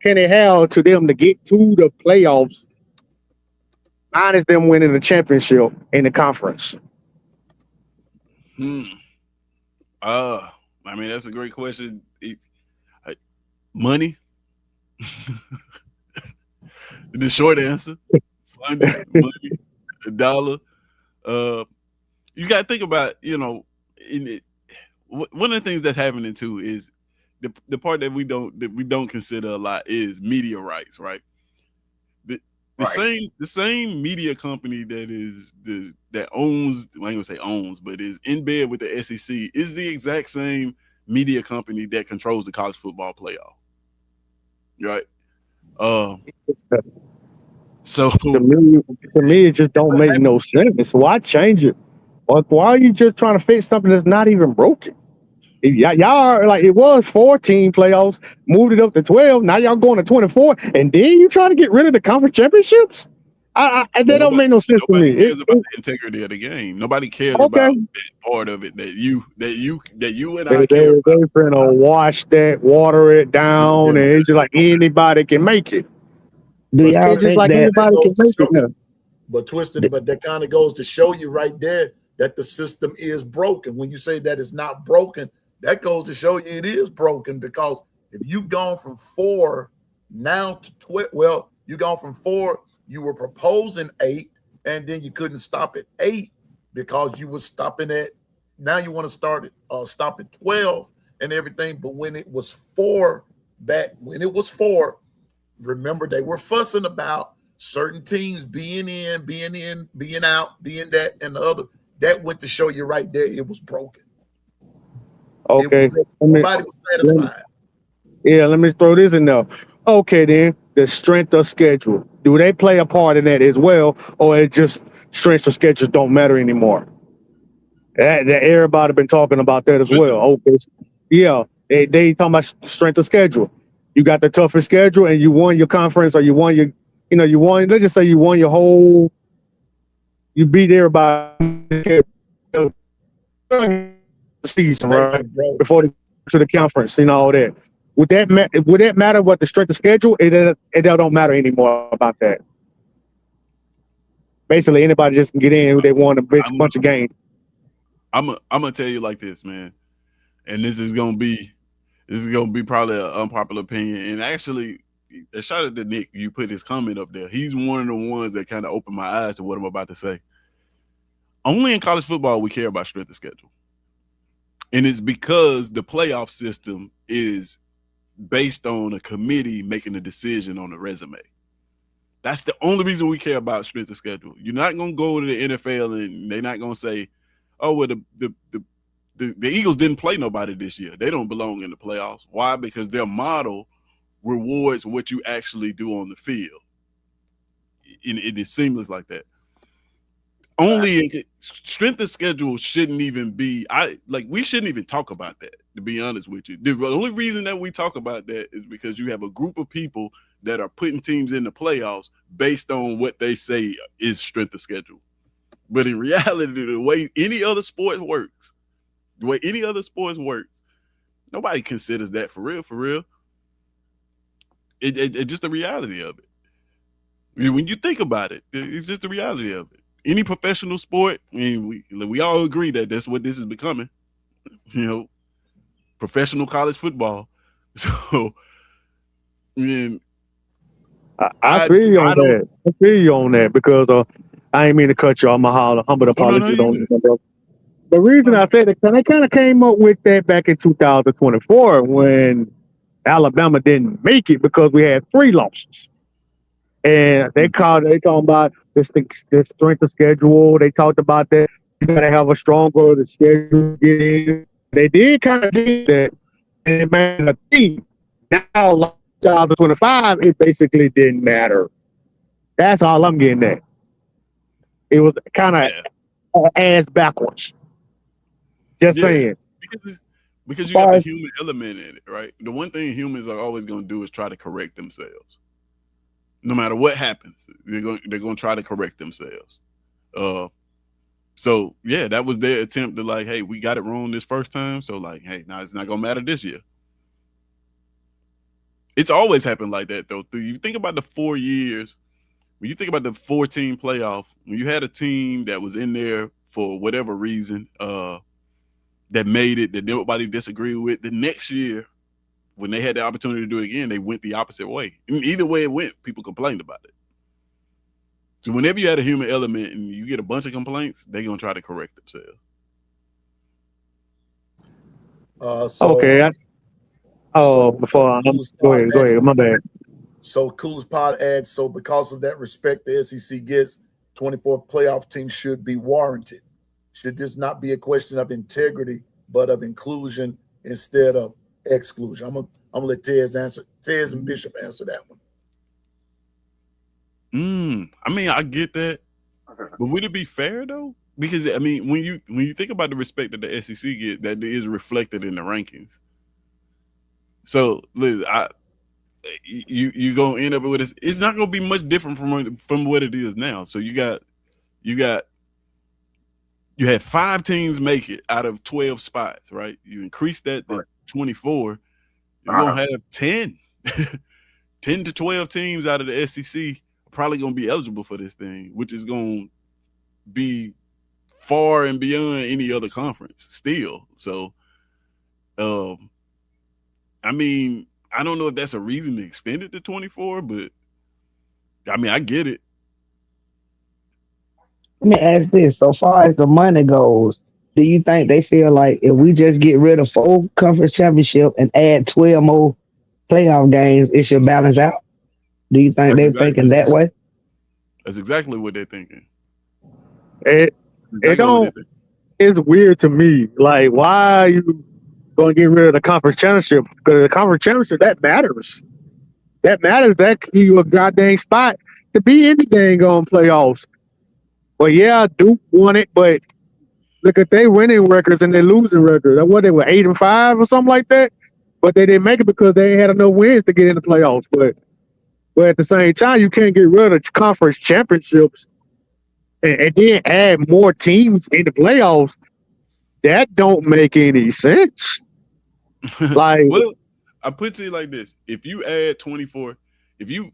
have to them to get to the playoffs, minus them winning the championship in the conference? Hmm. Uh, I mean, that's a great question. Money. The short answer: funding, money, a dollar. Uh, you got to think about, in it. One of the things that's happening too is the part that we don't consider a lot is media rights, right? The same media company that owns, well, I ain't gonna say owns, but is in bed with the SEC is the exact same media company that controls the college football playoff, right? So To me, it just don't make no sense. Why change it? Like, why are you just trying to fix something that's not even broken? Y'all are like, it was 14 playoffs, moved it up to 12. Now y'all going to 24, and then you trying to get rid of the conference championships? That don't make no sense to nobody me. cares about the integrity of the game. Nobody cares Okay. about that part of it that you and They, I they, care about. they finna wash that, water it down, and it's just like anybody can make it. Do But y'all It's just Twisted, think like that anybody can goes to make it show, now. but that kind of goes to show you right there that the system is broken. When you say that it's not broken, that goes to show you it is broken, because if you've gone from 4 now to 12, well, you've gone from 4, you were proposing 8, and then you couldn't stop at 8 because you were stopping at, now you want to stop at 12 and everything. But when it was 4, remember, they were fussing about certain teams being in, being out, being that and the other. That went to show you right there it was broken. It was Okay. broken. Let me, Nobody was let, satisfied. let me throw this in there. Okay, then the strength of schedule. Do they play a part in that as well, or it just strength of schedule don't matter anymore? That everybody been talking about that as well. Okay, yeah, they talking about strength of schedule. You got the toughest schedule, and you won your conference, or you won your, you won. Let's just say you won your whole. You beat everybody season, Matrix right? broke. Before they to the conference, all that. Would that matter what the strength of schedule? It don't matter anymore about that. Basically, anybody just can get in who they won a big I'm bunch of games. I'm gonna tell you like this, man, and this is gonna be probably an unpopular opinion. And actually, a shout out to Nick. You put his comment up there. He's one of the ones that kind of opened my eyes to what I'm about to say. Only in college football we care about strength of schedule, and it's because the playoff system is based on a committee making a decision on a resume. That's the only reason we care about strength of schedule. You're not gonna go to the NFL and they're not gonna say, "Oh, well, the Eagles didn't play nobody this year. They don't belong in the playoffs." Why? Because their model rewards what you actually do on the field. It is seamless like that. Only strength of schedule shouldn't even be. We shouldn't even talk about that. To be honest with you, the only reason that we talk about that is because you have a group of people that are putting teams in the playoffs based on what they say is strength of schedule. But in reality, the way any other sport works, nobody considers that for real. For real, it's just the reality of it. I mean, when you think about it, it's just the reality of it. Any professional sport, I mean, we all agree that that's what this is becoming. Professional college football. So, I mean, I feel you on that. I feel you on that because I ain't mean to cut you off. My humble apologies on that, bro. The reason I said it, because I kind of came up with that back in 2024 when Alabama didn't make it because we had 3 losses. And they talking about this strength of schedule. They talked about that you gotta have a stronger schedule to get in. They did kind of do that, and it made a team. Now, 2025, it basically didn't matter. That's all I'm getting at. It was kind of ass backwards. Just saying. Because you got the human element in it, right? The one thing humans are always going to do is try to correct themselves. No matter what happens, they're going to try to correct themselves. So yeah, that was their attempt to like, hey, we got it wrong this first time, so like, hey, now it's not going to matter this year. It's always happened like that though. You think about the 4 years, when you think about the 14 playoff, when you had a team that was in there for whatever reason, that made it, that nobody disagreed with, the next year, when they had the opportunity to do it again, they went the opposite way. I mean, either way it went, people complained about it. So whenever you had a human element and you get a bunch of complaints, they're going to try to correct themselves. Okay. Before go ahead, my bad. So Coolest Pod adds, so because of that respect the SEC gets, 24 playoff teams should be warranted. Should this not be a question of integrity, but of inclusion instead of exclusion? I'm gonna let Tez and Bishop answer that one. I mean, I get that, but would it be fair though? Because I mean, when you think about the respect that the SEC get, that is reflected in the rankings. So, Liz, you gonna end up with this. It's not gonna be much different from what it is now. So you had 5 teams make it out of 12 spots, right? You increase that to 24. You're gonna have 10 to 12 teams out of the SEC probably gonna be eligible for this thing, which is gonna be far and beyond any other conference still. So, I mean, I don't know if that's a reason to extend it to 24, but I mean, I get it. Let me ask this: so far as the money goes, do you think they feel like if we just get rid of 4 conference championship and add 12 more playoff games, it should balance out? Do you think they're thinking that way? That's exactly what they're thinking. It's weird to me. Like, why are you going to get rid of the conference championship? Because the conference championship, that matters. That matters. That give you a goddamn spot to be in the dang on playoffs. Well, yeah, Duke won it, but look at their winning records and their losing records. What, they were 8-5 or something like that? But they didn't make it because they had enough wins to get in the playoffs. But at the same time, you can't get rid of conference championships and then add more teams in the playoffs. That don't make any sense. Like, well, I put it to you like this: if you add 24, if you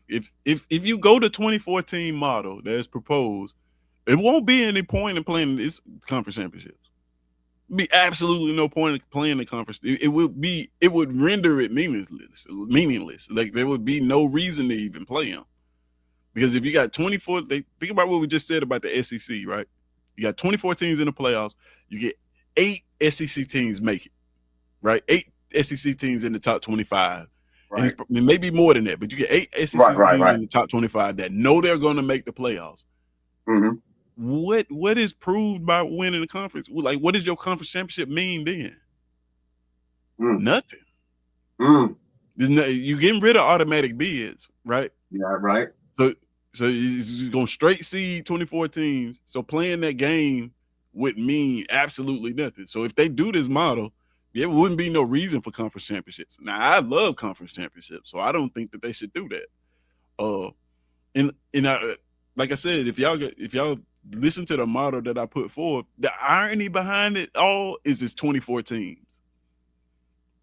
go to 2014 model that is proposed, it won't be any point in playing this conference championships. Be absolutely no point in playing the conference. It would render it meaningless. Like there would be no reason to even play them. Because if you got 24, think about what we just said about the SEC, right? You got 24 teams in the playoffs. You get 8 SEC teams make it, right? 8 SEC teams in the top 25. Right. And maybe more than that, but you get 8 SEC teams in the top 25 that know they're going to make the playoffs. Mm-hmm. What is proved by winning the conference? Like, what does your conference championship mean then? Nothing. You getting rid of automatic bids, right? Yeah, right. So you're going straight seed 24 teams. So playing that game would mean absolutely nothing. So if they do this model, there wouldn't be no reason for conference championships. Now, I love conference championships, so I don't think that they should do that. And I, like I said, if y'all listen to the model that I put forth, the irony behind it all is it's 24 teams.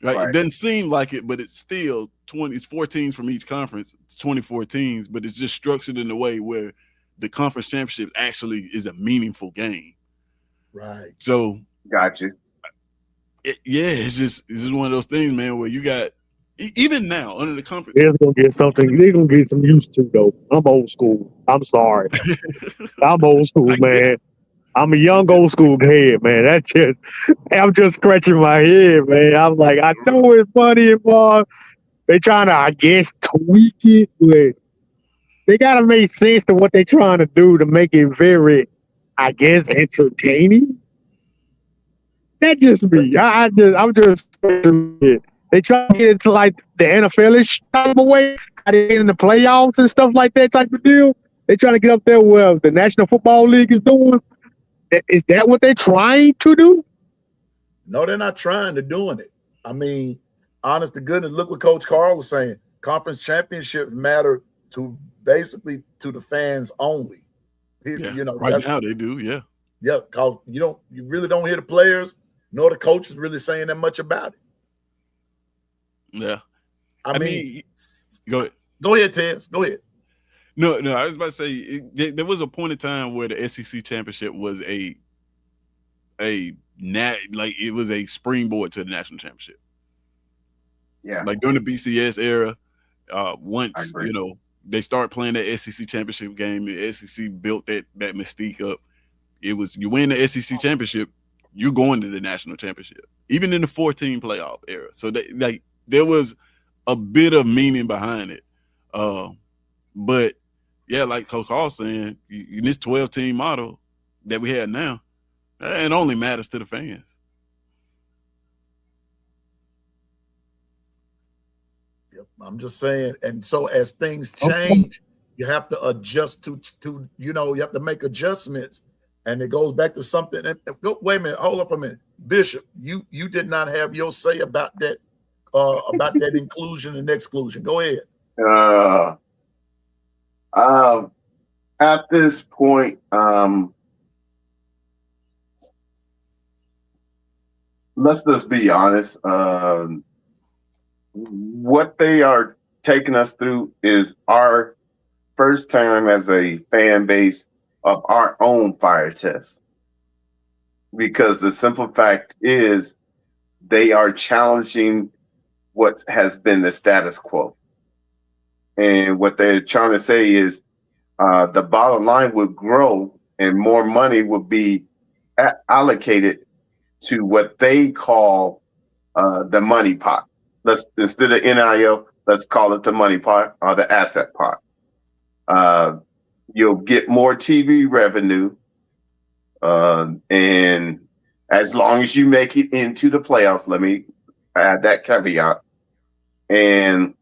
Right? It doesn't seem like it, but it's still 20. It's 4 teams from each conference. It's 24 teams, but it's just structured in a way where the conference championship actually is a meaningful game. Right. So, gotcha. It's just one of those things, man, where you got even now under the conference. They're gonna get something. They're gonna get some used to though. I'm old school. I'm sorry. I'm old school, man. I'm a young old school head, man. I'm just scratching my head, man. I'm like, I know it's funny and fun. They trying to, I guess, tweak it, but they gotta make sense to what they're trying to do to make it very, I guess, entertaining. That just me. I'm just. They try to get it to like the NFL-ish type of way, how they get in the playoffs and stuff like that type of deal. They trying to get up there where the National Football League is doing. Is that what they're trying to do? No, they're not trying. They're doing it. I mean, honest to goodness, look what Coach Carl is saying. Conference championships matter to basically to the fans only. You know, right now they do, yeah. Yeah, because you really don't hear the players nor the coaches really saying that much about it. Yeah. I mean, go ahead. Go ahead, Tez. Go ahead. No, I was about to say there was a point in time where the SEC championship was it was a springboard to the national championship. Yeah. Like during the BCS era, once they start playing that SEC championship game, the SEC built that mystique up. It was you win the SEC championship, you're going to the national championship, even in the 14 playoff era. So there was a bit of meaning behind it. But yeah, like Coach Carl saying, in this 12-team model that we have now, it only matters to the fans. Yep, I'm just saying. And so as things change, you have to adjust to you have to make adjustments. And it goes back to something. Wait a minute, hold up a minute. Bishop, you did not have your say about that inclusion and exclusion. Go ahead. At this point, let's just be honest. What they are taking us through is our first time as a fan base of our own fire test. Because the simple fact is they are challenging what has been the status quo. And what they're trying to say is the bottom line would grow and more money would be allocated to what they call the money pot. Instead of NIL, let's call it the money pot or the asset pot. You'll get more TV revenue, and as long as you make it into the playoffs, let me add that caveat. And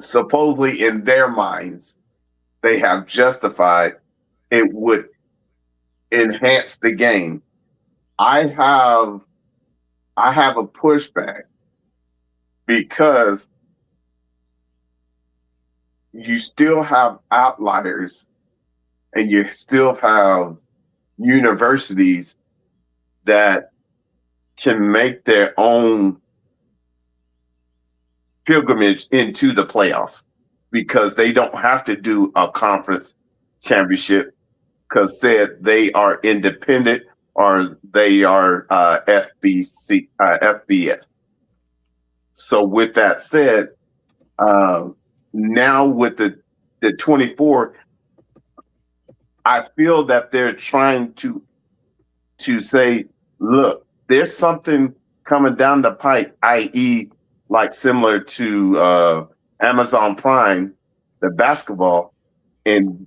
supposedly in their minds, they have justified it would enhance the game. I have a pushback because you still have outliers and you still have universities that can make their own pilgrimage into the playoffs because they don't have to do a conference championship because said they are independent or they are FBS. So with that said, now with the 24, I feel that they're trying to say, look, there's something coming down the pipe, i.e., like similar to Amazon Prime, the basketball, and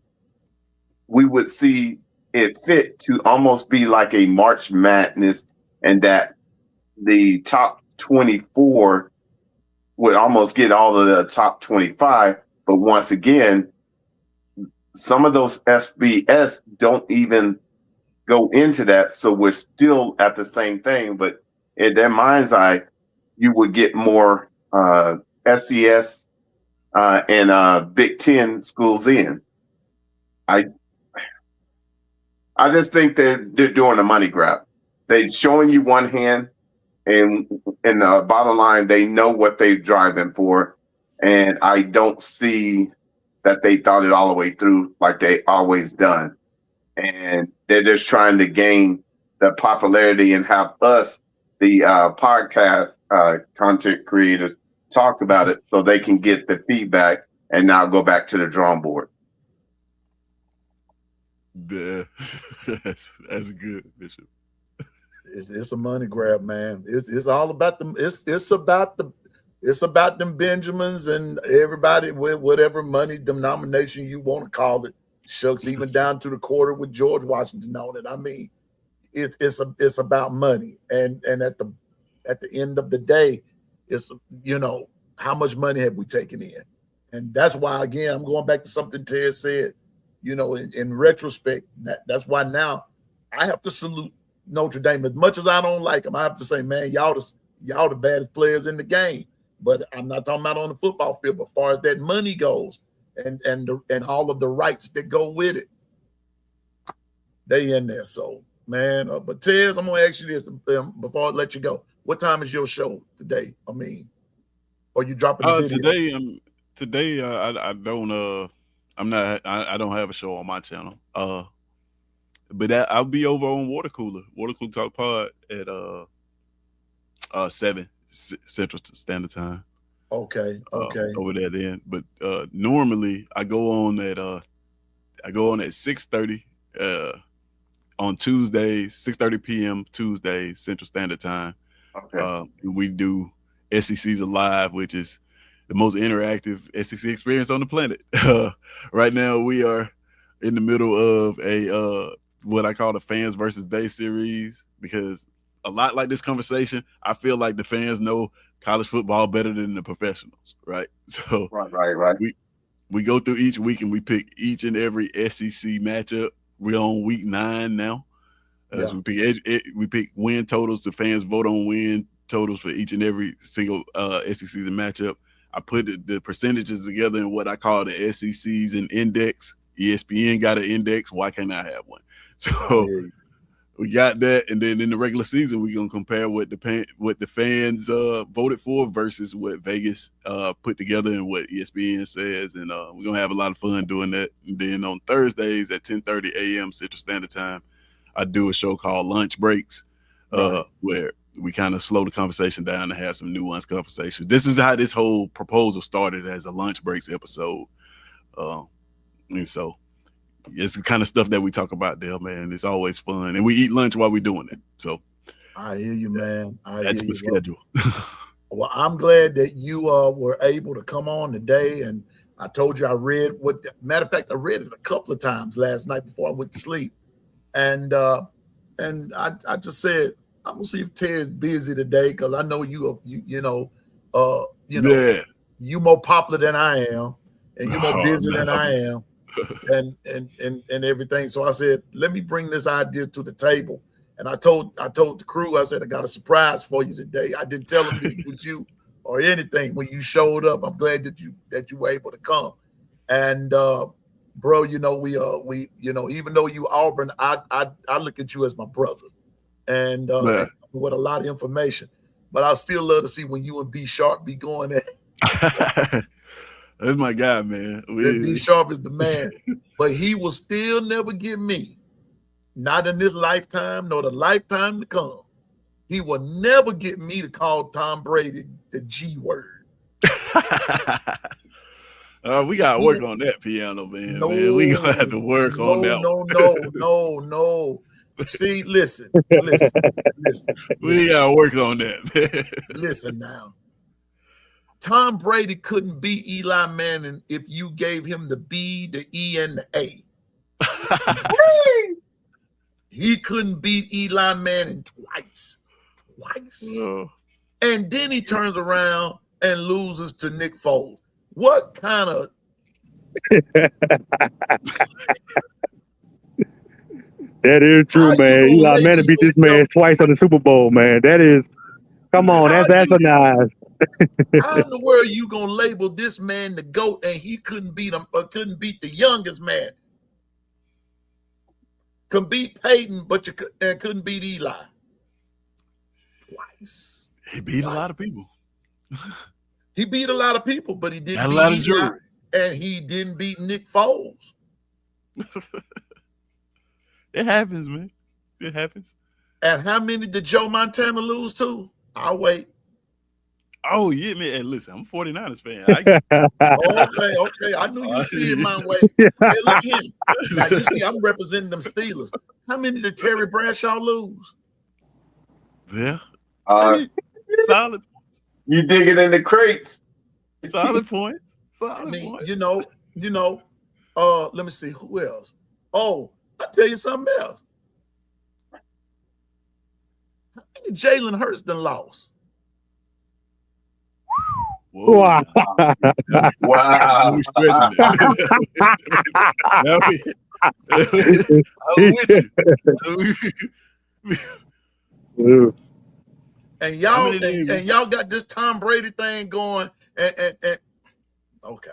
we would see it fit to almost be like a March Madness, and that the top 24 would almost get all of the top 25. But once again, some of those FBS don't even go into that. So we're still at the same thing. But in their mind's eye, you would get more SCS and Big Ten schools in. I just think they're doing a money grab. They're showing you one hand, and in the bottom line, they know what they're driving for, and I don't see that they thought it all the way through like they always done. And they're just trying to gain the popularity and have us, the podcast content creators, talk about it so they can get the feedback and now go back to the drawing board. Yeah, that's good, Bishop. It's a money grab, man. It's all about them. It's about them Benjamins and everybody with whatever money denomination you want to call it. Shucks, even down to the quarter with George Washington on it. I mean, it's about money, and at the end of the day, it's how much money have we taken in, and that's why again I'm going back to something Ted said. In retrospect, that's why now I have to salute Notre Dame. As much as I don't like them, I have to say, man, y'all the baddest players in the game. But I'm not talking about on the football field, but as far as that money goes and all of the rights that go with it, they in there. So, man, but Tez, I'm going to ask you this before I let you go. What time is your show today? I mean, are you dropping the video? Today, I don't I don't have a show on my channel. But I'll be over on Water Cooler Talk Pod at 7 Central Standard Time. Okay. Over there then. But normally I go on at 6:30 on Tuesdays, 6:30 p.m. Tuesdays Central Standard Time. Okay. We do SEC's Alive, which is the most interactive SEC experience on the planet. Right now we are in the middle of a what I call the Fans versus Day series, because a lot like this conversation, I feel like the fans know college football better than the professionals, right? So right. We go through each week and we pick each and every SEC matchup. We're on week 9 now. Yeah. We pick win totals. The fans vote on win totals for each and every single SEC matchup. I put the percentages together in what I call the SEC's an index. ESPN got an index. Why can't I have one? So we got that, and then in the regular season, we're gonna compare what the fans voted for versus what Vegas put together and what ESPN says, and we're gonna have a lot of fun doing that. And then on Thursdays at 10:30 a.m. Central Standard Time, I do a show called Lunch Breaks, where we kind of slow the conversation down and have some nuanced conversation. This is how this whole proposal started, as a Lunch Breaks episode, and so. It's the kind of stuff that we talk about there, man. It's always fun, and we eat lunch while we're doing it. So, I hear you, man. That's the schedule. Well, I'm glad that you were able to come on today, and I told you I read matter of fact, I read it a couple of times last night before I went to sleep, and I just said I'm gonna see if Ted's busy today, because I know you more popular than I am, and you're more busy than I am. And everything. So I said, let me bring this idea to the table. And I told the crew, I said, I got a surprise for you today. I didn't tell them it was you or anything. When you showed up, I'm glad that you were able to come. And bro, we even though you Auburn, I look at you as my brother, and with a lot of information. But I still love to see when you and B Sharp be going at. That's my guy, man. B Sharp is the man, but he will still never get me. Not in this lifetime, nor the lifetime to come. He will never get me to call Tom Brady the G word. We gotta work on that piano, man. We gonna have to work on that. No. See, listen. We gotta work on that, man. Listen now. Tom Brady couldn't beat Eli Manning if you gave him the B, the E, and the A. He couldn't beat Eli Manning twice. Oh. And then he turns around and loses to Nick Foles. What kind of... That is true, man. Eli Manning beat this man twice on the Super Bowl, man. That is... Come on, that's asinine. How in the world you gonna label this man the GOAT and he couldn't beat him or couldn't beat the youngest man? Can beat Peyton, but you couldn't beat Eli. Twice. He beat a lot of people. He beat a lot of people, but he didn't Got a beat lot of Eli, jury. and he didn't beat Nick Foles. It happens, man. It happens. And how many did Joe Montana lose to? I'll wait. Oh, yeah, man. And listen, I'm a 49ers fan. Okay. I knew you see it my way. Hey, look at him. Now, you see, I'm representing them Steelers. How many did Terry Bradshaw lose? Yeah. Solid. You digging in the crates. Solid points. Solid points. Let me see. Who else? Oh, I'll tell you something else. How many Jalen Hurts done lost? Whoa. Wow. Wow. And y'all got this Tom Brady thing going. And okay,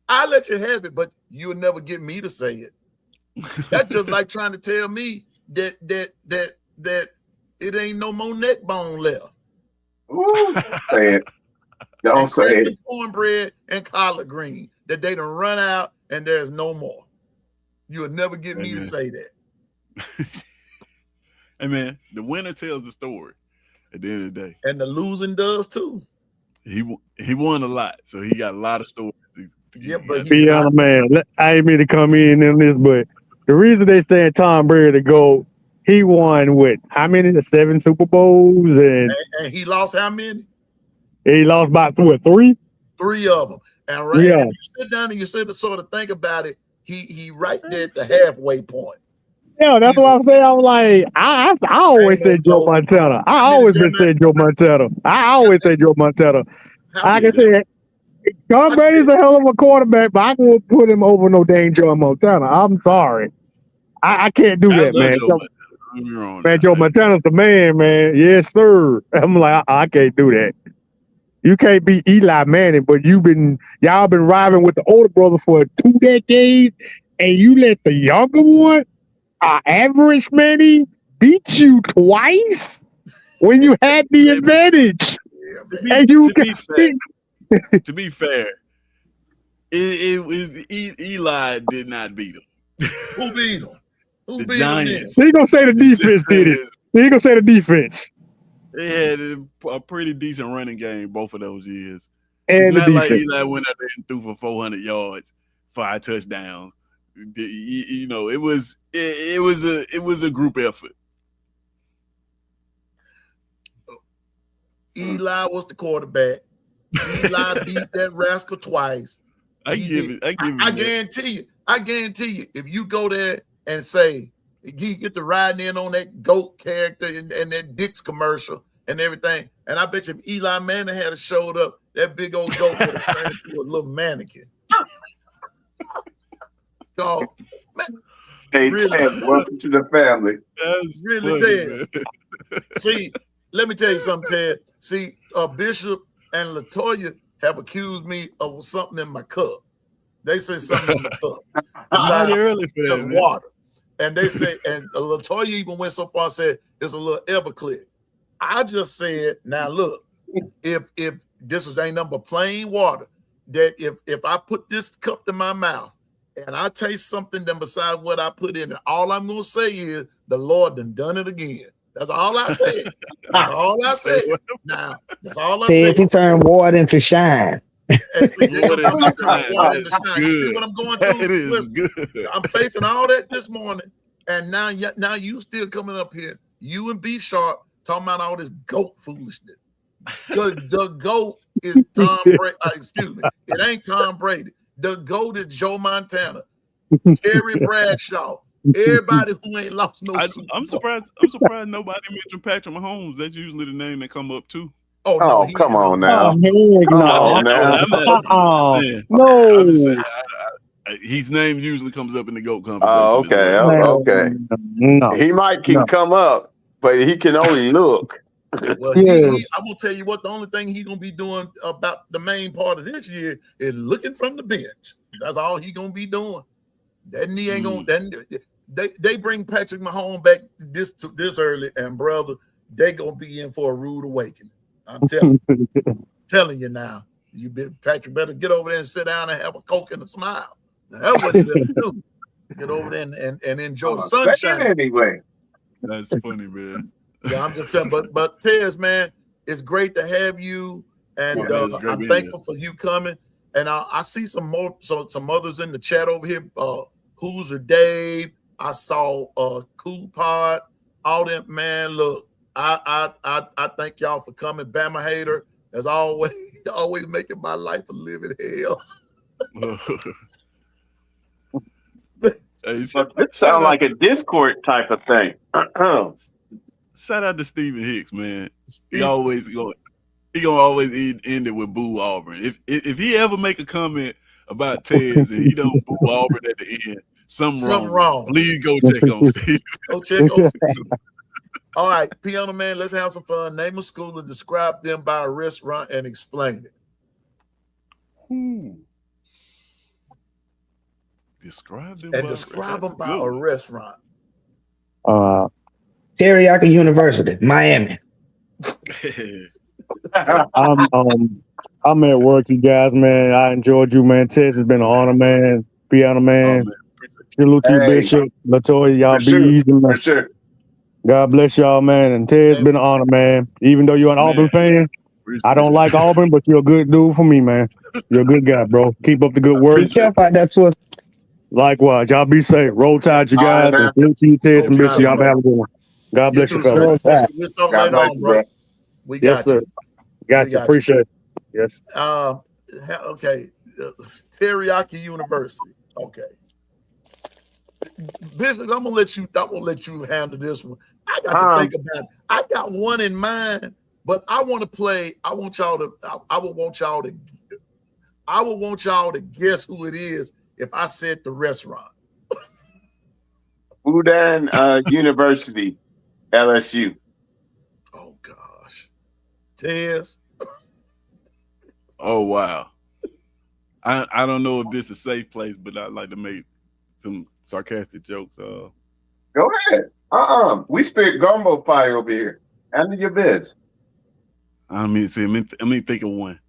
I'll let you have it, but you'll never get me to say it. That's just like trying to tell me that it ain't no more neck bone left. Ooh, say it. Don't say it. Cornbread and collard green that they done run out and there's no more. You'll never get me to say that. Hey man, the winner tells the story at the end of the day. And the losing does too. He won a lot, so he got a lot of stories. Man, I ain't mean to come in on this, but the reason they saying Tom Brady to go, he won with how many? The 7 Super Bowls, and he lost how many? He lost about 3? 3 of them. And if you sit down and you sort of think about it, he right there at the halfway point. Yeah, that's what I'm saying. I'm like, I always say Joe Montana. I always been saying Joe Montana. I always say Joe Montana. I can say Tom Brady's a hell of a quarterback, but I won't put him over no dang Joe Montana. I'm sorry. I can't do that, man. Man, Joe Montana's the man, man. Yes, sir. I'm like, I can't do that. You can't be Eli Manning, but y'all been riving with the older brother for 2 decades, and you let the younger one, average Manning, beat you twice when you had the advantage. To be fair, it was Eli did not beat him. Who beat him? The Giants. He gonna say the defense did it. He gonna say the defense. They had a pretty decent running game both of those years. And it's not like Eli went out there and threw for 400 yards, 5 touchdowns. It was a group effort. Eli was the quarterback. Eli beat that rascal twice. I guarantee you, if you go there and say you get to riding in on that GOAT character and that Dick's commercial and everything, and I bet you if Eli Manning had showed up, that big old GOAT would have turned into a little mannequin. So, man, hey, really, Ted, welcome to the family. That's really, Ted. See, let me tell you something, Ted. See, Bishop and LaToya have accused me of something in my cup. They say something in the cup. Besides water. And they say, and LaToya even went so far and said it's a little Everclear. I just said, now look, if this ain't nothing but plain water, that if I put this cup in my mouth and I taste something then besides what I put in it, all I'm gonna say is the Lord done it again. That's all I said. That's all I said. Now, that's all I said. He turned water into shine. You see what I'm going through? It is good. I'm facing all that this morning, and now you still coming up here. You and B Sharp talking about all this GOAT foolishness. The GOAT is Tom Brady. Excuse me, it ain't Tom Brady. The GOAT is Joe Montana, Terry Bradshaw. Everybody who ain't lost no. I'm surprised nobody mentioned Patrick Mahomes. That's usually the name that come up too. Oh, come on now. No. I'm just saying, his name usually comes up in the GOAT conversation. Oh, okay. Okay. No. He can come up, but he can only look. Well, Yes. I'm gonna tell you what. The only thing he's gonna be doing about the main part of this year is looking from the bench. That's all he's gonna be doing. That knee ain't gonna. They bring Patrick Mahomes back this early, and brother, they gonna be in for a rude awakening. I'm telling you now. Patrick better get over there and sit down and have a Coke and a smile. Now, that's what he better do. Get over there and enjoy the sunshine. Anyway, that's funny, man. Yeah, I'm just telling. But Tez, man, it's great to have you, and I'm thankful for you coming. And I see some others in the chat over here. Who's a Dave? I saw Cool Pod. All them, man. Look, I thank y'all for coming. Bama Hater, as always, always making my life a living hell. Hey, sound like a Discord type of thing. Shout out to Stephen Hicks, man. He gonna always end it with boo Auburn. If he ever make a comment about Tez and he don't boo Auburn at the end, something wrong. Please go check on Steve. Go check on Steve. All right, Piano Man, let's have some fun. Name a school and describe them by a restaurant and explain it. Describe them by a restaurant. Teriyaki University, Miami. I'm at work, you guys, man. I enjoyed you, man. Tess, it's been an honor, man. Piano Man. Salute to you, Bishop. Latoya, y'all be easy, man. For sure. God bless y'all, man. And Ted's been an honor, man. Even though you're an Auburn fan, I don't like Auburn, but you're a good dude for me, man. You're a good guy, bro. Keep up the good work. Be careful out there, Twist. Likewise, y'all be safe. Roll Tide, you guys. And salute to you, Tess and Bishop. Y'all have a good one. God bless you, fellas. We'll talk later on, bro. We got you. Got you. Appreciate it. Yes. Okay. Teriyaki University. Okay. Bishop, I'm gonna let you handle this one. I got to think about it. I got one in mind, but I want to play. I would want y'all to guess who it is if I said the restaurant. Fudan University, LSU. Oh gosh. Tez. Oh wow. I don't know if this is a safe place, but I'd like to make some sarcastic jokes. Go ahead. We spit gumbo pie over here. Handle your biz. I mean, think of one.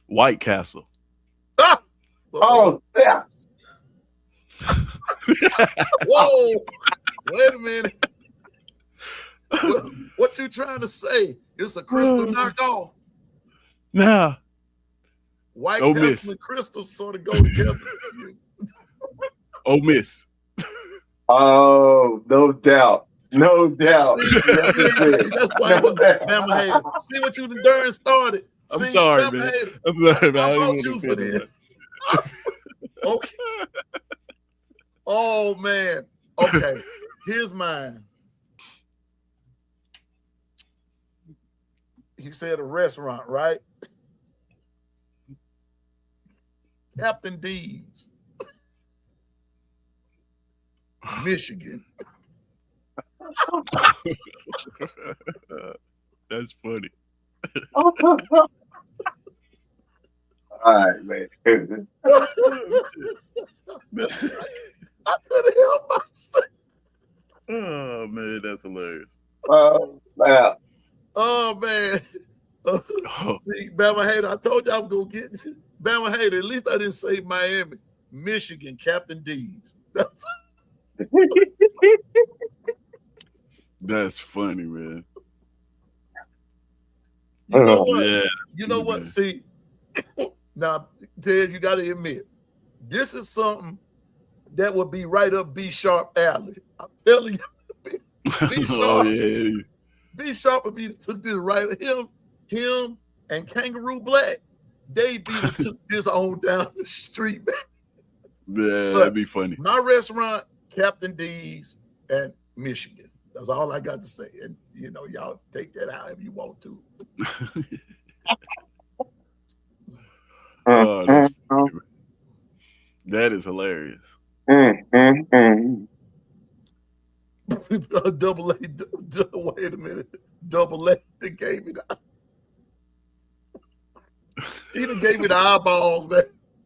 White Castle. Ah! Oh, yeah. Whoa! Wait a minute. What you trying to say? It's a crystal knockoff. Nah. White Castle and crystal sort of go together. Ole Miss. Oh, no doubt. No doubt. See what you done started. I'm sorry, man. I'm sorry, man. I want you for this. Okay. Oh, man. Okay. Here's mine. He said a restaurant, right? Captain D's. Michigan. That's funny. All right, man. I couldn't help myself. Oh man, that's hilarious. Oh man. Oh man. See, Bama Hater, I told you I was gonna get Bama Hater. At least I didn't say Miami. Michigan, Captain D's. That's funny, man. You know what? Yeah, you know what? See, now, Ted, you got to admit, this is something that would be right up B Sharp alley. I'm telling you, B Sharp. B Sharp would be took this right. Him and Kangaroo Black. They took this on down the street. Yeah, that'd be funny. My restaurant, Captain D's, and Michigan. That's all I got to say. And y'all take that however you want to. Oh, that's funny, man. That is hilarious. Double A. Wait a minute. double leg. They gave me the. He done gave me the eyeballs, man.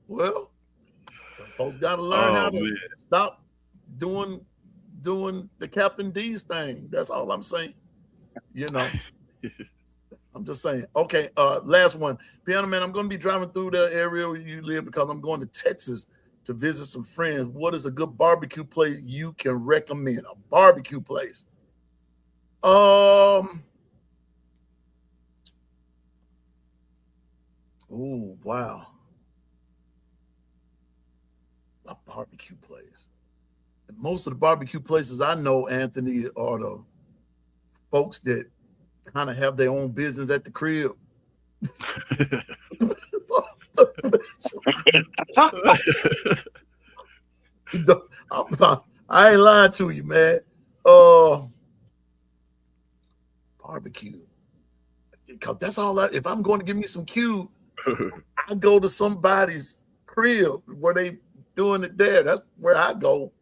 Well, folks got to learn how to stop doing the Captain D's thing. That's all I'm saying. You know. I'm just saying. Okay, last one. Piano Man, I'm going to be driving through the area where you live because I'm going to Texas to visit some friends. What is a good barbecue place you can recommend? A barbecue place. Oh, wow. A barbecue place. Most of the barbecue places I know, Anthony, are the folks that kind of have their own business at the crib. I ain't lying to you, man. Barbecue. Because that's all if I'm going to give me some cue, I go to somebody's crib where they doing it there. That's where I go.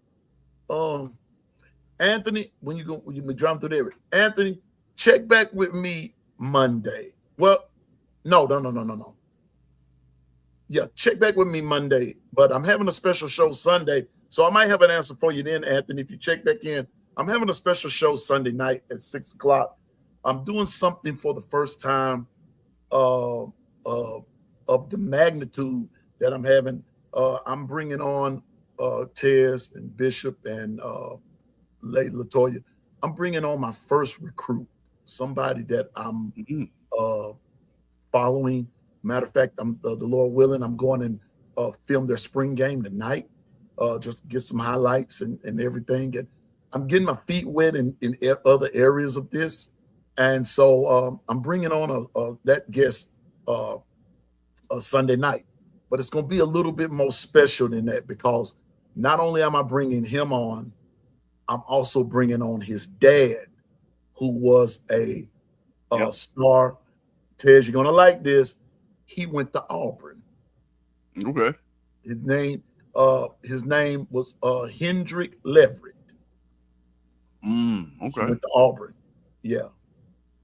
Anthony, when you be driving through there, Anthony, check back with me Monday. Well, no. Yeah, check back with me Monday, but I'm having a special show Sunday, so I might have an answer for you then, Anthony. If you check back in, I'm having a special show Sunday night at 6 o'clock. I'm doing something for the first time of the magnitude that I'm having. I'm bringing on Tez and Bishop and Lady Latoya. I'm bringing on my first recruit, somebody that I'm following. Matter of fact, I'm the Lord willing, I'm going and film their spring game tonight. Just get some highlights and everything. And I'm getting my feet wet in other areas of this. And so I'm bringing on that guest Sunday night. But it's going to be a little bit more special than that because not only am I bringing him on, I'm also bringing on his dad, who was a star. Tez, you're going to like this. He went to Auburn. Okay. His name was Hendrick Leverett. Okay. He went to Auburn. Yeah.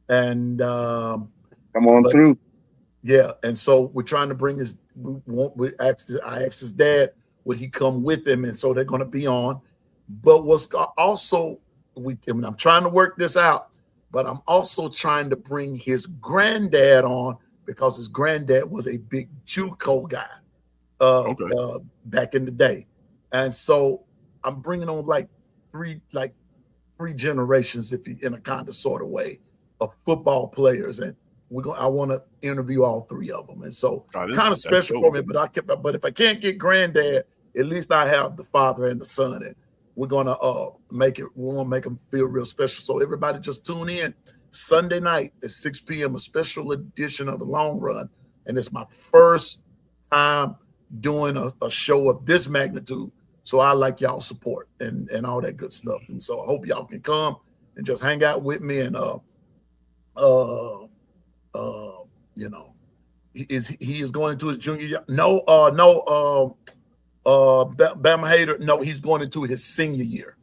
And come on through. Yeah, and so we're trying to bring I asked his dad, would he come with him? And so they're going to be on. But what's also, I'm trying to work this out, but I'm also trying to bring his granddad on because his granddad was a big JUCO guy back in the day. And so I'm bringing on like three generations, in a kind of sort of way, of football players. And I want to interview all three of them. And so kind of special for me, but if I can't get granddad, at least I have the father and the son. And we're going to make them feel real special. So everybody just tune in Sunday night at 6 p.m., a special edition of The Long Run. And it's my first time doing a show of this magnitude. So I like y'all support and all that good stuff. And so I hope y'all can come and just hang out with me. And he is going into his junior year. Bama Hater. No, he's going into his senior year.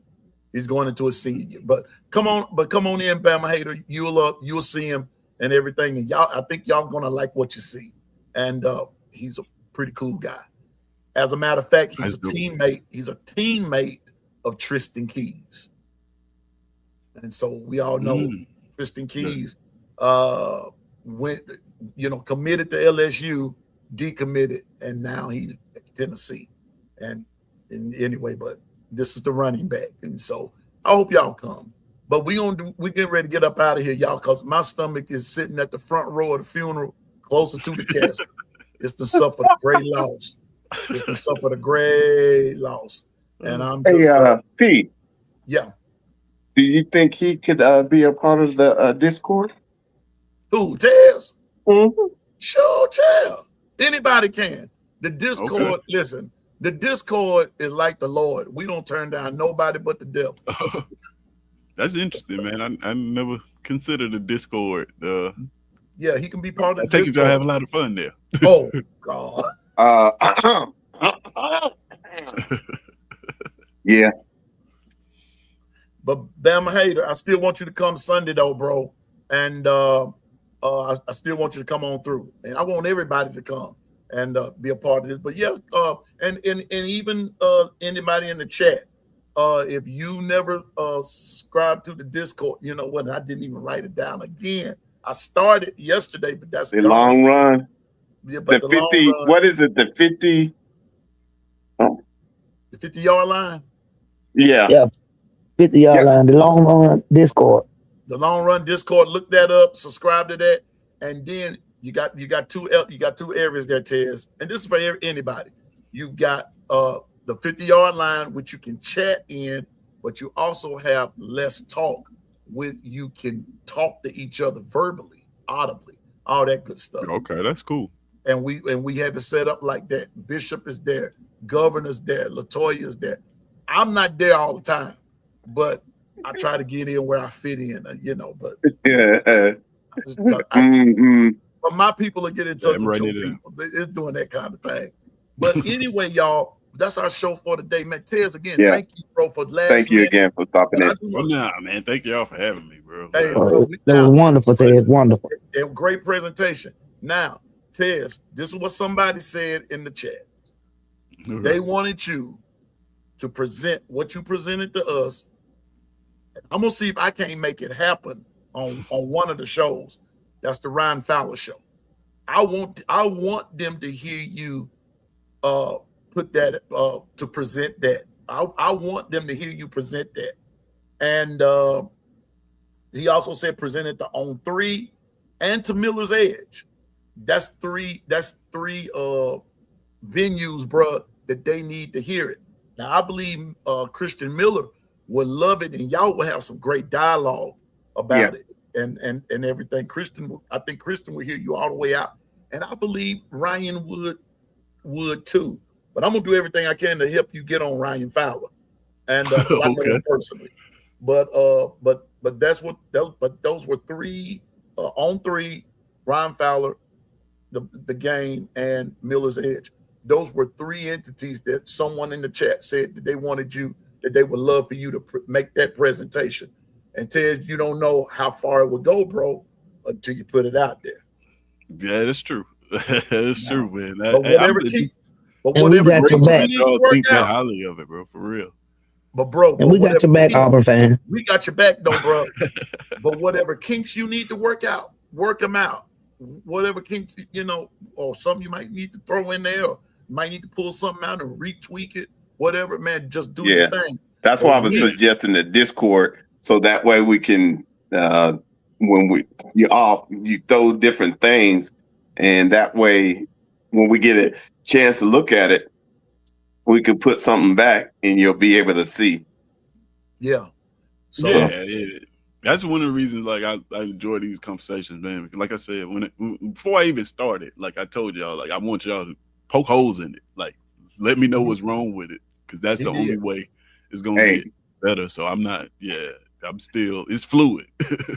He's going into his senior year. But come on in, Bama Hater. You'll see him and everything. And I think y'all gonna like what you see. And he's a pretty cool guy. As a matter of fact, he's a teammate. He's a teammate of Tristan Keys. And so we all know Tristan Keys committed to LSU, decommitted, and now he's at Tennessee. And anyway, but this is the running back. And so I hope y'all come. But we getting ready to get up out of here, y'all, because my stomach is sitting at the front row of the funeral, closer to the casket. It's to suffer the great loss. It's to suffer the great loss. And I'm just Pete. Yeah. Do you think he could be a part of the Discord? Who, Tez? Mm-hmm. Sure, Tez. Anybody can. The Discord, listen, the Discord is like the Lord. We don't turn down nobody but the devil. That's interesting, man. I never considered the Discord. Yeah, he can be part of the Discord. I take it y'all have a lot of fun there. Oh, God. Yeah. But Bama Hater, I still want you to come Sunday, though, bro. and I still want you to come on through, and I want everybody to come and be a part of this. But yeah, and even anybody in the chat, if you never subscribe to the Discord, you know what? I didn't even write it down again. I started yesterday, but that's the gone. long run. Yeah, but The the 50. long run, What is it? The 50. Oh, the 50-yard line. yeah. Yeah, 50-yard line, the long run Discord. The long run Discord. Look that up. Subscribe to that, and then you got two areas there, Tez. And this is for anybody. You got the 50-yard line, which you can chat in, but you also have less talk. You can talk to each other verbally, audibly, all that good stuff. Okay, that's cool. And we have it set up like that. Bishop is there, Governor's there, Latoya is there. I'm not there all the time, but I try to get in where I fit in, you know. But but my people are getting in touch with your people. It's doing that kind of thing. But anyway, y'all, that's our show for today, man. Tez, again, thank you, bro, for last. Thank you again for stopping in. Nah, man, thank y'all for having me, bro. Hey, bro, that was wonderful, Tez. Wonderful. And great presentation. Now, Tez, this is what somebody said in the chat. They wanted you to present what you presented to us. I'm gonna see if I can't make it happen on one of the shows. That's the Ryan Fowler show. I want them to hear you put that to present that. I want them to hear you present that. And he also said present it to On 3 and to Miller's Edge. That's three venues, bro, that they need to hear it. Now I believe Christian Miller would love it, and y'all will have some great dialogue about it and everything. I think Christian will hear you all the way out, and I believe Ryan would too. But I'm gonna do everything I can to help you get on Ryan Fowler, and I know him personally. But those were three On 3, Ryan Fowler, the game, and Miller's Edge. Those were three entities that someone in the chat said that they wanted you, that they would love for you to make that presentation. And Ted, you don't know how far it would go, bro, until you put it out there. Yeah, that's true. That's true, man. We think that highly of it, bro, for real. But bro, and we got your back, Auburn fan. We got your back, though, bro. But whatever kinks you need to work out, work them out. Whatever kinks, you know, or something you might need to throw in there, or you might need to pull something out and retweak it. Whatever, man, just do your thing. That's why I was suggesting the Discord, so that way we can, when you throw different things, and that way when we get a chance to look at it, we can put something back and you'll be able to see. Yeah. So that's one of the reasons like I enjoy these conversations, man. Like I said, before I even started, like I told y'all, like I want y'all to poke holes in it. Like let me know what's wrong with it, because that's the only way it's gonna get better. So I'm not, I'm still, it's fluid.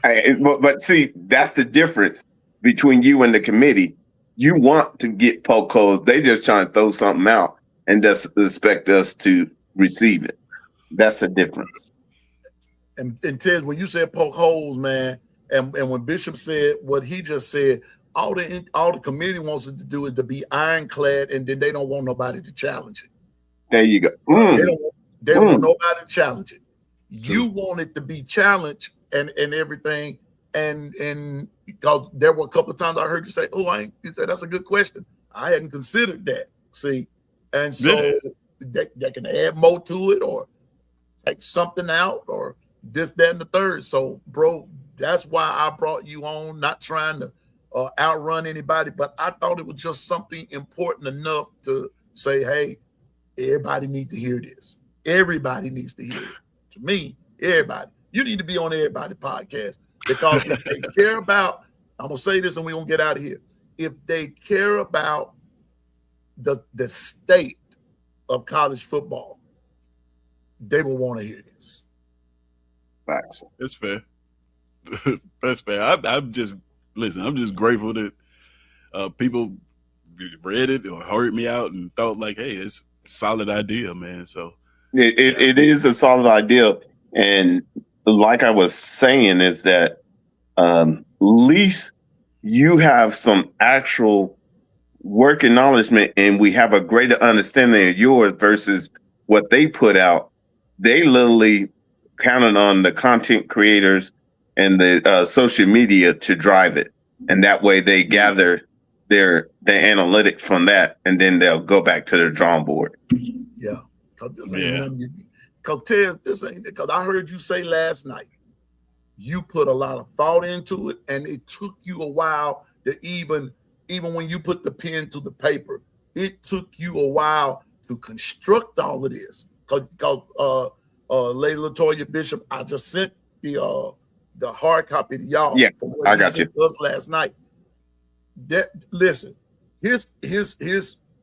But see, that's the difference between you and the committee. You want to get poke holes. They just trying to throw something out and just expect us to receive it. That's the difference. And Ted, when you said poke holes, man, and when Bishop said what he just said, all the committee wants it to do is to be ironclad, and then they don't want nobody to challenge it. There you go. They don't want nobody to challenge it. You want it to be challenged and everything. And because there were a couple of times I heard you say, he said, that's a good question. I hadn't considered that. See, and so they can add more to it or take something out or this, that, and the third. So, bro, that's why I brought you on, not trying to outrun anybody, but I thought it was just something important enough to say, hey, everybody needs to hear this. Everybody needs to hear it. To me, everybody. You need to be on everybody podcast, because if they care about, I'm going to say this and we're going to get out of here. If they care about the state of college football, they will want to hear this. Facts. That's fair. That's fair. I'm just grateful that people read it or heard me out and thought like, hey, it's a solid idea, man. So it is a solid idea. And like I was saying, is that At least you have some actual work acknowledgement, and we have a greater understanding of yours versus what they put out. They literally counted on the content creators and the social media to drive it, and that way they gather their analytics from that, and then they'll go back to their drawing board. Yeah, because this ain't nothing. Because Ted, this ain't because I heard you say last night. You put a lot of thought into it, and it took you a while to even when you put the pen to the paper, it took you a while to construct all of this. Because Lady Latoya Bishop, I just sent the hard copy to y'all. Yeah, for what I he got sent you. us last night. That listen, his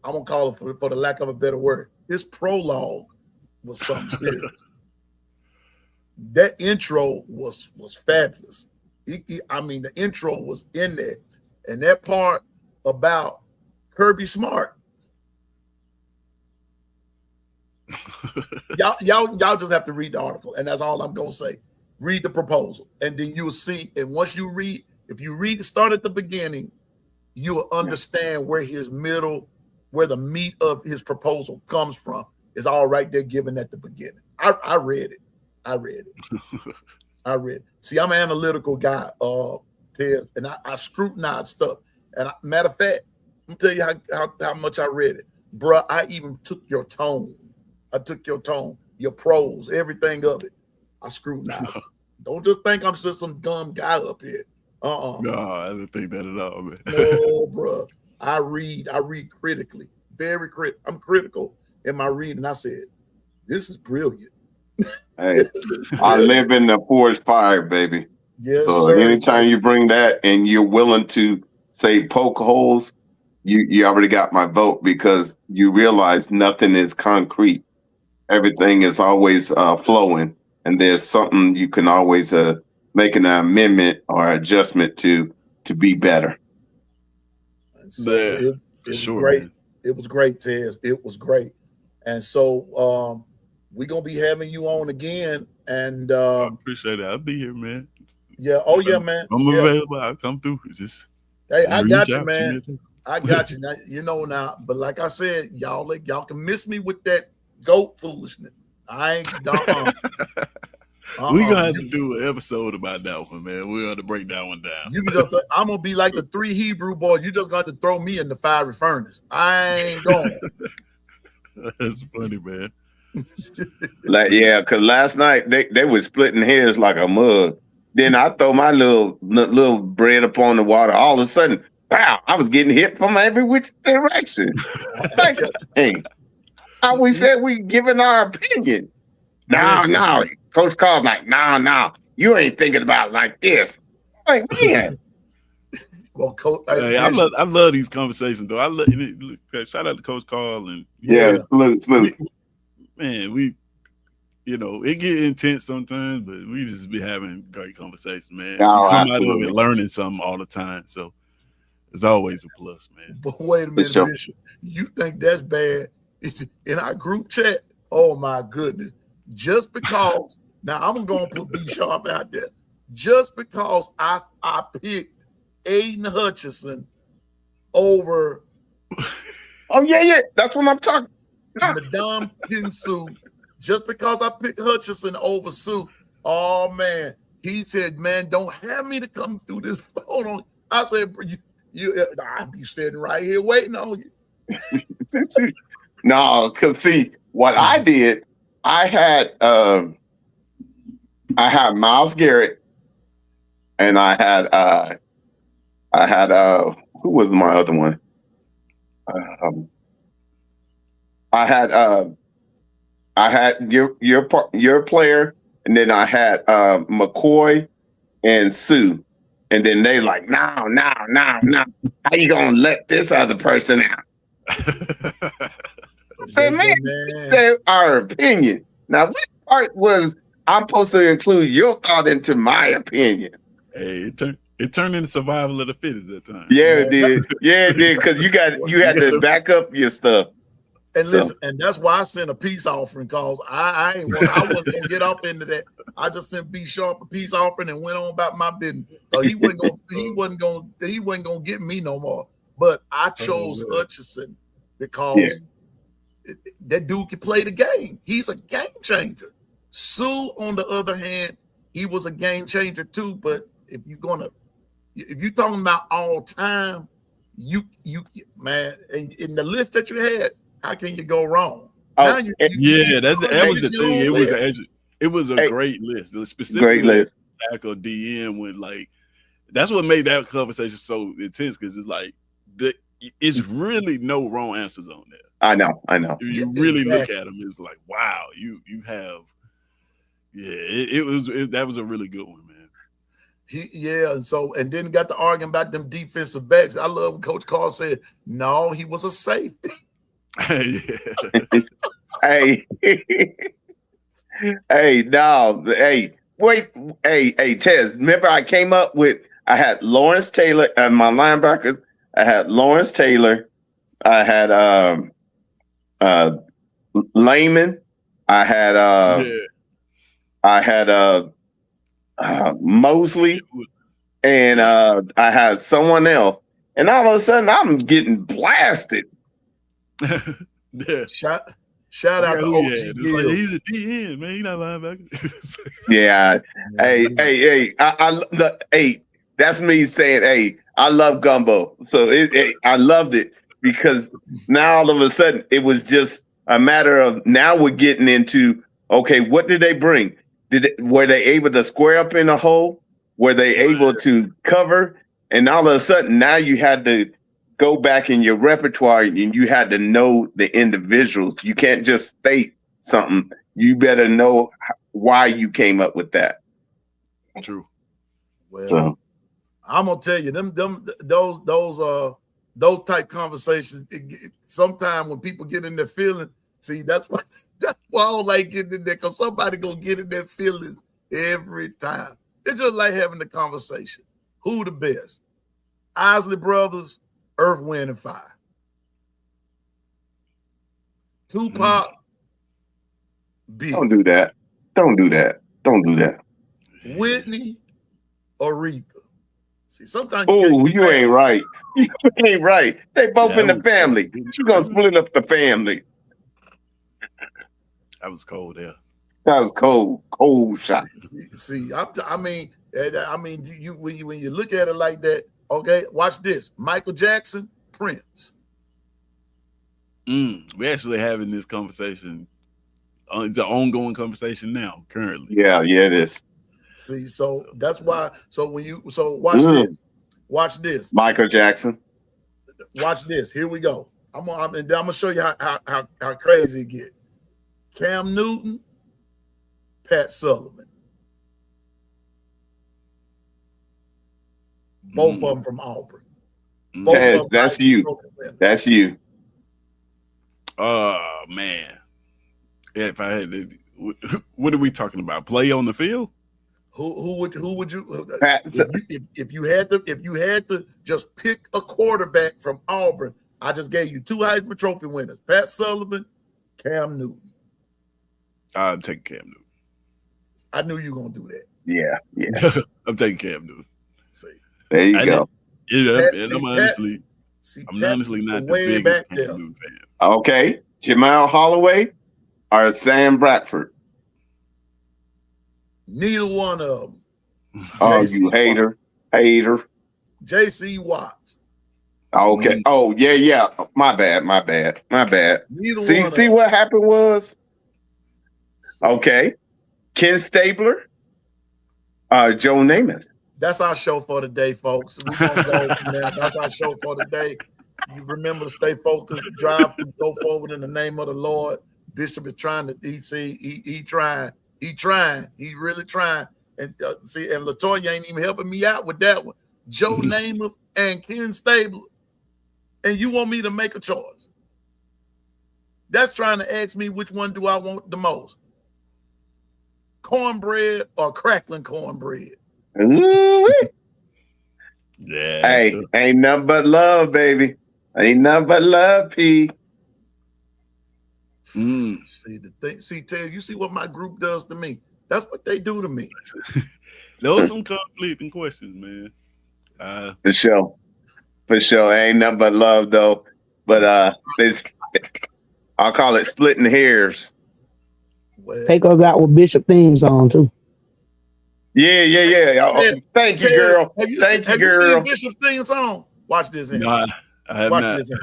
I'm gonna call it for the lack of a better word. His prologue was something serious. That intro was fabulous. I mean, the intro was in there, and that part about Kirby Smart. y'all just have to read the article, and that's all I'm gonna say. Read the proposal, and then you'll see. And once you read, if you read, start at the beginning, you will understand where the meat of his proposal comes from. Is all right there given at the beginning. I read it. I read it. See, I'm an analytical guy, Ted, and I scrutinize stuff. And matter of fact, let me tell you how much I read it. Bruh, I even took your tone. I took your tone, your prose, everything of it. I scrutinized. Don't just think I'm just some dumb guy up here. No, I didn't think that at all, man. No, bruh. I read critically. Very critical. I'm critical in my reading. I said, this is brilliant. Hey, I live in the forest fire, baby. Yes, so sir. Anytime you bring that and you're willing to say poke holes, you already got my vote, because you realize nothing is concrete. Everything is always flowing, and there's something you can always make an amendment or adjustment to be better. So it was sure, great. Man. It was great, Tez. It was great. And so we're gonna be having you on again. And I appreciate it. I'll be here, man. Yeah. Oh yeah, man. I'm available. I'll come through. Just I got you, man. I got you. Now, but like I said, y'all can miss me with that goat foolishness. I ain't we gonna have to do an episode about that one, man. We got to break that one down. I'm gonna be like the 3 Hebrew boys. You just got to throw me in the fiery furnace. I ain't going. That's funny, man. Because last night they were splitting hairs like a mug. Then I throw my little bread up on the water. All of a sudden, pow! I was getting hit from every which direction. Like, hey, how we said we giving our opinion? No. Coach Carl's like, no, you ain't thinking about it like this. Like, man. Well, Coach, I love these conversations though. Shout out to Coach Carl and man, we it get intense sometimes, but we just be having great conversations, man. Oh, we come absolutely. out of it learning something all the time, so it's always a plus, man. But wait a minute, sure. Bishop. You think that's bad? In our group chat? Oh my goodness! Just because now I'm gonna put B Sharp out there. Just because I picked Aiden Hutchinson over. Oh yeah, that's what I'm talking. Madame Kinsu. Just because I picked Hutchinson over Sue. Oh man, he said, "Man, don't have me to come through this phone." I said, I'll be standing right here waiting on you." No, because see what I did. I had Myles Garrett, and I had who was my other one? I had your player, and then I had McCoy and Sue, and then they like, no. How you gonna let this other person out? Say, man, say our opinion. Now, which part was I'm supposed to include your thought into my opinion? Hey, it turned into survival of the fittest that time. Yeah, it did. Yeah, it did, because you had to back up your stuff. And listen, and that's why I sent a peace offering, because I wasn't gonna get off into that. I just sent B Sharp a peace offering and went on about my business. He wasn't gonna get me no more. But I chose Hutchinson because that dude can play the game. He's a game changer. Sue, on the other hand, he was a game changer too. But if you're talking about all time, you man, in the list that you had, how can you go wrong? That was the thing. It was a great list. Specifically, great list. Tackle DN when that's what made that conversation so intense, because it's like it's really no wrong answers on there. I know. You really look at them, it's like, wow, you have. That was a really good one, man. And then got to arguing about them defensive backs. I love what Coach Carl said. No, he was a safety. Hey, Tez, remember I came up with, I had Lawrence Taylor and my linebackers. I had Lawrence Taylor. I had Layman. I had Mosley, and I had someone else. And all of a sudden, I'm getting blasted. Shout out to OG Gill. He's a DN, man. He's not linebacker. Yeah. Hey, that's me saying, hey, I love Gumbo. So I loved it, because now all of a sudden it was just a matter of, now we're getting into, okay, what did they bring? Were they able to square up in a hole? Were they able to cover? And all of a sudden, now you had to go back in your repertoire and you had to know the individuals. You can't just state something. You better know why you came up with that. True. Well, I'm gonna tell you, those type conversations. Sometimes when people get in their feelings, see, that's why I don't like getting in there, because somebody gonna get in their feelings every time. It's just like having the conversation. Who the best? Isley Brothers, Earth, Wind, and Fire. Tupac, Big. Don't do that. Whitney, Aretha. See, sometimes you ain't right. You ain't right. They both in the family. You're gonna split up the family. That was cold, yeah. That was cold shot. See, I mean, when you look at it like that, okay, watch this. Michael Jackson, Prince. We're actually having this conversation. It's an ongoing conversation now, currently. Yeah, it is. See, so that's why. So watch this. Michael Jackson. Watch this. Here we go. I'm gonna show you how crazy it get. Cam Newton, Pat Sullivan. Both of them from Auburn. That's you. That's you. Oh man. If I had to, what are we talking about? Play on the field? Who would you if you had to just pick a quarterback from Auburn? I just gave you 2 Heisman Trophy winners: Pat Sullivan, Cam Newton. I'm taking Cam Newton. I knew you were gonna do that. Yeah. I'm taking Cam Newton. See, there you go. I'm honestly not the biggest Cam Newton fan. Okay, Jamal Holloway or Sam Bradford? Neither one of them. Oh, you hater. J.C. Watts. Okay. Oh, yeah. My bad. Neither see what happened was? Okay. Ken Stabler, Joe Namath. That's our show for today, folks. We're gonna go from there. That's our show for today. You remember to stay focused, drive, go forward in the name of the Lord. Bishop is trying to. He trying. He really trying. And and Latoya ain't even helping me out with that one. Joe Namath and Ken Stabler. And you want me to make a choice? That's trying to ask me which one do I want the most? Cornbread or crackling cornbread? Yeah. Hey, ain't nothing but love, baby. Ain't nothing but love, P. See the thing. See, Ted, you see what my group does to me. That's what they do to me. Those some conflicting questions, man. For sure. Ain't nothing but love though. But I'll call it splitting hairs. Well, Take us out with Bishop theme song too. Yeah. Thank you, girl. Have you Thank you, girl. seen Bishop's theme song? Watch this in. Nah, I have Watch not. this in.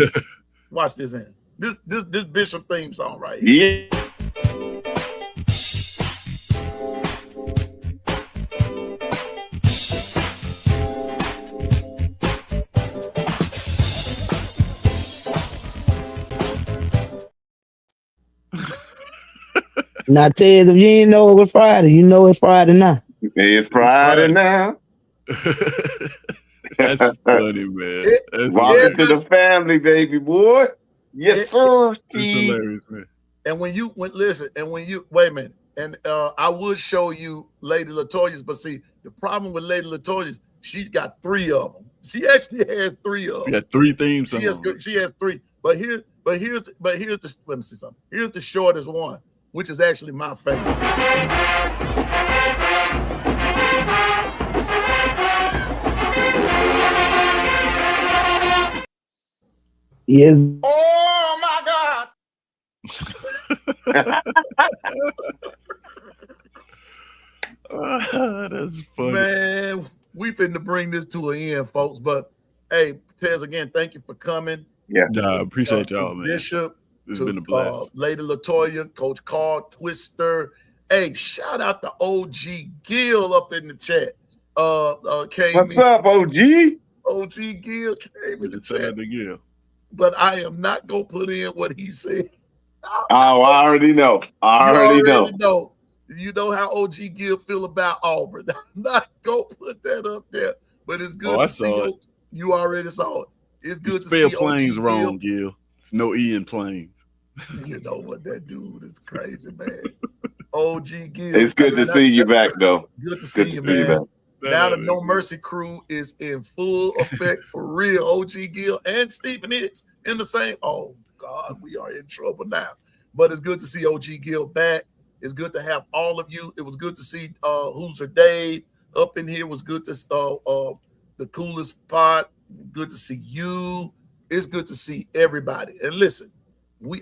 Watch this in. This Bishop theme song right here. Yeah. Now, Ted, if you didn't know it was Friday, you know it's Friday now. It's Friday now. That's funny, man. Welcome to the family, baby boy. Yes, sir. That's hilarious, man. And when you wait a minute, and I would show you Lady Latoya's, but see, the problem with Lady Latoya's, she's got 3 of them. She actually has 3 of them. She got 3 themes. She has 3. But here's the let me see something. Here's the shortest one, which is actually my favorite. Yes. Oh my God. That's funny. Man, we finna bring this to an end, folks. But hey, Tez, again, thank you for coming. Yeah. I appreciate y'all, man. Bishop, It's been a blast. Lady Latoya, Coach Carl, Twister. Hey, shout out to OG Gill up in the chat. What's up, OG? OG Gill came in the chat. Again. But I am not gonna put in what he said. Oh, I already know. I already know. You know how OG Gill feel about Auburn. I'm not gonna put that up there, but it's good to see. You already saw it. It's good to see. Spell planes wrong, Gil. There's no E in planes. You know what, that dude is crazy, man. OG Gill. It's good to see you back, though. Good to see you, man. Now the No Mercy crew is in full effect for real. OG Gill and Stephen Hicks in the same. Oh God, we are in trouble now. But it's good to see OG Gill back. It's good to have all of you. It was good to see Hoosier Dave up in here. It was good to the coolest part. Good to see you. It's good to see everybody. And listen,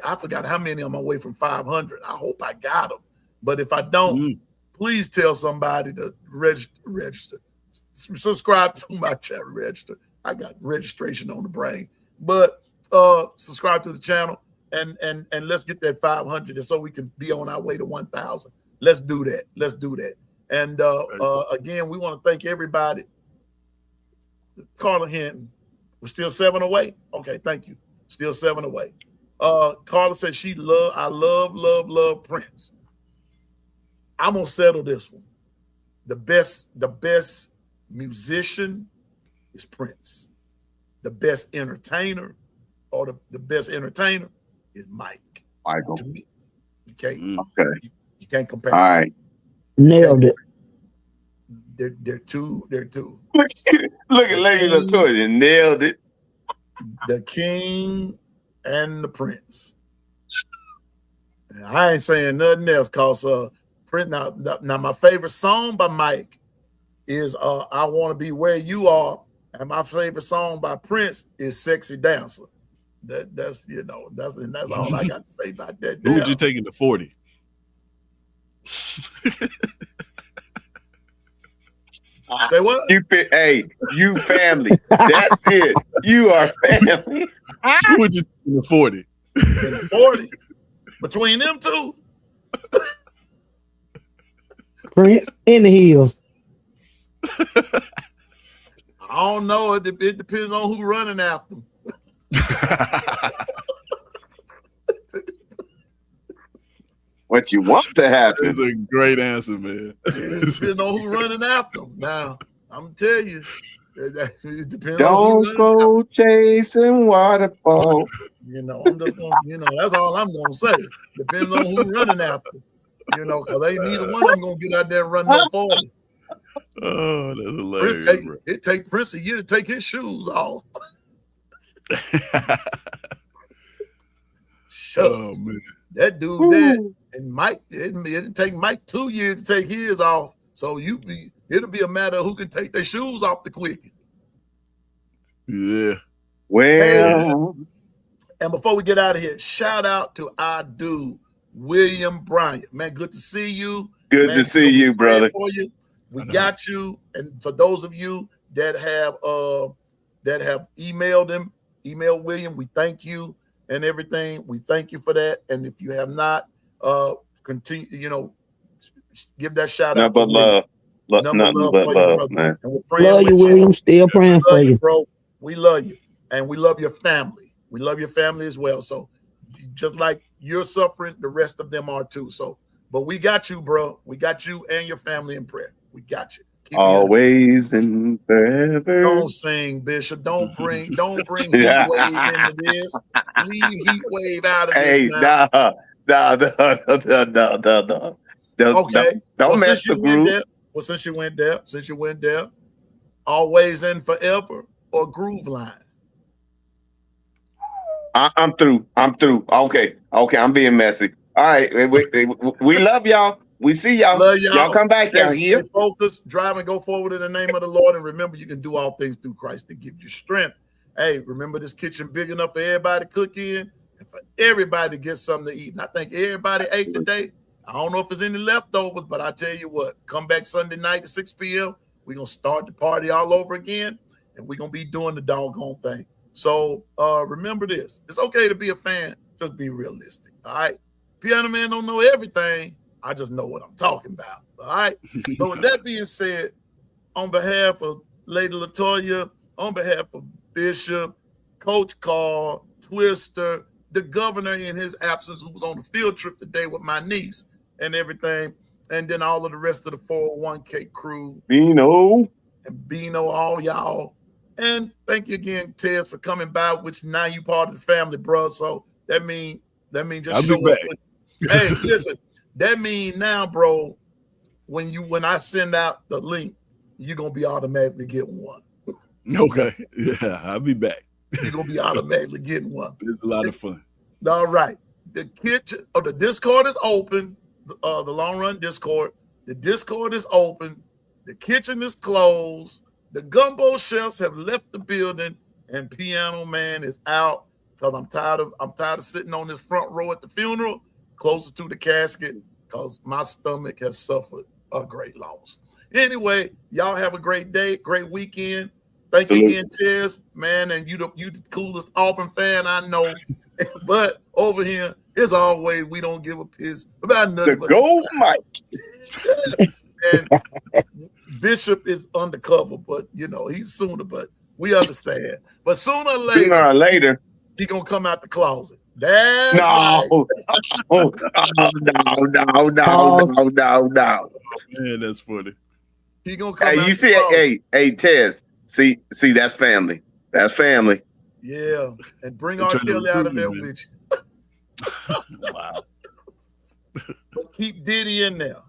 I forgot how many I'm away from 500. I hope I got them. But if I don't, please tell somebody to register. Subscribe to my channel, register. I got registration on the brain. But subscribe to the channel and let's get that 500 so we can be on our way to 1,000. Let's do that. And again, we want to thank everybody. Carla Hinton, we're still 7 away. Okay, thank you. Still 7 away. Carla said I love Prince. I'm gonna settle this one. The best musician is Prince. The best entertainer, or the best entertainer is Mike. Michael. To me, you can't. Okay. You can't compare. All right. Nailed it. They're two. Look at Lady Latoya. Nailed it. The king and the prince. And I ain't saying nothing else because Prince. Now my favorite song by Mike is "I Want to Be Where You Are," and my favorite song by Prince is "Sexy Dancer." That's all I got to say about that. Who would you take into 40? Say what? You family. That's it. You are family. Who would you take into 40? 40 between them two. Prince in the hills. I don't know. It depends on who's running after them. What you want to happen? That's a great answer, man. It depends on who's running after them. Now, I'm telling you, it depends. Don't go chasing waterfall. I'm just gonna. That's all I'm gonna say. Depends on who's running after. Because ain't neither one of them gonna get out there and run no 40. Oh, that's hilarious. It take Prince a year to take his shoes off. Oh man. That dude dead. And Mike, it'd take Mike 2 years to take his off. So it'll be a matter of who can take their shoes off the quickest. Yeah. Well, and before we get out of here, shout out to our dude, William Bryant. Man, good to see you. Good to see you, brother. For you. We got you. And for those of you that have emailed William, we thank you and everything. We thank you for that. And if you have not, continue, give that shout out. Nothing but love, man. And we're praying love you, with William. Still praying for you, bro. We love you, and we love your family. We love your family as well. So, just like you're suffering, the rest of them are too. So, but we got you, bro. We got you and your family in prayer. We got you. Always and forever. Don't sing, Bishop. Don't bring Heat Wave into this. Leave Heat Wave out of this now. No. Okay. Don't mess the groove. Since you went there, Always and Forever or Groove Line? I'm through. Okay, I'm being messy. All right, we love y'all. We see y'all. Love y'all. Y'all come back down here. Stay focused, drive and go forward in the name of the Lord. And remember, you can do all things through Christ that gives you strength. Hey, remember this kitchen big enough for everybody to cook in and for everybody to get something to eat. And I think everybody ate today. I don't know if there's any leftovers, but I tell you what, come back Sunday night at 6 p.m. We're going to start the party all over again, and we're going to be doing the doggone thing. So remember this. It's okay to be a fan. Just be realistic, all right? Piano Man don't know everything. I just know what I'm talking about, all right? So with that being said, on behalf of Lady LaToya, on behalf of Bishop, Coach Carl, Twister, the governor in his absence, who was on the field trip today with my niece and everything, and then all of the rest of the 401k crew. Bino, all y'all. And thank you again, Ted, for coming by, which now you part of the family, bro. So that mean just I'll show be up. back. Hey, listen, that mean now, bro, when I send out the link, you're going to be automatically getting one. Okay. Yeah, I'll be back. You're going to be automatically getting one. It's a lot of fun. All right. The kitchen or the Discord is open. The Long Run Discord. The Discord is open. The kitchen is closed. The Gumbo Chefs have left the building, and Piano Man is out because I'm tired of sitting on this front row at the funeral, closer to the casket, because my stomach has suffered a great loss. Anyway, y'all have a great day, great weekend. Thank you again, Tez, man, and you the coolest Auburn fan I know. But over here, as always, we don't give a piss about nothing. The gold mic. And Bishop is undercover, but he's sooner. But we understand. But sooner or later, he gonna come out the closet. That's right. No. Man, that's funny. He gonna come out. You see it? Hey, Tez. See, that's family. That's family. Yeah, and bring R. Kelly out of there with you. Wow. But keep Diddy in there.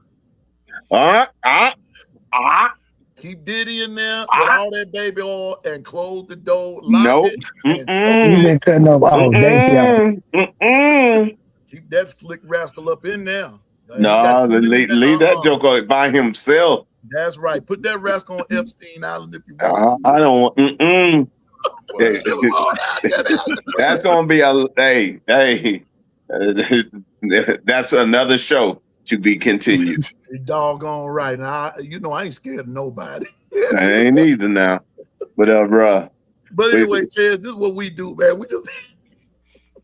Keep Diddy in there with all that baby oil and close the door. Nope. You've been cutting up all day, Keep that slick rascal up in there. No, leave that joker by himself. That's right. Put that rascal on Epstein Island if you want. I don't want. That's gonna be that's another show to be continued. You're doggone right. And I ain't scared of nobody. I ain't either now. But bruh. But anyway, Ted, this is what we do, man. We just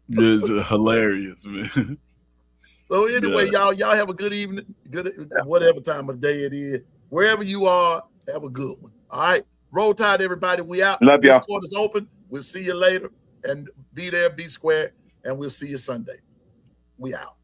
This is hilarious, man. So anyway, y'all have a good evening, good whatever time of the day it is. Wherever you are, have a good one. All right. Roll Tide, everybody. We out. Love y'all. Discord is open. We'll see you later. And be there, be square, and we'll see you Sunday. We out.